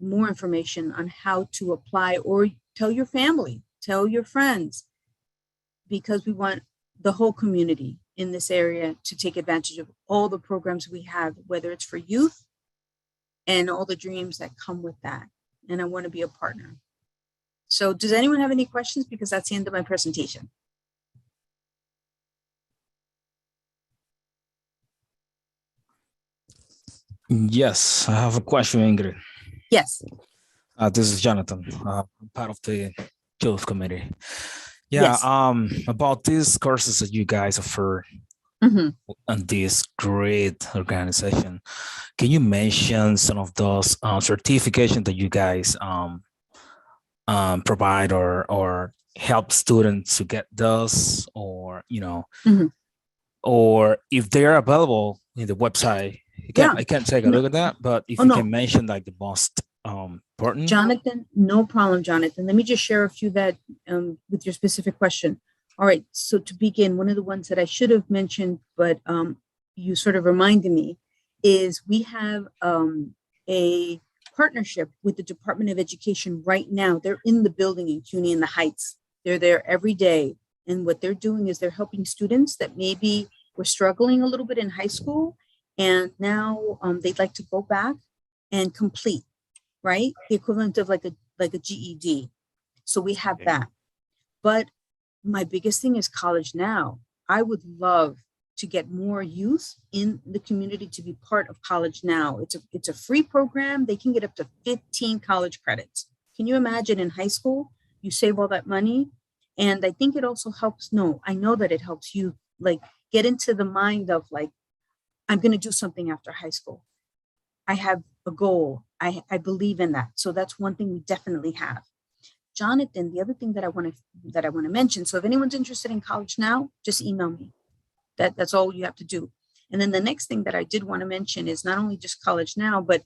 more information on how to apply, or tell your family, tell your friends, because we want the whole community in this area to take advantage of all the programs we have, whether it's for youth and all the dreams that come with that. And I want to be a partner. So does anyone have any questions? Because that's the end of my presentation. Yes, I have a question, Ingrid. Yes. This is Jonathan, part of the Youth Committee. Yeah, Yes. about these courses that you guys offer Mhm. and this great organization, can you mention some of those certifications that you guys provide or help students to get those, or Mhm. or if they're available in the website? I can't take a No. look at that, but if Oh, you no. can mention like the most important. Jonathan, no problem, Jonathan. Let me just share a few that with your specific question. All right, so to begin, one of the ones that I should have mentioned, but you sort of reminded me, is we have a partnership with the Department of Education right now. They're in the building in CUNY in the Heights. They're there every day. And what they're doing is they're helping students that maybe were struggling a little bit in high school. And now they'd like to go back and complete, right? The equivalent of like a GED. So we have that. But my biggest thing is College Now. I would love to get more youth in the community to be part of College Now. It's a free program. They can get up to 15 college credits. Can you imagine in high school, you save all that money? And I think it also helps, I know that it helps you like get into the mind of like, I'm going to do something after high school. I have a goal. I believe in that. So that's one thing we definitely have. Jonathan, the other thing that I want to mention. So if anyone's interested in College Now, just email me. That's all you have to do. And then the next thing that I did want to mention is not only just College Now, but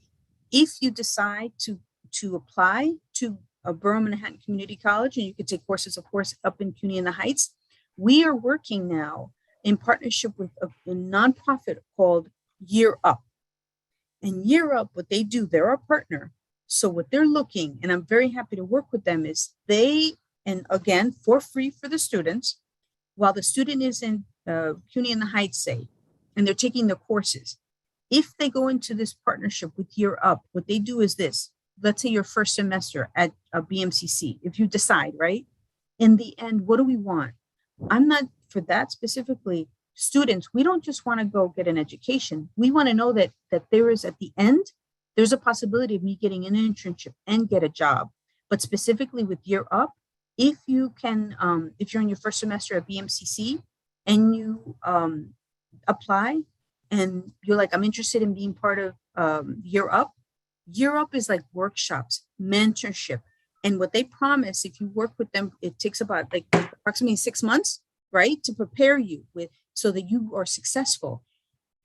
if you decide to apply to a Borough Manhattan Community College, and you could take courses, of course, up in CUNY in the Heights, we are working now in partnership with a nonprofit called Year Up. And Year Up, what they do, they're our partner. So what they're looking, and I'm very happy to work with them, is and again, for free for the students, while the student is in CUNY in the Heights, say, and they're taking the courses. If they go into this partnership with Year Up, what they do is this. Let's say your first semester at a BMCC, if you decide, right? In the end, what do we want? I'm not for that specifically. Students, we don't just want to go get an education. We want to know that there is at the end, there's a possibility of me getting an internship and get a job. But specifically with Year Up, if you can, if you're in your first semester at BMCC and you apply and you're like, I'm interested in being part of Year Up. Year Up is like workshops, mentorship. And what they promise, if you work with them, it takes about like approximately 6 months, right? To prepare you so that you are successful.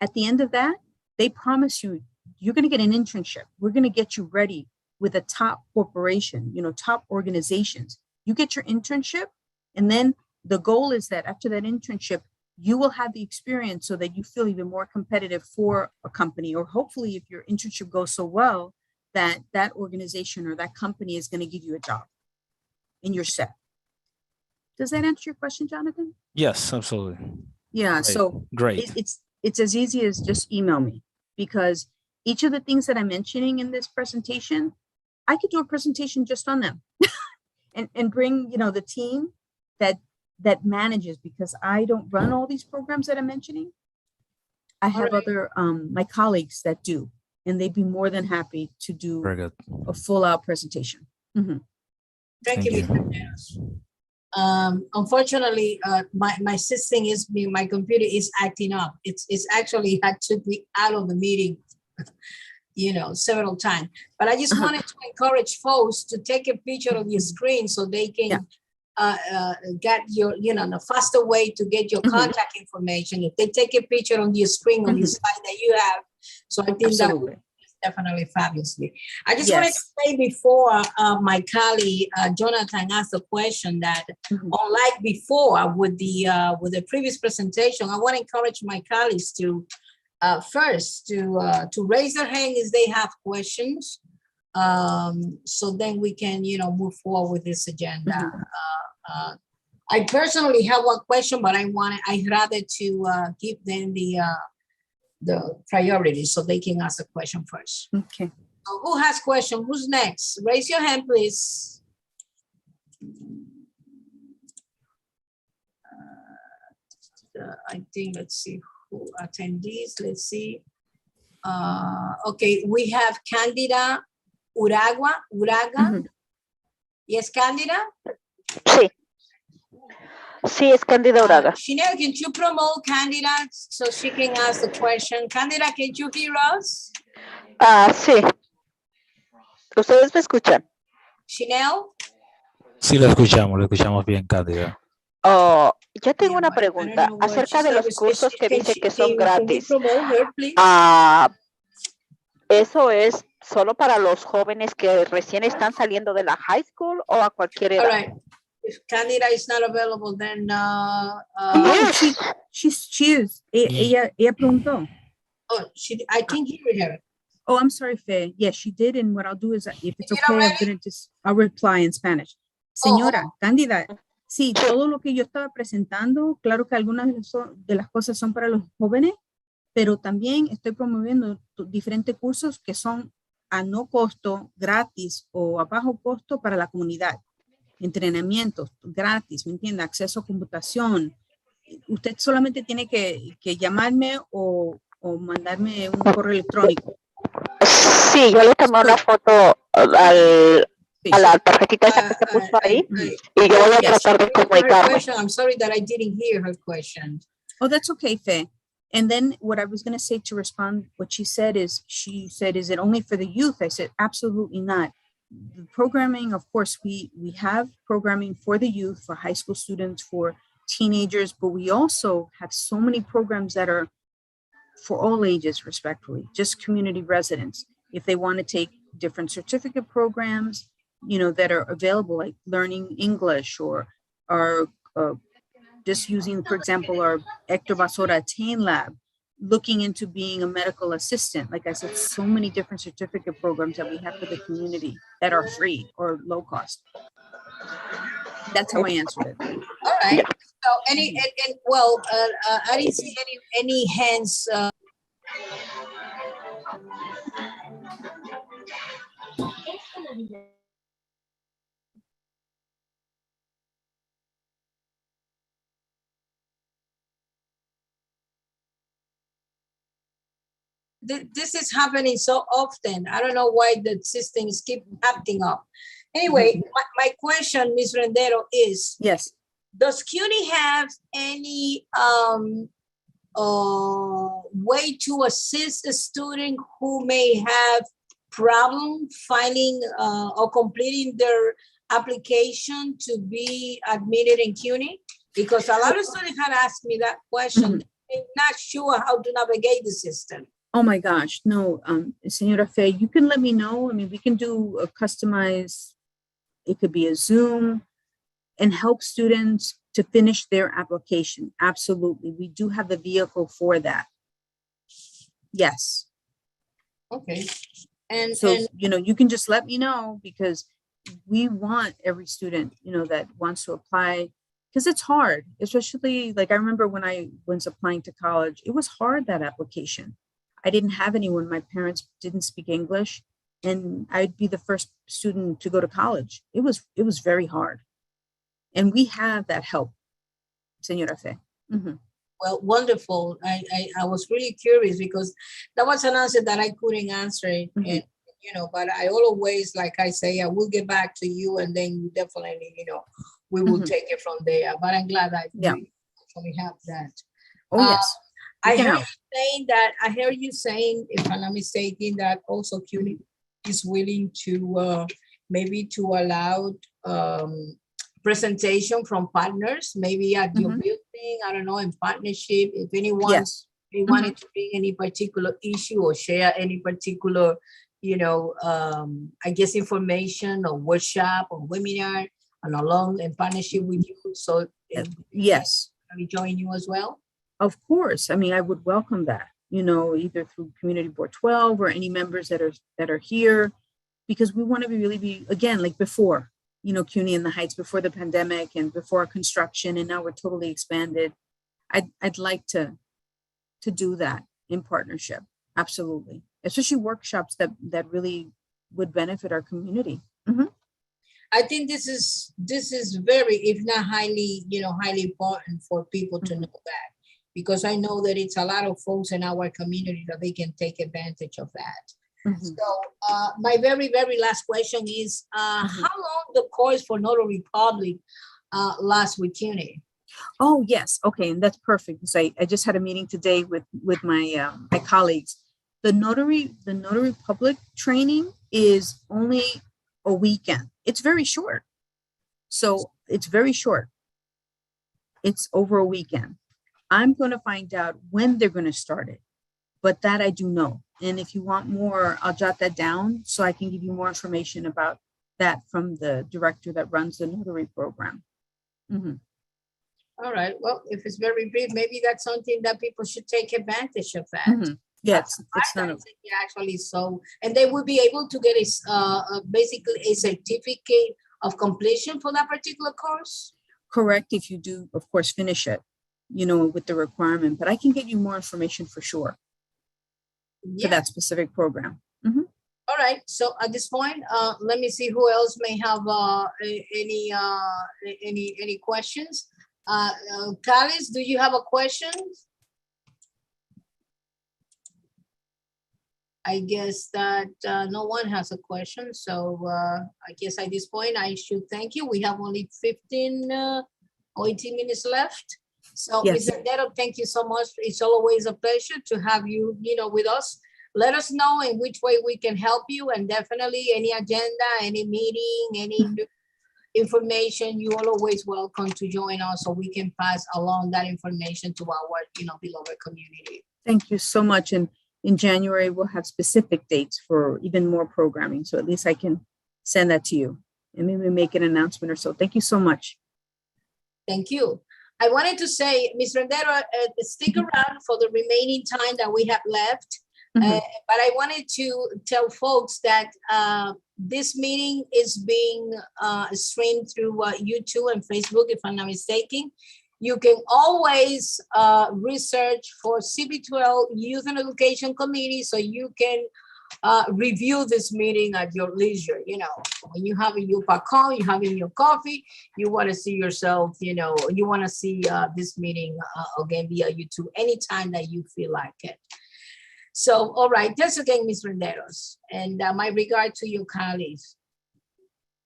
At the end of that, they promise you, you're going to get an internship. We're going to get you ready with a top corporation, top organizations. You get your internship. And then the goal is that after that internship, you will have the experience so that you feel even more competitive for a company, or hopefully if your internship goes so well that that organization or that company is going to give you a job and you're set. Does that answer your question, Jonathan? Yes, absolutely. Yeah. Great. So Great. It's as easy as just email me, because each of the things that I'm mentioning in this presentation, I could do a presentation just on them and bring, the team that manages, because I don't run all these programs that I'm mentioning. I have other, my colleagues that do, and they'd be more than happy to do Very good. a full out presentation. Mhm. Thank you, Mr. Dennis. Unfortunately, my system my computer is acting up. It's actually had to be out of the meeting, several times. But I just wanted to encourage folks to take a picture of your screen so they can get your, the faster way to get your contact information. If they take a picture on your screen on your slide that you have, so I think that would definitely fabulously. I just wanted to say before my colleague Jonathan asked a question that, unlike before with the previous presentation, I want to encourage my colleagues to first to raise their hand if they have questions, so then we can move forward with this agenda. I personally have one question, but I'd rather to give them the priority so they can ask a question first. Okay. So who has question? Who's next? Raise your hand, please. I think, let's see who attendees. Let's see. Okay, we have Candida Uraga. Yes, Candida? Sí. Sí, es Candida Uraga. Chanel, can you promote Candida so she can ask the question? Candida, can you hear us? Sí. ¿Ustedes me escuchan? Chanel? Sí, lo escuchamos bien, Cándida. Oh, yo tengo una pregunta acerca de los cursos que dice que son gratis. ¿Eso es solo para los jóvenes que recién están saliendo de la high school o a cualquier edad? All right. If Candida is not available, then she is. Ella preguntó. Oh, I think he read her. Oh, I'm sorry, Fe. Yes, she did. And what I'll do is, if it's okay, I'll reply in Spanish. Señora, Cándida, sí, todo lo que yo estaba presentando, claro que algunas de las cosas son para los jóvenes, pero también estoy promoviendo diferentes cursos que son a no costo, gratis o a bajo costo para la comunidad. Entrenamientos gratis, ¿me entiende? Acceso a computación. Usted solamente tiene que llamarme o mandarme un correo electrónico. Sí, yo le tomé una foto a la tarjetita esa que se puso ahí y yo voy a tratar de comunicarme. I'm sorry that I didn't hear her question. Oh, that's okay, Fe. And then what I was going to say to respond, what she said, is it only for the youth? I said, absolutely not. The programming, of course, we have programming for the youth, for high school students, for teenagers, but we also have so many programs that are for all ages, respectfully, just community residents. If they want to take different certificate programs, that are available, like learning English or just using, for example, our Hector Basora Attain Lab, looking into being a medical assistant. Like I said, so many different certificate programs that we have for the community that are free or low cost. That's how I answered it. All right. So I didn't see any hands. This is happening so often. I don't know why the systems keep acting up. Anyway, my question, Ms. Rendero, is yes. Does CUNY have any way to assist a student who may have problem filing or completing their application to be admitted in CUNY? Because a lot of students had asked me that question. They're not sure how to navigate the system. Oh my gosh, no, Senora Fe, you can let me know. I mean, we can do a customized, it could be a Zoom, and help students to finish their application. Absolutely, we do have the vehicle for that. Yes. Okay. And so, you can just let me know, because we want every student, that wants to apply, because it's hard, especially like I remember when I was applying to college, it was hard, that application. I didn't have anyone. My parents didn't speak English, and I'd be the first student to go to college. It was very hard. And we have that help, Senora Fe. Well, wonderful. I was really curious, because that was an answer that I couldn't answer, and, but I always, like I say, I will get back to you, and then definitely, we will take it from there. But I'm glad that we actually have that. Oh, yes. I heard you saying, if I'm not mistaken, that also CUNY is willing to maybe to allow presentation from partners, maybe at your building, I don't know, in partnership, if anyone Yes. they wanted to bring any particular issue or share any particular, I guess information or workshop or webinar and along in partnership with you. So Yes. can we join you as well? Of course. I mean, I would welcome that, either through Community Board 12 or any members that are here, because we want to really be, again, like before, CUNY in the Heights, before the pandemic and before construction, and now we're totally expanded. I'd like to do that in partnership. Absolutely. Especially workshops that really would benefit our community. I think this is very, if not highly, highly important for people to know that, because I know that it's a lot of folks in our community that they can take advantage of that. So my very, very last question is, how long the course for Notary Public lasts with CUNY? Oh, yes. Okay. And that's perfect. So I just had a meeting today with my my colleagues. The notary public training is only a weekend. It's very short. So it's very short. It's over a weekend. I'm going to find out when they're going to start it, but that I do know. And if you want more, I'll jot that down so I can give you more information about that from the director that runs the notary program. All right. Well, if it's very brief, maybe that's something that people should take advantage of that. Yes, it's not actually so, and they will be able to get basically a certificate of completion for that particular course. Correct. If you do, of course, finish it, with the requirement, but I can get you more information for sure for that specific program. All right. So at this point, let me see who else may have any questions. Callis, do you have a question? I guess that no one has a question. So I guess at this point, I should thank you. We have only 15 or 18 minutes left. So Yes. Mr. Neto, thank you so much. It's always a pleasure to have you, with us. Let us know in which way we can help you, and definitely any agenda, any meeting, any new information, you are always welcome to join us so we can pass along that information to our, beloved community. Thank you so much. And in January, we'll have specific dates for even more programming. So at least I can send that to you and maybe make an announcement or so. Thank you so much. Thank you. I wanted to say, Ms. Rendero, stick around for the remaining time that we have left. But I wanted to tell folks that this meeting is being streamed through YouTube and Facebook, if I'm not mistaken. You can always research for CB12 Youth and Education Committee so you can review this meeting at your leisure. When you have your popcorn, you having your coffee, you want to see yourself, you want to see this meeting again via YouTube anytime that you feel like it. So, all right, thanks again, Ms. Renderos, and my regard to your colleagues.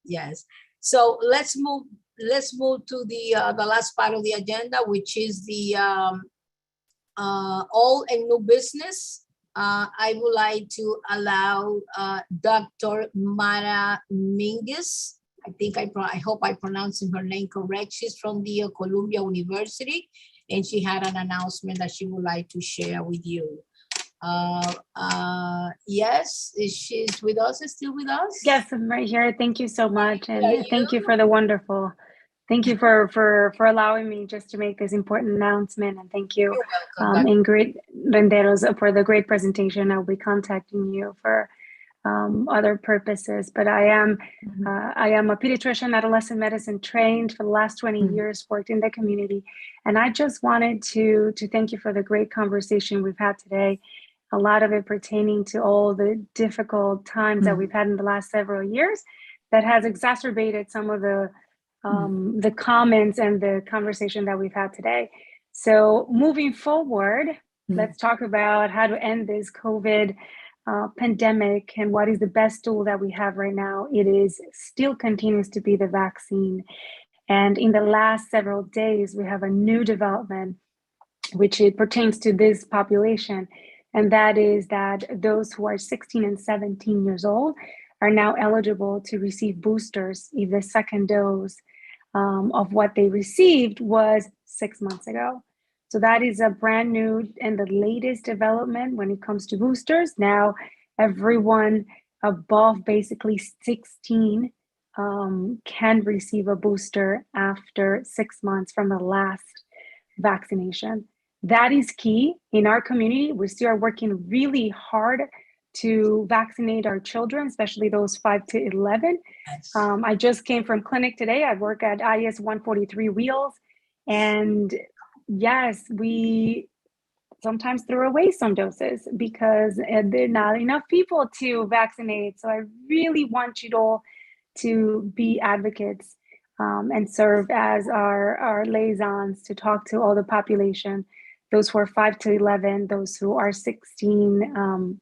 Yes. So let's move to the last part of the agenda, which is the old and new business. I would like to allow Dr. Mara Mingus. I hope I pronounced her name correct. She's from the Columbia University, and she had an announcement that she would like to share with you. Yes, she's with us, is still with us? Yes, I'm right here. Thank you so much. And thank you for the wonderful, thank you for allowing me just to make this important announcement. And thank you, Ingrid Renderos, for the great presentation. I'll be contacting you for other purposes, but I am a pediatrician, adolescent medicine trained for the last 20 years, worked in the community. And I just wanted to thank you for the great conversation we've had today. A lot of it pertaining to all the difficult times that we've had in the last several years that has exacerbated some of the comments and the conversation that we've had today. So moving forward, let's talk about how to end this COVID pandemic and what is the best tool that we have right now. It is still continues to be the vaccine. And in the last several days, we have a new development, which it pertains to this population. And that is that those who are 16 and 17 years old are now eligible to receive boosters if the second dose of what they received was 6 months ago. So that is a brand new and the latest development when it comes to boosters. Now, everyone above basically 16 can receive a booster after 6 months from the last vaccination. That is key. In our community, we still are working really hard to vaccinate our children, especially those 5 to 11. I just came from clinic today. I work at IS 143 Wheels. And yes, we sometimes throw away some doses because there are not enough people to vaccinate. So I really want you all to be advocates and serve as our liaisons to talk to all the population, those who are 5 to 11, those who are 16,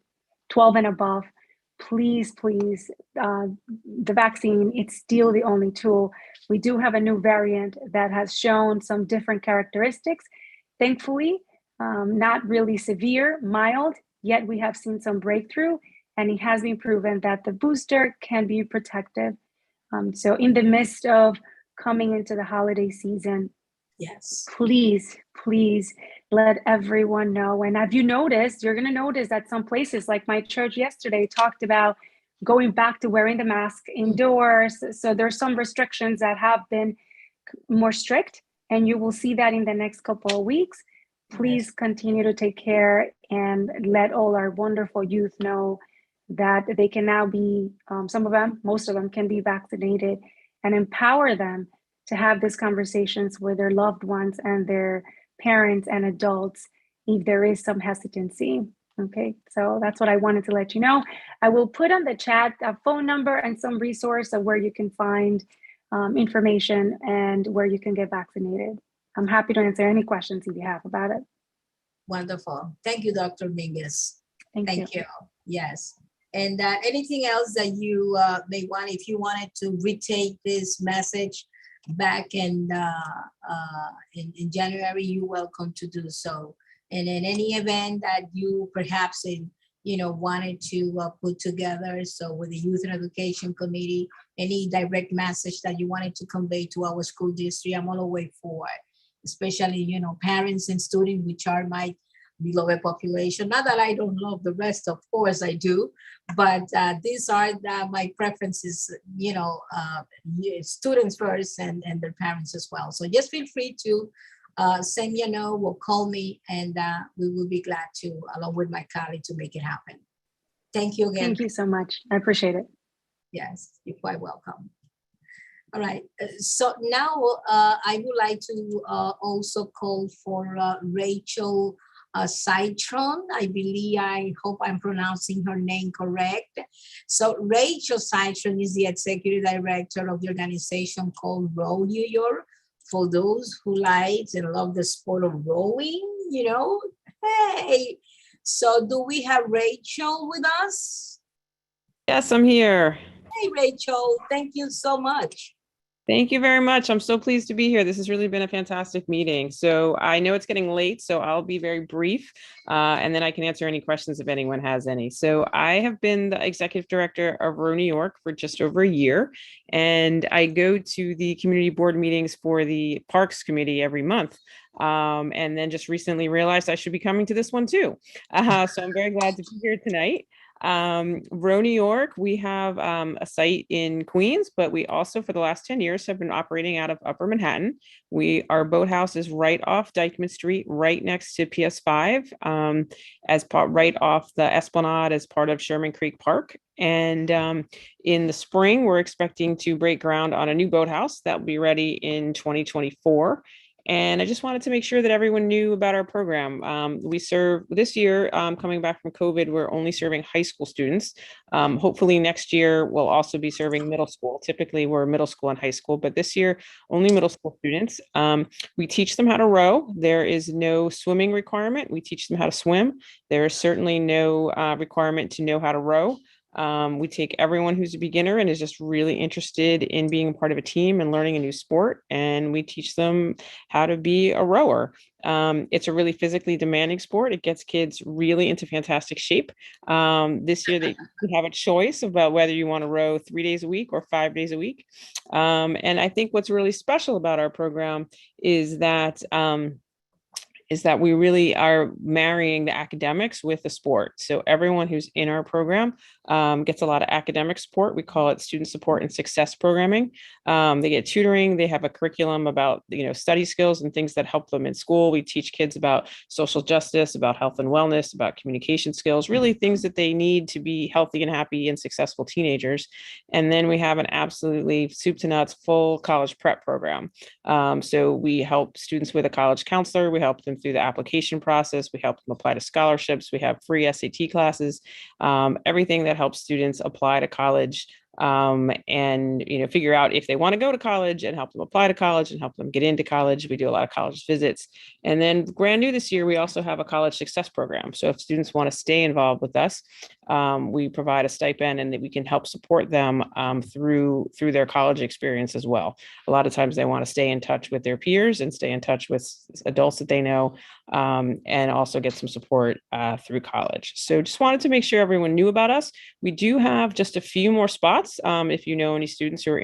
12 and above. Please, please, the vaccine, it's still the only tool. We do have a new variant that has shown some different characteristics. Thankfully, not really severe, mild, yet we have seen some breakthrough, and it has been proven that the booster can be protective. So in the midst of coming into the holiday season, yes, please, please let everyone know. And have you noticed, you're going to notice that some places like my church yesterday talked about going back to wearing the mask indoors. So there's some restrictions that have been more strict, and you will see that in the next couple of weeks. Please continue to take care and let all our wonderful youth know that they can now be, some of them, most of them can be vaccinated, and empower them to have these conversations with their loved ones and their parents and adults if there is some hesitancy. Okay, so that's what I wanted to let you know. I will put on the chat a phone number and some resource of where you can find information and where you can get vaccinated. I'm happy to answer any questions if you have about it. Wonderful. Thank you, Dr. Mingus. Thank you. Yes. And anything else that you may want, if you wanted to retake this message back in January, you're welcome to do so. And in any event that you perhaps wanted to put together, so with the Youth and Education Committee, any direct message that you wanted to convey to our school district, I'm all the way for it. Especially, parents and students, which are my beloved population. Not that I don't love the rest, of course I do, but these are my preferences, students first and their parents as well. So just feel free to send me a note or call me, and we will be glad to, along with my colleague, to make it happen. Thank you again. Thank you so much. I appreciate it. Yes, you're quite welcome. All right, so now I would like to also call for Rachel Citron. I hope I'm pronouncing her name correct. So Rachel Citron is the executive director of the organization called Row New York, for those who like and love the sport of rowing, Hey, so do we have Rachel with us? Yes, I'm here. Hey, Rachel, thank you so much. Thank you very much. I'm so pleased to be here. This has really been a fantastic meeting. So I know it's getting late, so I'll be very brief, and then I can answer any questions if anyone has any. So I have been the executive director of Row New York for just over a year, and I go to the community board meetings for the Parks Committee every month. And then just recently realized I should be coming to this one too. So I'm very glad to be here tonight. Row New York, we have a site in Queens, but we also for the last 10 years have been operating out of Upper Manhattan. Our boathouse is right off Dykeman Street, right next to PS5, right off the Esplanade as part of Sherman Creek Park. And in the spring, we're expecting to break ground on a new boathouse that will be ready in 2024. And I just wanted to make sure that everyone knew about our program. We serve this year, coming back from COVID, we're only serving high school students. Hopefully next year, we'll also be serving middle school. Typically, we're middle school and high school, but this year, only middle school students. We teach them how to row. There is no swimming requirement. We teach them how to swim. There is certainly no requirement to know how to row. We take everyone who's a beginner and is just really interested in being a part of a team and learning a new sport, and we teach them how to be a rower. It's a really physically demanding sport. It gets kids really into fantastic shape. This year they have a choice about whether you want to row 3 days a week or 5 days a week. And I think what's really special about our program is that we really are marrying the academics with the sport. So everyone who's in our program gets a lot of academic support. We call it student support and success programming. They get tutoring. They have a curriculum about, study skills and things that help them in school. We teach kids about social justice, about health and wellness, about communication skills, really things that they need to be healthy and happy and successful teenagers. And then we have an absolutely soup to nuts full college prep program. So we help students with a college counselor. We help them through the application process. We help them apply to scholarships. We have free SAT classes, everything that helps students apply to college and figure out if they want to go to college, and help them apply to college and help them get into college. We do a lot of college visits. And then brand new this year, we also have a college success program. So if students want to stay involved with us, we provide a stipend, and that we can help support them through their college experience as well. A lot of times they want to stay in touch with their peers and stay in touch with adults that they know, and also get some support through college. So just wanted to make sure everyone knew about us. We do have just a few more spots. If you know any students who are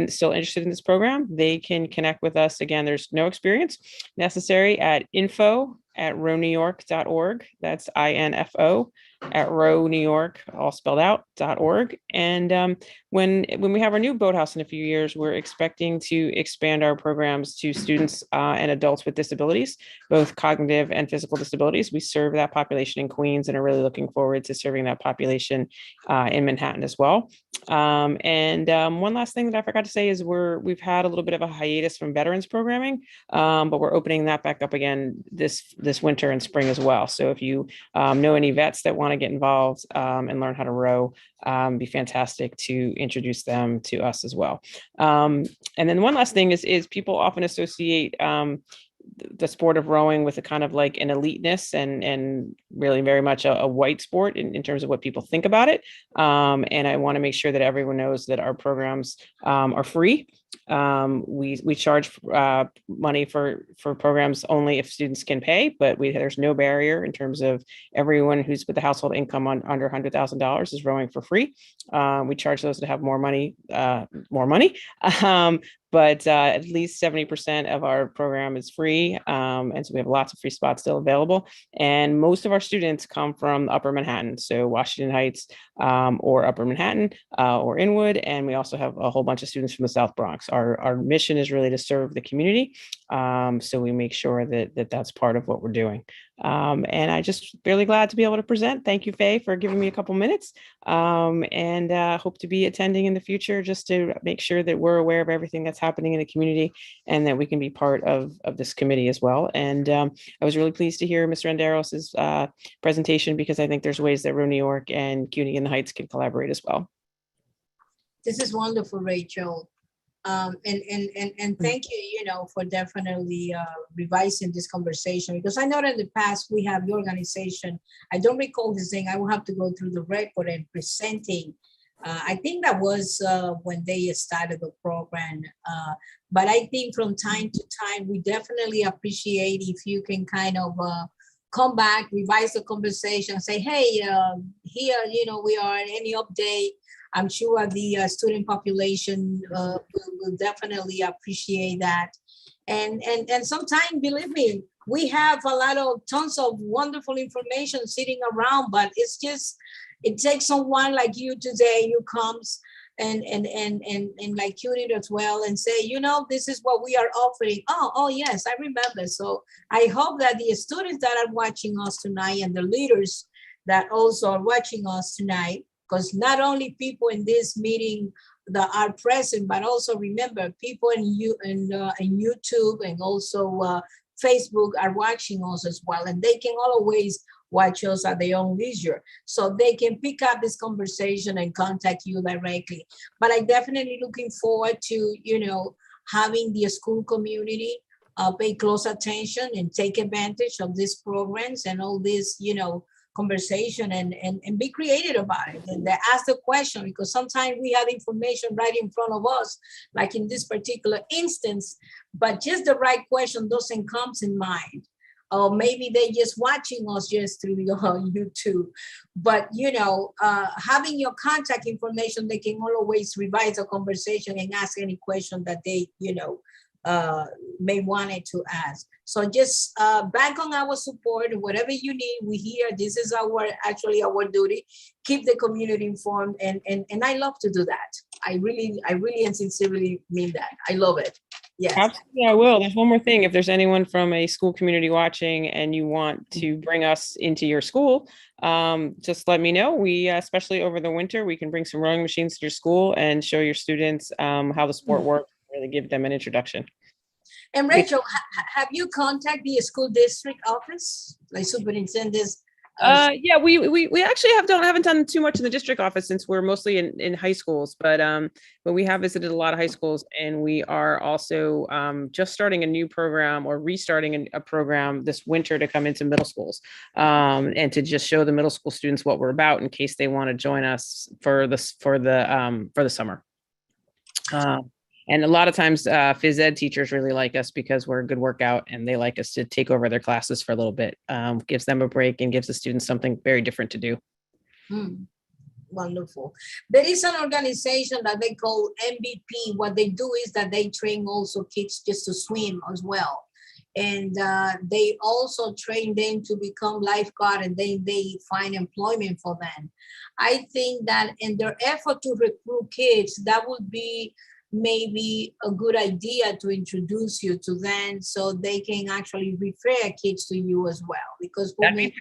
still interested in this program, they can connect with us. Again, there's no experience necessary at info@rownewyork.org. That's INFO at rownewyork, all spelled out, .org. And when we have our new boathouse in a few years, we're expecting to expand our programs to students and adults with disabilities, both cognitive and physical disabilities. We serve that population in Queens and are really looking forward to serving that population in Manhattan as well. One last thing that I forgot to say is we've had a little bit of a hiatus from veterans programming, but we're opening that back up again this winter and spring as well. So if you know any vets that want to get involved and learn how to row, be fantastic to introduce them to us as well. And then one last thing is people often associate the sport of rowing with a kind of like an eliteness and really very much a white sport in terms of what people think about it. And I want to make sure that everyone knows that our programs are free. We charge money for programs only if students can pay, but there's no barrier in terms of everyone who's with the household income under $100,000 is rowing for free. We charge those that have more money. But at least 70% of our program is free. And so we have lots of free spots still available. And most of our students come from Upper Manhattan, so Washington Heights or Upper Manhattan or Inwood. And we also have a whole bunch of students from the South Bronx. Our mission is really to serve the community. So we make sure that that's part of what we're doing. And I just really glad to be able to present. Thank you, Faye, for giving me a couple minutes. And hope to be attending in the future just to make sure that we're aware of everything that's happening in the community and that we can be part of this committee as well. And I was really pleased to hear Mr. Renderos's presentation, because I think there's ways that Row New York and CUNY in the Heights can collaborate as well. This is wonderful, Rachel. And thank you, for definitely revising this conversation, because I know in the past we have the organization, I don't recall this thing, I will have to go through the record and presenting. I think that was when they started the program. But I think from time to time, we definitely appreciate if you can kind of come back, revise the conversation, say, hey, here, we are, any update. I'm sure the student population will definitely appreciate that. And sometimes, believe me, we have tons of wonderful information sitting around, but it's just, it takes someone like you today who comes and like CUNY as well and say, this is what we are offering. Oh, yes, I remember. So I hope that the students that are watching us tonight and the leaders that also are watching us tonight, because not only people in this meeting that are present, but also remember people in YouTube and also Facebook are watching us as well, and they can always watch us at their own leisure, so they can pick up this conversation and contact you directly. But I definitely looking forward to having the school community pay close attention and take advantage of these programs and all this conversation and be creative about it. And they ask the question, because sometimes we have information right in front of us, like in this particular instance, but just the right question doesn't come in mind. Or maybe they just watching us just through your YouTube. But having your contact information, they can always revise a conversation and ask any question that they may wanted to ask. So just bank on our support. Whatever you need, we here. This is our duty. Keep the community informed, and I love to do that. I really and sincerely mean that. I love it. Yes. Absolutely, I will. There's one more thing. If there's anyone from a school community watching and you want to bring us into your school, just let me know. We, especially over the winter, we can bring some rowing machines to your school and show your students how the sport works, really give them an introduction. And Rachel, have you contacted the school district office, like superintendents? Yeah, we actually haven't done too much in the district office since we're mostly in high schools, but we have visited a lot of high schools, and we are also just starting a new program or restarting a program this winter to come into middle schools, and to just show the middle school students what we're about in case they want to join us for the summer. And a lot of times phys ed teachers really like us because we're a good workout, and they like us to take over their classes for a little bit. Gives them a break and gives the students something very different to do. Wonderful. There is an organization that they call MVP. What they do is that they train also kids just to swim as well. And they also train them to become lifeguard, and then they find employment for them. I think that in their effort to recruit kids, that would be maybe a good idea to introduce you to them so they can actually refer kids to you as well. Because that'd be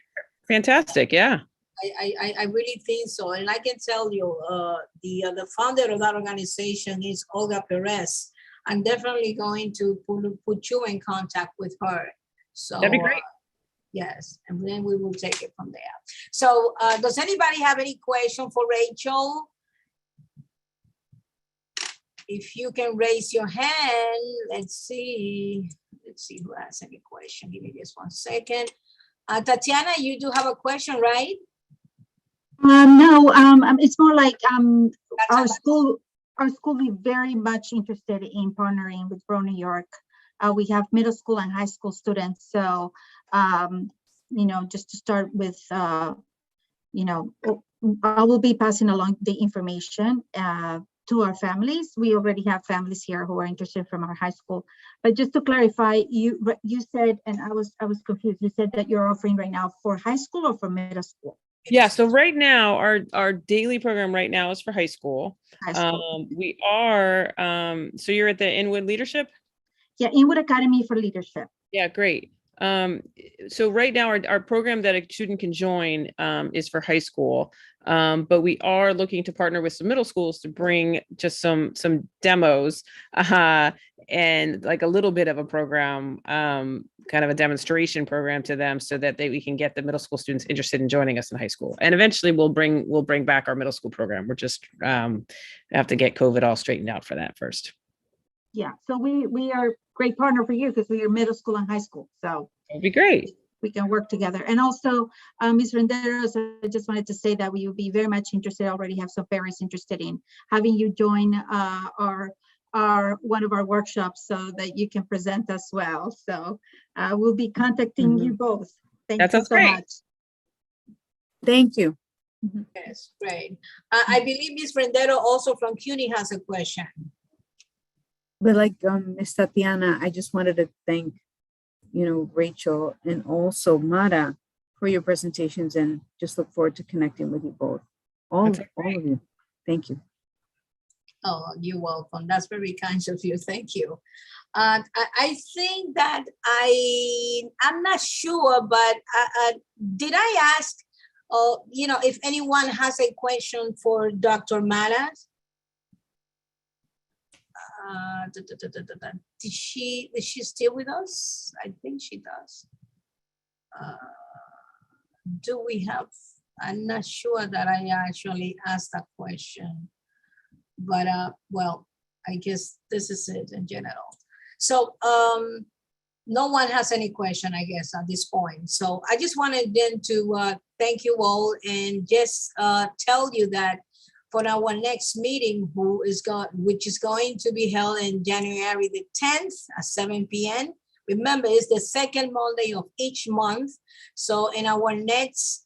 fantastic. Yeah. I really think so. And I can tell you, the founder of that organization is Olga Perez. I'm definitely going to put you in contact with her. So that'd be great. Yes, and then we will take it from there. So does anybody have any question for Rachel? If you can raise your hand, let's see who has any question. Give me just 1 second. Tatiana, you do have a question, right? No, it's more like our school is very much interested in partnering with Grow New York. We have middle school and high school students. So, just to start with, I will be passing along the information to our families. We already have families here who are interested from our high school. But just to clarify, you said, and I was confused. You said that you're offering right now for high school or for middle school? Yeah, so right now our daily program right now is for high school. We are so you're at the Inwood Leadership? Yeah, Inwood Academy for Leadership. Yeah, great. So right now our program that a student can join is for high school, but we are looking to partner with some middle schools to bring just some demos and like a little bit of a program, kind of a demonstration program to them, so that we can get the middle school students interested in joining us in high school. And eventually we'll bring back our middle school program. We're just have to get COVID all straightened out for that first. Yeah, so we are a great partner for you because we are middle school and high school. So it'd be great. We can work together. And also, Ms. Renderos, I just wanted to say that we would be very much interested, already have some parents interested in having you join one of our workshops so that you can present as well. So we'll be contacting you both. Thank you so much. Thank you. Yes, great. I believe Ms. Rendero also from CUNY has a question. But like Ms. Tatiana, I just wanted to thank, Rachel and also Mara for your presentations, and just look forward to connecting with you both. All of you. Thank you. Oh, you're welcome. That's very kind of you. Thank you. I think that I'm not sure, but did I ask, if anyone has a question for Dr. Maras? Is she still with us? I think she does. Do we have? I'm not sure that I actually asked that question, but well, I guess this is it in general. So no one has any question, I guess, at this point. So I just wanted then to thank you all and just tell you that for our next meeting, which is going to be held in January the 10th at 7 p.m. Remember, it's the second Monday of each month. So in our next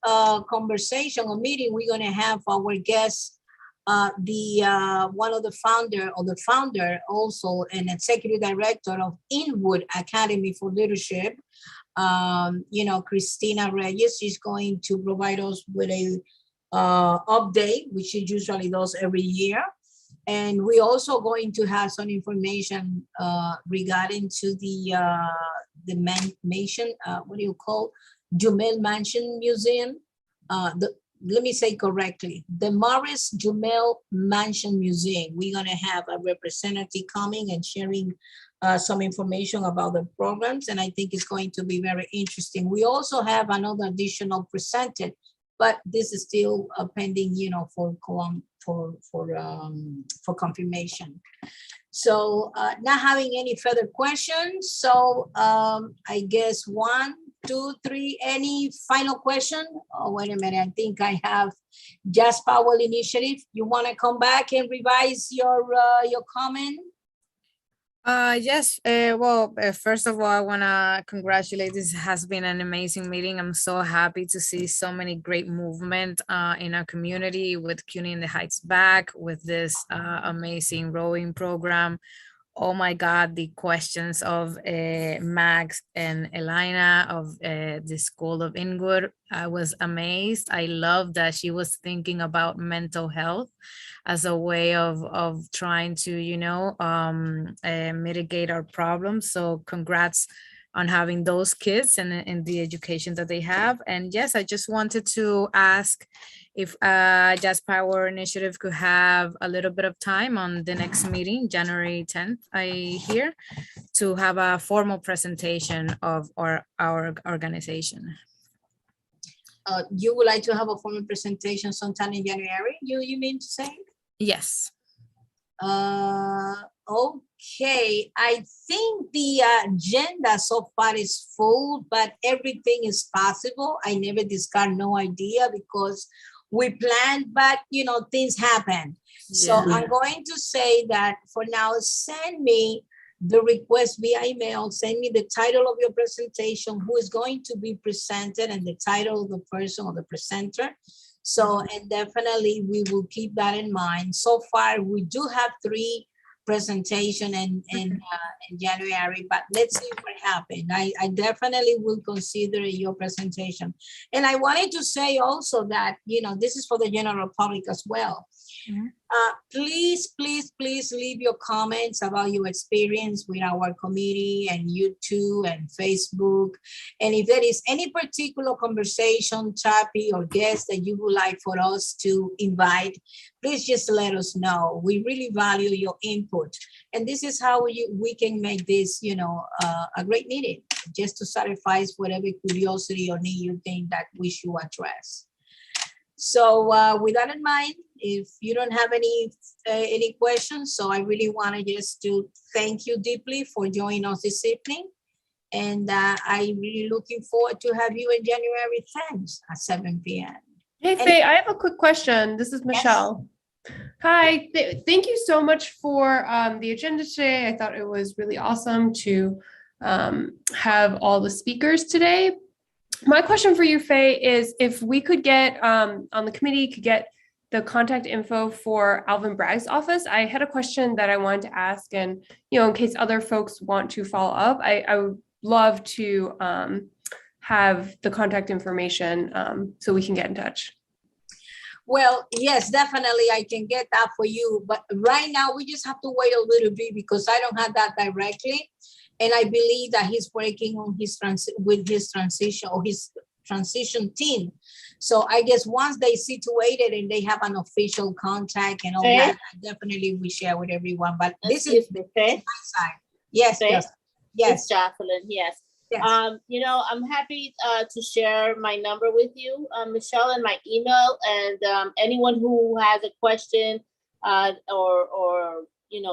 conversation or meeting, we're going to have our guest, one of the founder also an executive director of Inwood Academy for Leadership, Christina Reyes. She's going to provide us with a update, which she usually does every year. And we're also going to have some information regarding to the mansion, what do you call, Jumel Mansion Museum. Let me say correctly, the Morris Jumel Mansion Museum. We're going to have a representative coming and sharing some information about the programs, and I think it's going to be very interesting. We also have another additional presenter, but this is still pending, for confirmation. So not having any further questions. So I guess 1, 2, 3, any final question? Oh, wait a minute. I think I have Just Powell Initiative. You want to come back and revise your comment? Yes. First of all, I want to congratulate. This has been an amazing meeting. I'm so happy to see so many great movement in our community with CUNY in the Heights back with this amazing rowing program. Oh my God, the questions of Max and Elena of the School of Inwood. I was amazed. I love that she was thinking about mental health as a way of trying to, mitigate our problems. So congrats on having those kids and the education that they have. And yes, I just wanted to ask if Just Power Initiative could have a little bit of time on the next meeting, January 10th, I hear, to have a formal presentation of our organization. You would like to have a formal presentation sometime in January, you mean to say? Yes. Okay, I think the agenda so far is full, but everything is possible. I never discard no idea because we planned, but things happen. So I'm going to say that for now, send me the request via email, send me the title of your presentation, who is going to be presented, and the title of the person or the presenter. So, and definitely we will keep that in mind. So far, we do have 3 presentation in January, but let's see what happens. I definitely will consider your presentation. And I wanted to say also that, this is for the general public as well. Please leave your comments about your experience with our committee and YouTube and Facebook. And if there is any particular conversation topic or guest that you would like for us to invite, please just let us know. We really value your input. And this is how we can make this, a great meeting, just to satisfy whatever curiosity or need you think that we should address. So with that in mind, if you don't have any questions, so I really want to just to thank you deeply for joining us this evening. And I'm really looking forward to have you in January 10th at 7 p.m. Hey, Faye, I have a quick question. This is Michelle. Yes. Hi, thank you so much for the agenda today. I thought it was really awesome to have all the speakers today. My question for you, Faye, is if we could get on the committee, could get the contact info for Alvin Bragg's office. I had a question that I wanted to ask, and in case other folks want to follow up, I would love to have the contact information so we can get in touch. Well, yes, definitely I can get that for you. But right now we just have to wait a little bit because I don't have that directly. And I believe that he's working on his transition team. So I guess once they situated and they have an official contact and all that, I definitely will share with everyone. But this is my side. Yes, yes. It's Jocelyn, yes. Yes. I'm happy to share my number with you, Michelle, and my email. And anyone who has a question or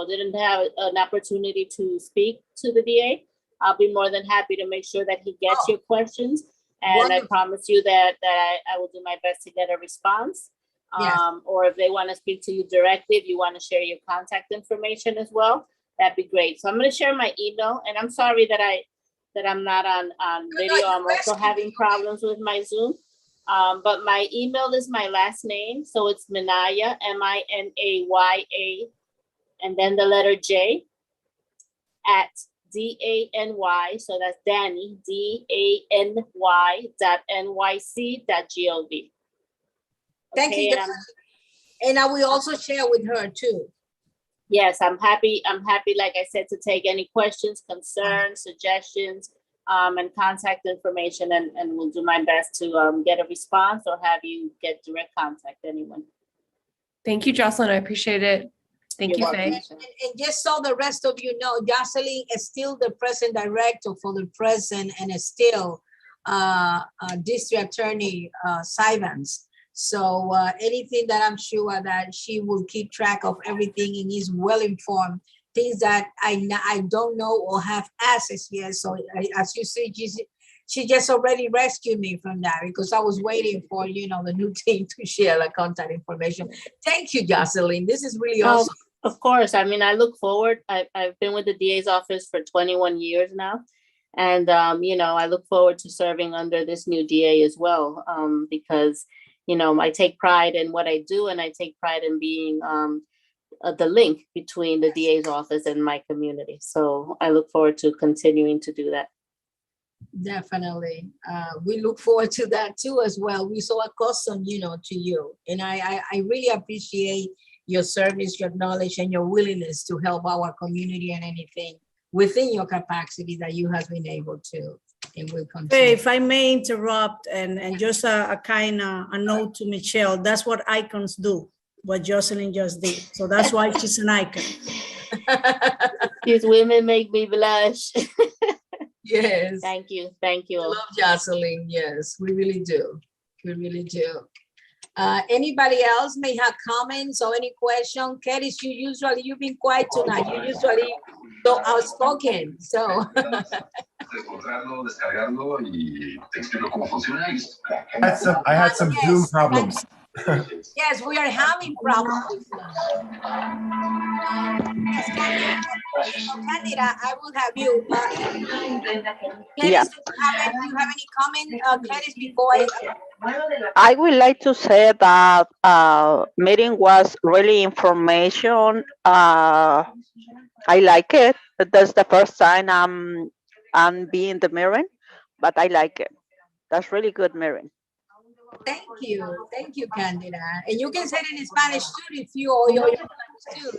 didn't have an opportunity to speak to the DA, I'll be more than happy to make sure that he gets Oh, your questions. And wonderful. I promise you that I will do my best to get a response. Yes. Or if they want to speak to you directly, if you want to share your contact information as well, that'd be great. So I'm going to share my email, and I'm sorry that I'm not on video. you I'm also rescued having problems with my Zoom. But my email is my last name. So it's Minaya, Minaya, and then the letter J at DANY. So that's Danny, DANY.NYC.gov. Thank you. And I will also share with her too. Yes, I'm happy, like I said, to take any questions, concerns, suggestions, and contact information, and we'll do my best to get a response or have you get direct contact anyone. Thank you, Jocelyn. I appreciate it. Thank you, Faye. And just so the rest of you know, Jocelyn is still the present director for the present and is still District Attorney Sivans. So anything that I'm sure that she will keep track of everything and is well informed, things that I don't know or have access yet. So as you see, she just already rescued me from that because I was waiting for, the new team to share the contact information. Thank you, Jocelyn. This is really awesome. Of course. I mean, I look forward. I've been with the DA's office for 21 years now. And, I look forward to serving under this new DA as well, because I take pride in what I do, and I take pride in being the link between the DA's office and my community. So I look forward to continuing to do that. Definitely. We look forward to that too as well. We're so accustomed, to you. And I really appreciate your service, your knowledge, and your willingness to help our community and anything within your capacity that you have been able to. And will continue. If I may interrupt and just a kind of a note to Michelle, that's what icons do, what Jocelyn just did. So that's why she's an icon. These women make me blush. Yes. Thank you. Thank you. I love Jocelyn. Yes, we really do. We really do. Anybody else may have comments or any question? Curtis, you've been quiet tonight. You usually so outspoken. So I had some Zoom problems. yes, we are having problems. Yes, Candida, I will have you. Yeah. Do you have any comment, Curtis, before I would like to say that meeting was really information. I like it. That's the first time I'm being the mirroring, but I like it. That's really good mirroring. Thank you, Candida. And you can say it in Spanish too if you or your too.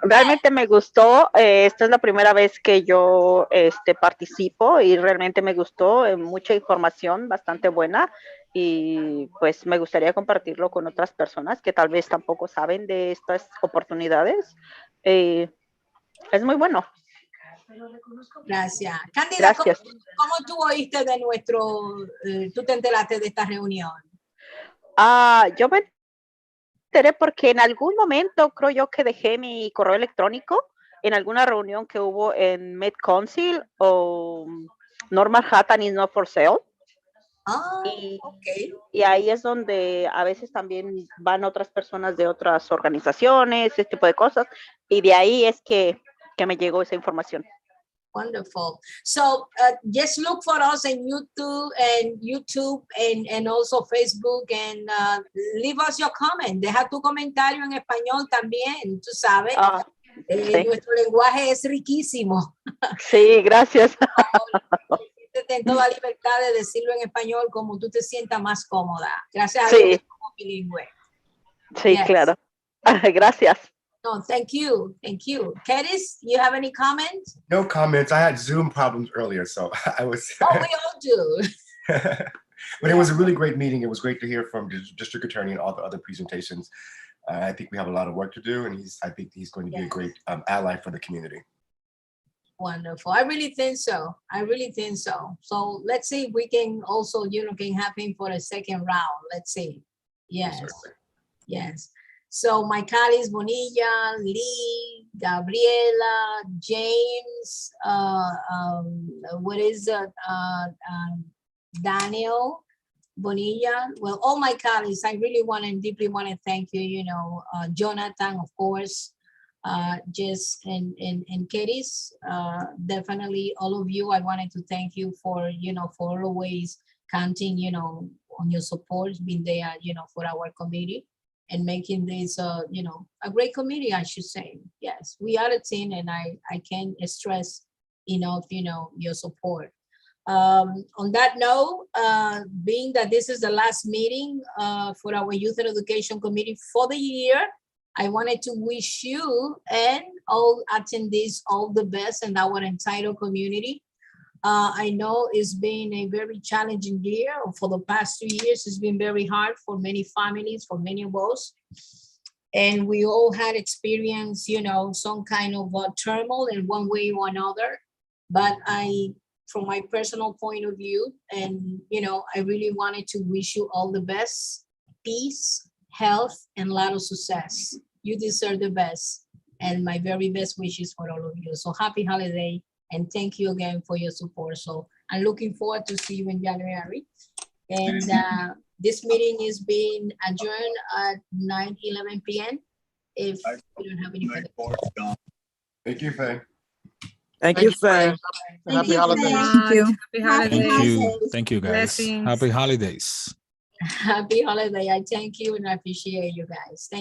Realmente me gustó. Esta es la primera vez que yo participo y realmente me gustó. Mucha información bastante buena y pues me gustaría compartirlo con otras personas que tal vez tampoco saben de estas oportunidades. Es muy bueno. Gracias. Cándida, Gracias. ¿cómo tú oíste de tú te enteraste de esta reunión? Yo me enteré porque en algún momento creo yo que dejé mi correo electrónico en alguna reunión que hubo en Med Council o Normal Manhattan is not for sale. Y ahí es donde a veces también van otras personas de otras organizaciones, ese tipo de cosas. Y de ahí es que me llegó esa información. Wonderful. So just look for us in YouTube and also Facebook and leave us your comment. Deja tu comentario en español también, tú sabes. Sí. Nuestro lenguaje es riquísimo. Sí, gracias. Ten toda libertad de decirlo en español como tú te sientas más cómoda. Gracias a Sí. Dios que somos bilingües. Sí, Yes. claro. Gracias. No, thank you. Thank you. Curtis, you have any comments? No comments. I had Zoom problems earlier, so I was. Oh, we all do. But it was a really great meeting. It was great to hear from the district attorney and all the other presentations. I think we have a lot of work to do, and I think he's going to be a great ally for the community. Wonderful. I really think so. So let's see if we can also, can have him for a second round. Let's see. Yes. Yes. So my colleagues, Bonilla, Lee, Gabriela, James, Daniel, Bonilla. Well, all my colleagues, I really want and deeply want to thank you, Jonathan, of course, Jess and Kedis, definitely all of you. I wanted to thank you for, for always counting, on your support, being there, for our committee and making this, a great committee, I should say. Yes, we are a team, and I can't stress enough, your support. On that note, being that this is the last meeting for our Youth and Education Committee for the year, I wanted to wish you and all attendees all the best in our entitled community. I know it's been a very challenging year. For the past 2 years, it's been very hard for many families, for many of us. And we all had experienced, some kind of turmoil in one way or another. But from my personal point of view, and, I really wanted to wish you all the best, peace, health, and a lot of success. You deserve the best, and my very best wishes for all of you. So happy holiday, and thank you again for your support. So I'm looking forward to see you in January. And this meeting is being adjourned at 9:11 p.m. If you don't have any further questions. Thank you, Faye. Thank you, Faye. Happy holidays. Thank you. Happy Thank holidays. you. Thank you, guys. Blessings. Happy holidays. Happy holiday. I thank you and I appreciate you guys. Thank